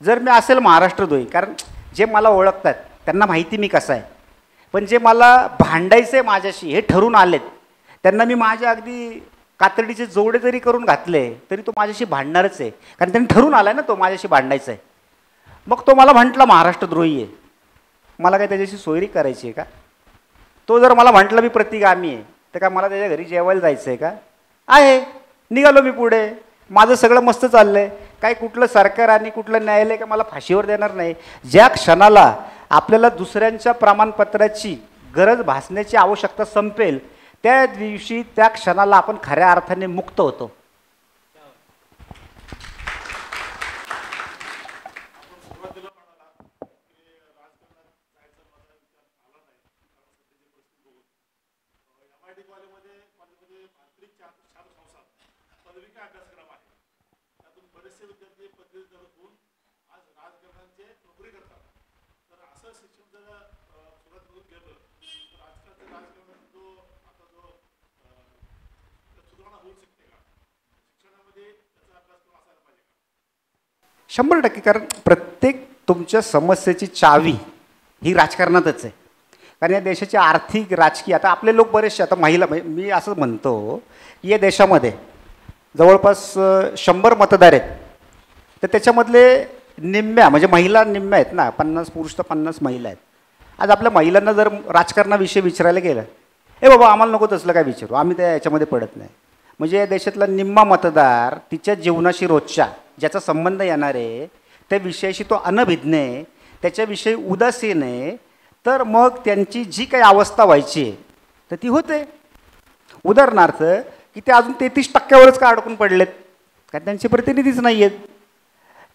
जर मी असेल महाराष्ट्रद्रोही कारण जे मला ओळखतात त्यांना माहिती मी कसा आहे. पण जे मला भांडायचं आहे माझ्याशी हे ठरून आलेत त्यांना मी माझ्या अगदी कातडीचे जोडे जरी करून घातले तरी तो माझ्याशी भांडणारच आहे. कारण त्यांनी ठरून आला आहे ना तो माझ्याशी भांडायचा आहे. मग तो मला म्हटला महाराष्ट्रद्रोही आहे मला काय त्याच्याशी सोयरी करायची आहे का. तो जर मला म्हटलं मी प्रतिगामी आहे तर काय मला त्याच्या घरी जेवायला जायचं आहे का. आहे निघालो मी पुढे माझं सगळं मस्त चाललं आहे. काय कुठलं सरकार आणि कुठलं न्यायालय का मला फाशीवर देणार नाही. ज्या क्षणाला आपल्याला दुसऱ्यांच्या प्रमाणपत्राची गरज भासण्याची आवश्यकता संपेल त्या दिवशी त्या क्षणाला आपण खऱ्या अर्थाने मुक्त होतो. शंभर टक्के. कारण प्रत्येक तुमच्या समस्येची चावी ही राजकारणातच आहे. कारण या देशाची आर्थिक राजकीय आता आपले लोक बरेचसे आता महिला मी असं म्हणतो की या देशामध्ये जवळपास 100 मतदार आहेत तर त्याच्यामधले निम्म्या म्हणजे महिला निम्म्या आहेत ना 50 पुरुष तर 50 महिला आहेत. आज आपल्या महिलांना जर राजकारणाविषयी विचारायला गेलं बाबा आम्हाला नको तसलं काय विचारू आम्ही त्या याच्यामध्ये पडत नाही. म्हणजे या देशातला निम्मा मतदार तिच्या जीवनाशी रोजच्या ज्याचा संबंध येणार आहे त्या विषयाशी तो अनभिज्ञ आहे त्याच्याविषयी उदासीन आहे. तर मग त्यांची जी काही अवस्था व्हायची आहे तर ती होते. उदाहरणार्थ की ते अजून 33% का अडकून पडलेत कारण त्यांचे प्रतिनिधीच नाही आहेत.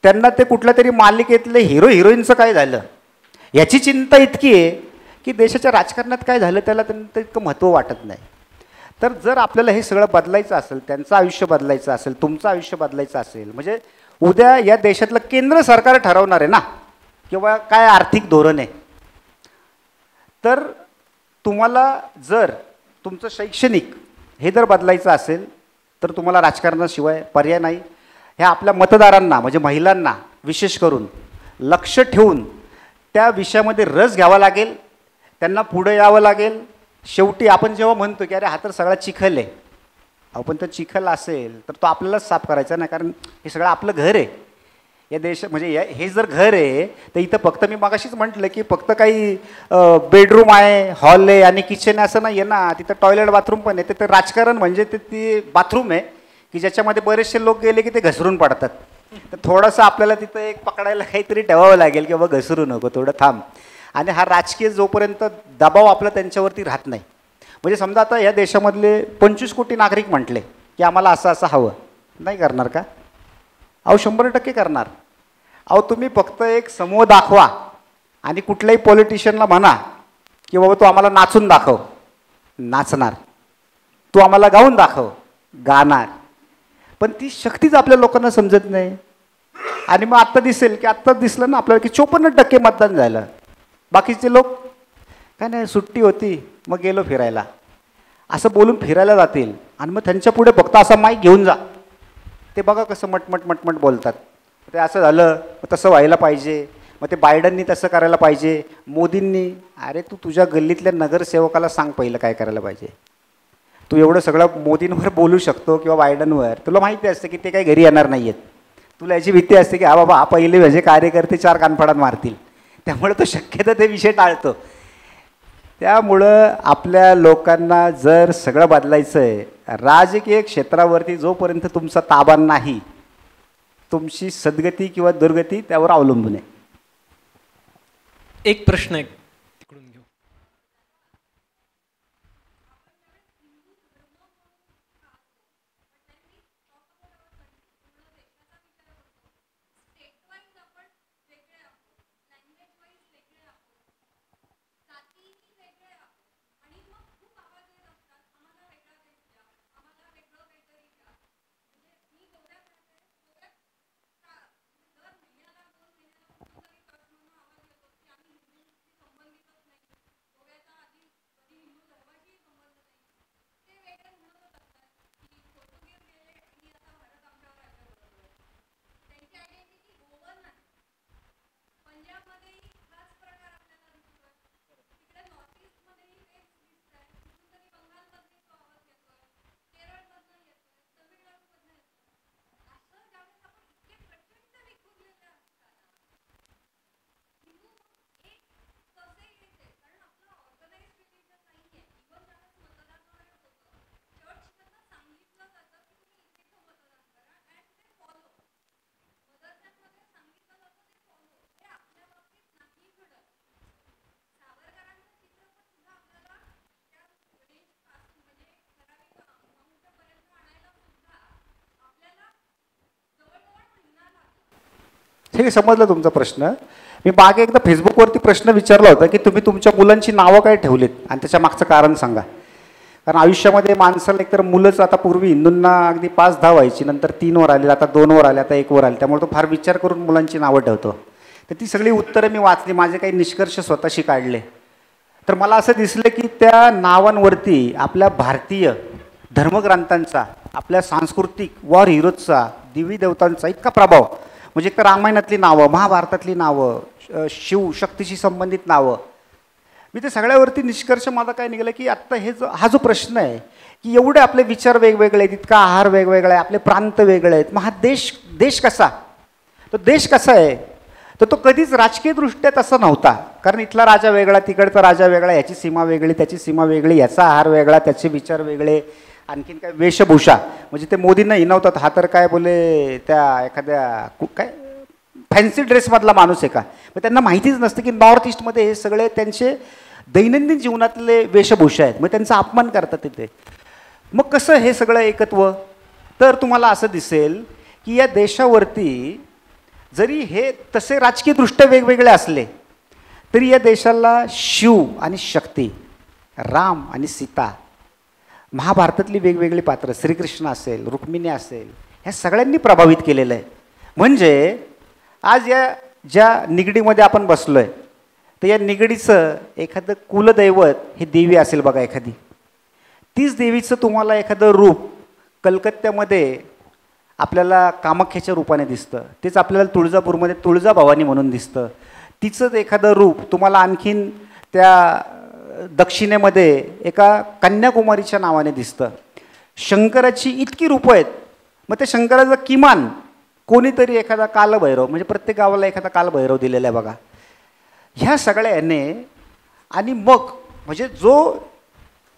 त्यांना ते कुठल्या तरी मालिकेतले हिरो हिरोईनचं काय झालं याची चिंता इतकी आहे की देशाच्या राजकारणात काय झालं त्याला त्यांना इतकं महत्त्व वाटत नाही. तर जर आपल्याला हे सगळं बदलायचं असेल त्यांचं आयुष्य बदलायचं असेल तुमचं आयुष्य बदलायचं असेल म्हणजे उद्या या देशातलं केंद्र सरकार ठरवणार आहे ना किंवा काय आर्थिक धोरण आहे. तर तुम्हाला जर तुमचं शैक्षणिक हे जर बदलायचं असेल तर तुम्हाला राजकारणाशिवाय पर्याय नाही. ह्या आपल्या मतदारांना म्हणजे महिलांना विशेष करून लक्ष ठेवून त्या विषयामध्ये रस घ्यावा लागेल. त्यांना पुढे यावं लागेल. शेवटी आपण जेव्हा म्हणतो की अरे हा तर सगळा चिखल आहे आपण तर चिखल असेल तर तो आपल्यालाच साफ करायचा नाही कारण हे सगळं आपलं घर आहे. या देश म्हणजे हे जर घर आहे तर इथं फक्त मी मगाशीच म्हटलं की फक्त काही बेडरूम आहे हॉल आहे आणि किचन आहे असं नाही आहे ना. तिथं टॉयलेट बाथरूम पण आहे. तर राजकारण म्हणजे ती बाथरूम आहे की ज्याच्यामध्ये बरेचसे लोक गेले की ते घसरून पडतात. तर थोडंसं आपल्याला तिथं एक पकडायला काहीतरी ठेवावं लागेल की बाबा घसरू नको थोडं थांब. आणि हा राजकीय जोपर्यंत दबाव आपला त्यांच्यावरती राहत नाही म्हणजे समजा आता या देशामधले 25 कोटी नागरिक म्हटले की आम्हाला असं असं हवं नाही करणार का. अहो 100% करणार. अहो तुम्ही फक्त एक समूह दाखवा आणि कुठल्याही पॉलिटिशियनला म्हणा की बाबा तू आम्हाला नाचून दाखव, नाचणार. तू आम्हाला गाऊन दाखव, गाणार. पण ती शक्तीच आपल्या लोकांना समजत नाही. आणि मग आत्ता दिसेल की आत्ता दिसलं ना आपल्याला की 54% मतदान झालं. बाकीचे लोक काय नाही सुट्टी होती मग गेलो फिरायला असं बोलून फिरायला जातील. आणि मग त्यांच्या पुढे फक्त असा माईक घेऊन जा, ते बघा कसं मटमट मटमट बोलतात. ते असं झालं मग तसं व्हायला पाहिजे, मग ते बायडननी तसं करायला पाहिजे, मोदींनी. अरे तू तुझ्या गल्लीतल्या नगरसेवकाला सांग पहिलं काय करायला पाहिजे. तू एवढं सगळं मोदींवर बोलू शकतो किंवा बायडनवर, तुला माहिती असते की ते काही घरी येणार नाही आहेत. तुला याची भीती असते की हा बाबा हा पहिले म्हणजे कार्यकर्ते 4 कानफडात मारतील, त्यामुळे तो शक्यतो ते विषय टाळतो. त्यामुळं आपल्या लोकांना जर सगळं बदलायचं आहे, राजकीय क्षेत्रावरती जोपर्यंत तुमचा ताबा नाही, तुमची सद्गती किंवा दुर्गती त्यावर अवलंबून आहे. एक प्रश्न आहे तिकडून घेऊ. ठीक आहे, समजलं तुमचा प्रश्न. मी मागे एकदा फेसबुकवरती प्रश्न विचारला होता की तुम्ही तुमच्या मुलांची नावं काय ठेवलीत आणि त्याच्या मागचं कारण सांगा. कारण आयुष्यामध्ये माणसाला एकतर मुलंच, आता पूर्वी हिंदूंना अगदी 5-10 व्हायची, नंतर 3 वर आले, आता 2 वर आले, आता 1 वर आले. त्यामुळे तो फार विचार करून मुलांची नावं ठेवतो. तर ती सगळी उत्तरं मी वाचली, माझे काही निष्कर्ष स्वतःशी काढले. तर मला असं दिसलं की त्या नावांवरती आपल्या भारतीय धर्मग्रंथांचा, आपल्या सांस्कृतिक वॉर हिरोजचा, देवी देवतांचा इतका प्रभाव. म्हणजे एक तर रामायणातली नावं, महाभारतातली नावं, शिव शक्तीशी संबंधित नावं, मी ते सगळ्यावरती निष्कर्ष माझा काय निघाला की आत्ता हा जो प्रश्न आहे की एवढे आपले विचार वेगवेगळे आहेत, इतका आहार वेगवेगळा आहे, आपले प्रांत वेगळे आहेत, मग हा देश कसा? तो देश कसा आहे तर तो कधीच राजकीयदृष्ट्या तसा नव्हता. कारण इथला राजा वेगळा, तिकडचा राजा वेगळा, याची सीमा वेगळी, त्याची सीमा वेगळी, याचा आहार वेगळा, त्याचे विचार वेगळे, आणखीन काय वेशभूषा. म्हणजे ते मोदींना हिनवतात, हा तर काय बोले त्या एखाद्या काय फॅन्सी ड्रेसमधला माणूस आहे का? मग त्यांना माहितीच नसतं की नॉर्थ ईस्टमध्ये हे सगळे त्यांचे दैनंदिन जीवनातले वेशभूषा आहेत. मग त्यांचा अपमान करतात तिथे. मग कसं हे सगळं एकत्व? तर तुम्हाला असं दिसेल की या देशावरती जरी हे तसे राजकीयदृष्ट्या वेगवेगळे असले तरी या देशाला शिव आणि शक्ती, राम आणि सीता, महाभारतातली वेगवेगळी पात्र, श्रीकृष्ण असेल, रुक्मिणी असेल, ह्या सगळ्यांनी प्रभावित केलेलं आहे. म्हणजे आज या ज्या निगडीमध्ये आपण बसलो आहे तर या निगडीचं एखादं कुलदैवत हे देवी असेल बघा एखादी, तीच देवीचं तुम्हाला एखादं रूप कलकत्त्यामध्ये आपल्याला कामाख्याच्या रूपाने दिसतं, तेच आपल्याला तुळजापूरमध्ये तुळजाभवानी म्हणून दिसतं. तिचंच एखादं रूप तुम्हाला आणखीन त्या दक्षिणेमध्ये एका कन्याकुमारीच्या नावाने दिसतं. शंकराची इतकी रूपं आहेत. मग त्या शंकराचं किमान कोणीतरी एखादा कालभैरव, म्हणजे प्रत्येक गावाला एखादा कालभैरव दिलेला आहे बघा. ह्या सगळ्याने आणि मग म्हणजे जो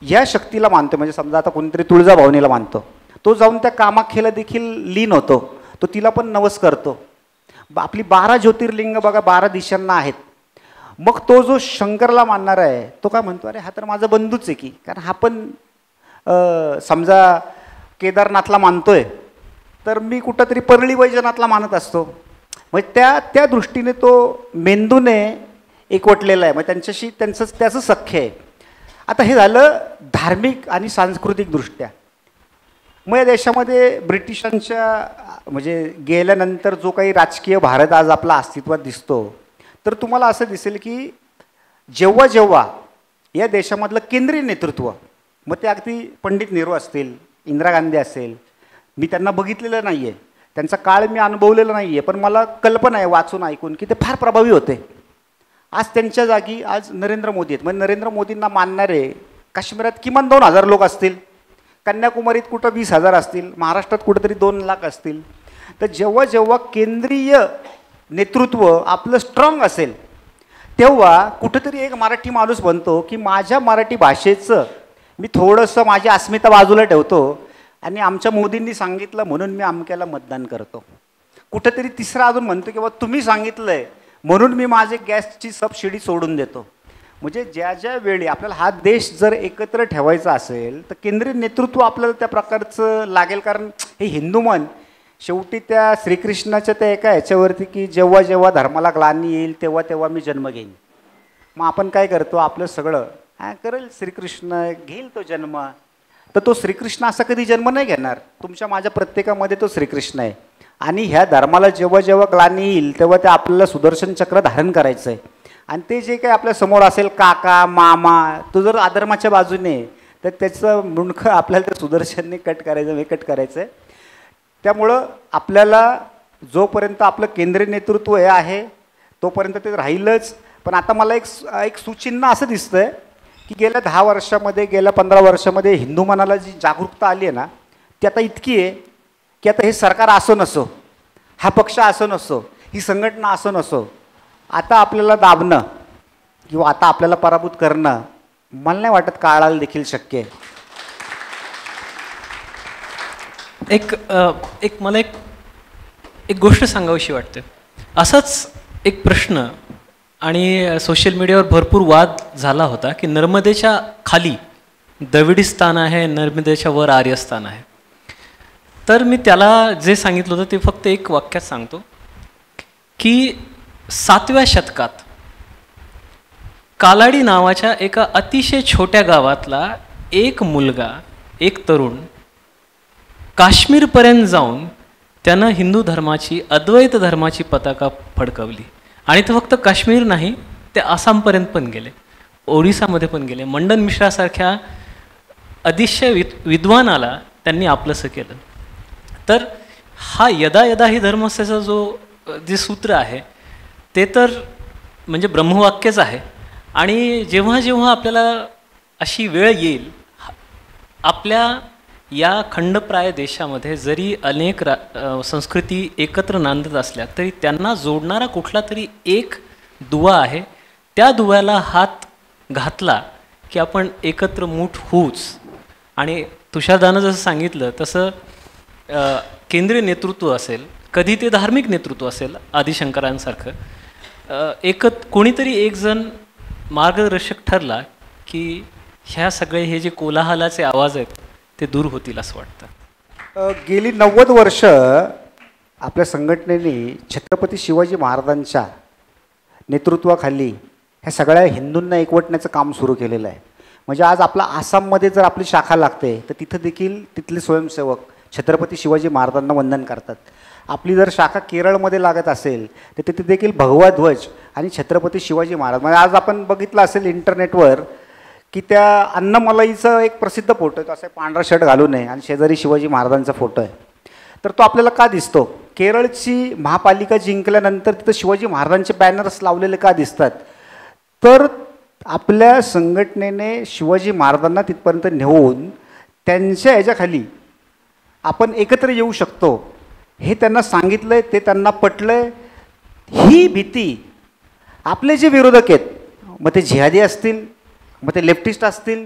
या शक्तीला मानतो, म्हणजे समजा आता कोणीतरी तुळजाभवानीला मानतो, तो जाऊन त्या कामाख्येला देखील लीन होतो, तो तिला पण नवस करतो. आपली 12 ज्योतिर्लिंग बघा 12 दिशांना आहेत. मग तो जो शंकरला मानणार आहे तो काय म्हणतो, अरे हा तर माझा बंधूच आहे की, कारण हा पण समजा केदारनाथला मानतोय तर मी कुठंतरी परळी वैजनाथला मानत असतो. मग त्या दृष्टीने तो मेंदूने एकवटलेला आहे, मग त्यांच्याशी त्याचं सख्य आहे. आता हे झालं धार्मिक आणि सांस्कृतिक दृष्ट्या. मग या देशामध्ये ब्रिटिशांच्या म्हणजे गेल्यानंतर जो काही राजकीय भारत आज आपला अस्तित्वात दिसतो, तर तुम्हाला असं दिसेल की जेव्हा जेव्हा या देशामधलं केंद्रीय नेतृत्व, मग ते अगदी पंडित नेहरू असतील, इंदिरा गांधी असेल, मी त्यांना बघितलेलं नाही आहे, त्यांचा काळ मी अनुभवलेला नाही आहे, पण मला कल्पना आहे वाचून ऐकून की ते फार प्रभावी होते. आज त्यांच्या जागी आज नरेंद्र मोदी आहेत. म्हणजे नरेंद्र मोदींना मानणारे काश्मीरात किमान 2,000 लोक असतील, कन्याकुमारीत कुठं 20,000 असतील, महाराष्ट्रात कुठंतरी 2 लाख असतील. तर जेव्हा जेव्हा केंद्रीय नेतृत्व आपलं स्ट्रॉंग असेल, तेव्हा कुठंतरी एक मराठी माणूस बनतो की माझ्या मराठी भाषेचं मी थोडंसं माझी अस्मिता बाजूला ठेवतो आणि आमच्या मोदींनी सांगितलं म्हणून मी अमक्याला मतदान करतो. कुठंतरी तिसरा अजून म्हणतो की बाबा तुम्ही सांगितलंय म्हणून मी माझे गॅसची सबसिडी सोडून देतो. म्हणजे ज्या ज्या वेळी आपल्याला हा देश जर एकत्र ठेवायचा असेल तर केंद्रीय नेतृत्व आपल्याला त्या प्रकारचं लागेल. कारण हे हिंदू मन शेवटी त्या श्रीकृष्णाच्या त्या एका ह्याच्यावरती की जेव्हा जेव्हा धर्माला ग्लानी येईल तेव्हा तेव्हा मी जन्म घेईन. मग आपण काय करतो, आपलं सगळं करेल श्रीकृष्ण, घेईल तो जन्म. तर तो श्रीकृष्ण असा कधी जन्म नाही घेणार. तुमच्या माझ्या प्रत्येकामध्ये तो श्रीकृष्ण आहे. आणि ह्या धर्माला जेव्हा जेव्हा ग्लानी येईल तेव्हा ते आपल्याला सुदर्शन चक्र धारण करायचं आहे. आणि ते जे काही आपल्या समोर असेल काका मामा, तो जर अधर्माच्या बाजूने, तर त्याचं मुंडकं आपल्याला त्या सुदर्शनने कट करायचं, हे कट करायचं आहे. त्यामुळं आपल्याला जोपर्यंत आपलं केंद्रीय नेतृत्व हे आहे तोपर्यंत ते राहीलच. पण आता मला एक सूचिन्ह असं दिसतं आहे की गेल्या 10 वर्षामध्ये, गेल्या 15 वर्षामध्ये हिंदू मनाला जी जागरूकता आली आहे ना, ती आता इतकी आहे की आता हे सरकार असो नसो, हा पक्ष असो नसो, ही संघटना असो नसो, आता आपल्याला दाबणं किंवा आता आपल्याला पराभूत करणं मला नाही वाटत काळाला देखील शक्य आहे. मला एक गोष्ट सांगावीशी वाटते. असाच एक प्रश्न आणि सोशल मीडियावर भरपूर वाद झाला होता की नर्मदेच्या खाली द्रविडीस्थान आहे, नर्मदेच्या वर आर्यस्थान आहे. तर मी त्याला जे सांगितलं होतं ते फक्त एक वाक्यात सांगतो की 7व्या शतकात कालाडी नावाच्या एका अतिशय छोट्या गावातला एक मुलगा, एक तरुण काश्मीरपर्यंत जाऊन त्यानं हिंदू धर्माची, अद्वैत धर्माची पताका फडकवली. आणि ते फक्त काश्मीर नाही, ते आसामपर्यंत पण गेले, ओरिसामध्ये पण गेले. मंडन मिश्रासारख्या अतिशय विद्वानाला त्यांनी आपलंसं केलं. तर हा यदा यदा ही धर्मस्थाचा जे सूत्र आहे ते तर म्हणजे ब्रह्मवाक्यच आहे. आणि जेव्हा जेव्हा आपल्याला अशी वेळ येईल, आपल्या या खंडप्राय देशामध्ये जरी अनेक संस्कृती एकत्र नांदत असल्या तरी त्यांना जोडणारा कुठला तरी एक दुवा आहे. त्या दुव्याला हात घातला की आपण एकत्र मूठ होऊच. आणि तुषारदानं जसं सांगितलं तसं केंद्रीय नेतृत्व असेल, कधी ते धार्मिक नेतृत्व असेल आदिशंकरांसारखं, कोणीतरी एक जण मार्गदर्शक ठरला की ह्या सगळे हे जे कोलाहलाचे आवाज आहेत ते दूर होतील असं वाटतं. गेली 90 वर्ष आपल्या संघटनेने छत्रपती शिवाजी महाराजांच्या नेतृत्वाखाली ह्या सगळ्या हिंदूंना एकवटण्याचं काम सुरू केलेलं आहे. म्हणजे आज आपला आसाममध्ये जर आपली शाखा लागते तर तिथं देखील तिथले स्वयंसेवक छत्रपती शिवाजी महाराजांना वंदन करतात. आपली जर शाखा केरळमध्ये लागत असेल तर तिथे देखील भगवा ध्वज आणि छत्रपती शिवाजी महाराज. म्हणजे आज आपण बघितलं असेल इंटरनेटवर की त्या अन्नमलाईचं एक प्रसिद्ध फोटो आहे, तो असा पांढरा शर्ट घालून आहे आणि शेजारी शिवाजी महाराजांचा फोटो आहे. तर तो आपल्याला का दिसतो? केरळची महापालिका जिंकल्यानंतर तिथं शिवाजी महाराजांचे बॅनर्स लावलेले का दिसतात? तर आपल्या संघटनेने शिवाजी महाराजांना तिथपर्यंत नेऊन त्यांच्या ह्याच्याखाली आपण एकत्र येऊ शकतो हे त्यांना सांगितलं आहे, ते त्यांना पटलं आहे. ही भीती आपले जे विरोधक आहेत, मग ते जिहादी असतील, मग ते लेफ्टिस्ट असतील,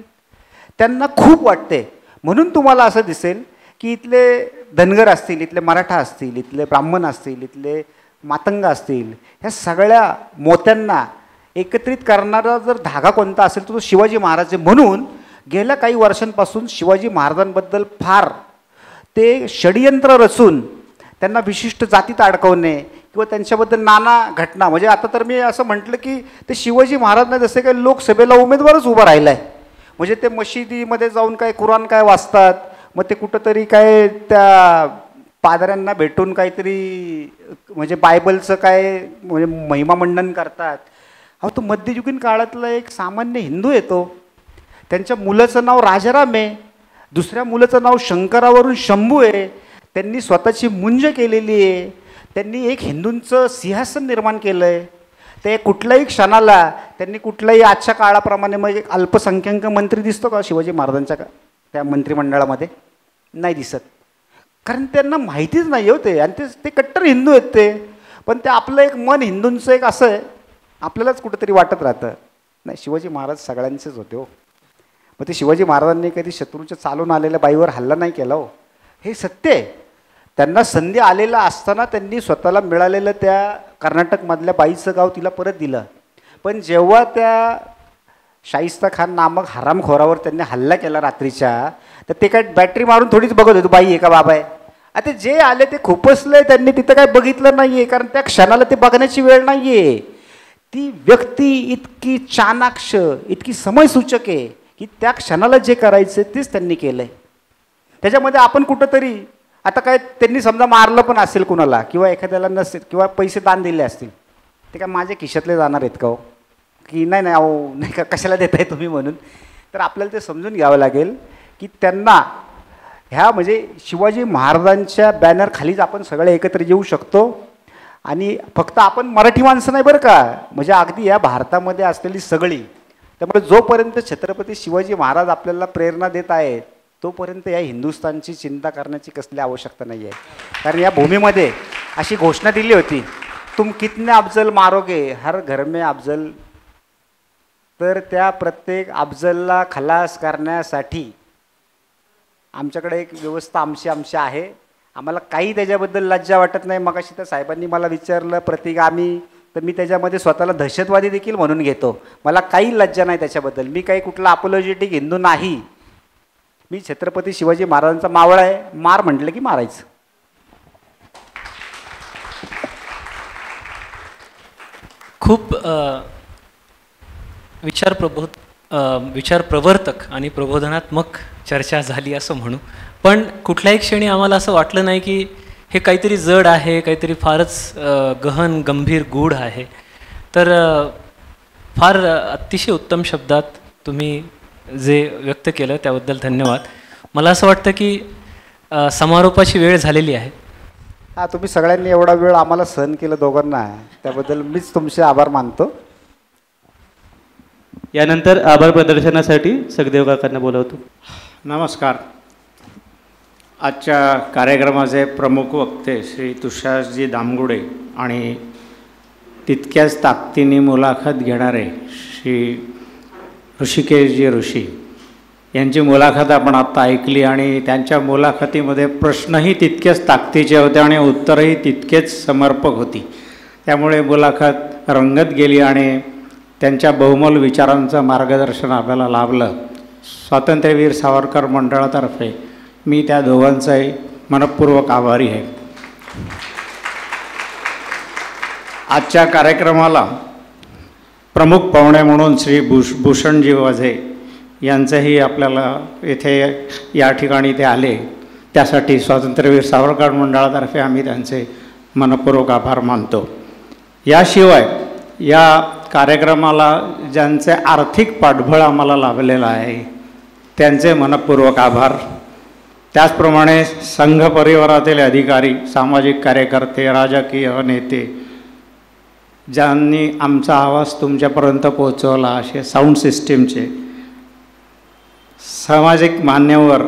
त्यांना खूप वाटते. म्हणून तुम्हाला असं दिसेल की इथले धनगर असतील, इथले मराठा असतील, इथले ब्राह्मण असतील, इथले मातंग असतील, ह्या सगळ्या मोत्यांना एकत्रित करणारा जर धागा कोणता असेल तर तो शिवाजी महाराज आहे. म्हणून गेल्या काही वर्षांपासून शिवाजी महाराजांबद्दल फार ते षडयंत्र रचून त्यांना विशिष्ट जातीत अडकवणे किंवा त्यांच्याबद्दल नाना घटना, म्हणजे आता तर मी असं म्हटलं की ते शिवाजी महाराज नाही जसे काही लोकसभेला उमेदवारच उभा राहिला आहे. म्हणजे ते मशिदीमध्ये जाऊन काय कुराण काय वाचतात, मग ते कुठंतरी काय त्या पादऱ्यांना भेटून काहीतरी म्हणजे बायबलचं काय म्हणजे महिमा मंडन करतात. अहो तो मध्ययुगीन काळातला एक सामान्य हिंदू येतो, त्यांच्या मुलाचं नाव राजाराम आहे, दुसऱ्या मुलाचं नाव शंकरावरून शंभू आहे, त्यांनी स्वतःची मुंज केलेली आहे, त्यांनी एक हिंदूंचं सिंहासन निर्माण केलं आहे. ते कुठल्याही क्षणाला त्यांनी कुठल्याही आजच्या काळाप्रमाणे मग एक अल्पसंख्याक मंत्री दिसतो का शिवाजी महाराजांच्या त्या मंत्रिमंडळामध्ये? नाही दिसत, कारण त्यांना माहितीच नाही होते आणि ते कट्टर हिंदू आहेत ते. पण ते आपलं एक मन हिंदूंचं एक असं आहे, आपल्यालाच कुठंतरी वाटत राहतं नाही शिवाजी महाराज सगळ्यांचेच होते हो. मग ते शिवाजी महाराजांनी कधी शत्रूच्या चालून आलेल्या बाईवर हल्ला नाही केला हो, हे सत्य आहे. त्यांना संधी आलेला असताना त्यांनी स्वतःला मिळालेलं त्या कर्नाटकमधल्या बाईचं गाव तिला परत दिलं. पण जेव्हा त्या शाहिस्ता खान नामक हरामखोरावर त्यांनी हल्ला केला रात्रीच्या, तर ते काय बॅटरी मारून थोडीच बघत होते बाई आहे का बाबा आहे. आता जे आले ते खुपसले, त्यांनी तिथं काय बघितलं नाही आहे, कारण त्या क्षणाला ते बघण्याची वेळ नाही आहे. ती व्यक्ती इतकी चाणाक्ष, इतकी समयसूचक आहे की त्या क्षणाला जे करायचं तेच त्यांनी केलं आहे. त्याच्यामध्ये आपण कुठंतरी आता काय त्यांनी समजा मारलं पण असेल कुणाला किंवा एखाद्याला नसेल किंवा पैसे दान दिले असतील, ते काय माझ्या खिशातले जाणार आहेत का हो, की नाही नाही अहो नाही का कशाला देताय तुम्ही म्हणून. तर आपल्याला ते समजून घ्यावं लागेल की त्यांना ह्या म्हणजे शिवाजी महाराजांच्या बॅनर खालीच आपण सगळे एकत्र येऊ शकतो. आणि फक्त आपण मराठी माणसं नाही बरं का, म्हणजे अगदी या भारतामध्ये असलेली सगळी. त्यामुळे जोपर्यंत छत्रपती शिवाजी महाराज आपल्याला प्रेरणा देत आहेत तोपर्यंत या हिंदुस्थानची चिंता करण्याची कसली आवश्यकता नाही आहे. कारण या भूमीमध्ये अशी घोषणा दिली होती, तुम कितने अफजल मारोगे हर घर में अफजल. तर त्या प्रत्येक अफजलला खलास करण्यासाठी आमच्याकडे एक व्यवस्था आमची आहे. आम्हाला काही त्याच्याबद्दल लज्जा वाटत नाही. मग अशी तर साहेबांनी मला विचारलं प्रतिगामी, तर मी त्याच्यामध्ये स्वतःला दहशतवादी देखील म्हणून घेतो. मला काही लज्जा नाही त्याच्याबद्दल. मी काही कुठला अपोलॉजेटिक हिंदू नाही. मी छत्रपती शिवाजी महाराजांचा मावळा आहे. मार म्हटलं की मारायचं. खूप विचारप्रवर्तक आणि प्रबोधनात्मक चर्चा झाली असं म्हणू. पण कुठल्याही क्षणी आम्हाला असं वाटलं नाही की हे काहीतरी जड आहे, काहीतरी फारच गहन गंभीर गूढ आहे. तर फार अतिशय उत्तम शब्दात तुम्ही जे व्यक्त केलं त्याबद्दल धन्यवाद. मला असं वाटतं की समारोपाची वेळ झालेली आहे. हां, तुम्ही सगळ्यांनी एवढा वेळ आम्हाला सहन केलं दोघांना, त्याबद्दल मीच तुमचे आभार मानतो. यानंतर आभार प्रदर्शनासाठी सखदेव काकांना बोलवतो. नमस्कार. आजच्या कार्यक्रमाचे प्रमुख वक्ते श्री तुषारजी दामगुडे आणि तितक्याच ताकदीने मुलाखत घेणारे श्री ऋषिकेशजी ऋषी यांची मुलाखत आपण आत्ता ऐकली. आणि त्यांच्या मुलाखतीमध्ये प्रश्नही तितकेच ताकदीचे होते आणि उत्तरही तितकेच समर्पक होती. त्यामुळे मुलाखत रंगत गेली आणि त्यांच्या बहुमोल विचारांचं मार्गदर्शन आपल्याला लाभलं. स्वातंत्र्यवीर सावरकर मंडळातर्फे मी त्या दोघांचाही मनःपूर्वक आभारी आहे. आजच्या कार्यक्रमाला प्रमुख पाहुणे म्हणून श्री भूषणजी वाझे यांचंही आपल्याला येथे या ठिकाणी ते आले, त्यासाठी स्वातंत्र्यवीर सावरकर मंडळातर्फे आम्ही त्यांचे मनःपूर्वक आभार मानतो. याशिवाय या कार्यक्रमाला ज्यांचे आर्थिक पाठबळ आम्हाला लाभलेलं आहे त्यांचे मनःपूर्वक आभार. त्याचप्रमाणे संघ परिवारातील अधिकारी, सामाजिक कार्यकर्ते, राजकीय नेते ज्यांनी आमचा आवाज तुमच्यापर्यंत पोहोचवला, असे साऊंड सिस्टीमचे सामाजिक मान्यवर,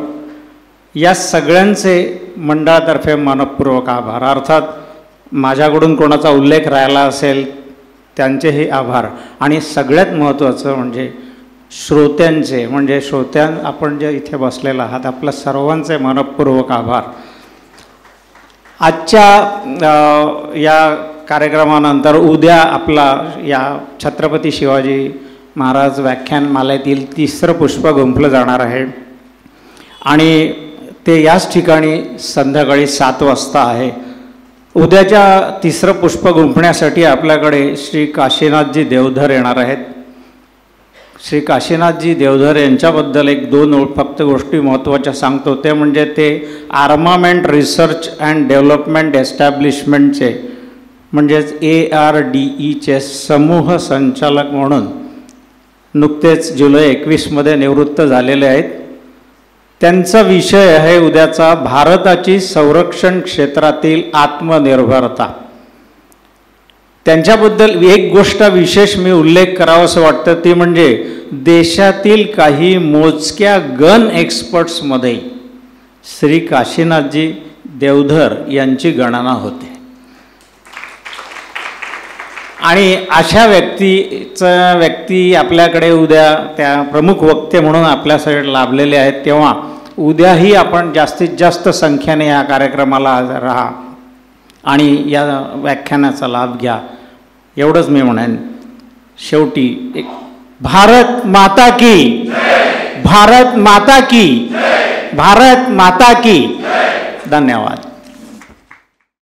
या सगळ्यांचे मंडळातर्फे मनःपूर्वक आभार. अर्थात माझ्याकडून कोणाचा उल्लेख राहिला असेल त्यांचेही आभार. आणि सगळ्यात महत्त्वाचं म्हणजे श्रोत्यांचे, म्हणजे आपण जे इथे बसलेला आहात आपल्या सर्वांचे मनःपूर्वक आभार. आजच्या या कार्यक्रमानंतर उद्या आपला या छत्रपती शिवाजी महाराज व्याख्यानमालेतील 3रं पुष्प गुंफलं जाणार आहे आणि ते याच ठिकाणी संध्याकाळी 7 वाजता आहे. उद्याच्या तिसरं पुष्प गुंफण्यासाठी आपल्याकडे श्री काशीनाथजी देवधर येणार आहेत. श्री काशीनाथजी देवधर यांच्याबद्दल एक दोन फक्त गोष्टी महत्त्वाच्या सांगतो. ते म्हणजे ते आर्मामेंट रिसर्च अँड डेव्हलपमेंट एस्टॅब्लिशमेंटचे म्हणजेच ARDEचे समूह संचालक म्हणून नुकतेच जुलै 21मध्ये निवृत्त झालेले आहेत. त्यांचा विषय आहे उद्याचा भारताची संरक्षण क्षेत्रातील आत्मनिर्भरता. त्यांच्याबद्दल एक गोष्ट विशेष मी उल्लेख करावा असं वाटतं, ती म्हणजे देशातील काही मोजक्या गन एक्सपर्ट्समध्ये श्री काशीनाथजी देवधर यांची गणना होते. आणि अशा व्यक्ती आपल्याकडे उद्या त्या प्रमुख वक्ते म्हणून आपल्यासाठी लाभलेले आहेत. तेव्हा उद्याही आपण जास्तीत जास्त संख्येने या कार्यक्रमाला हजर राहा आणि या व्याख्यानाचा लाभ घ्या, एवढंच मी म्हणेन. शेवटी एक भारत माता की, भारत माता की, भारत माता की. धन्यवाद.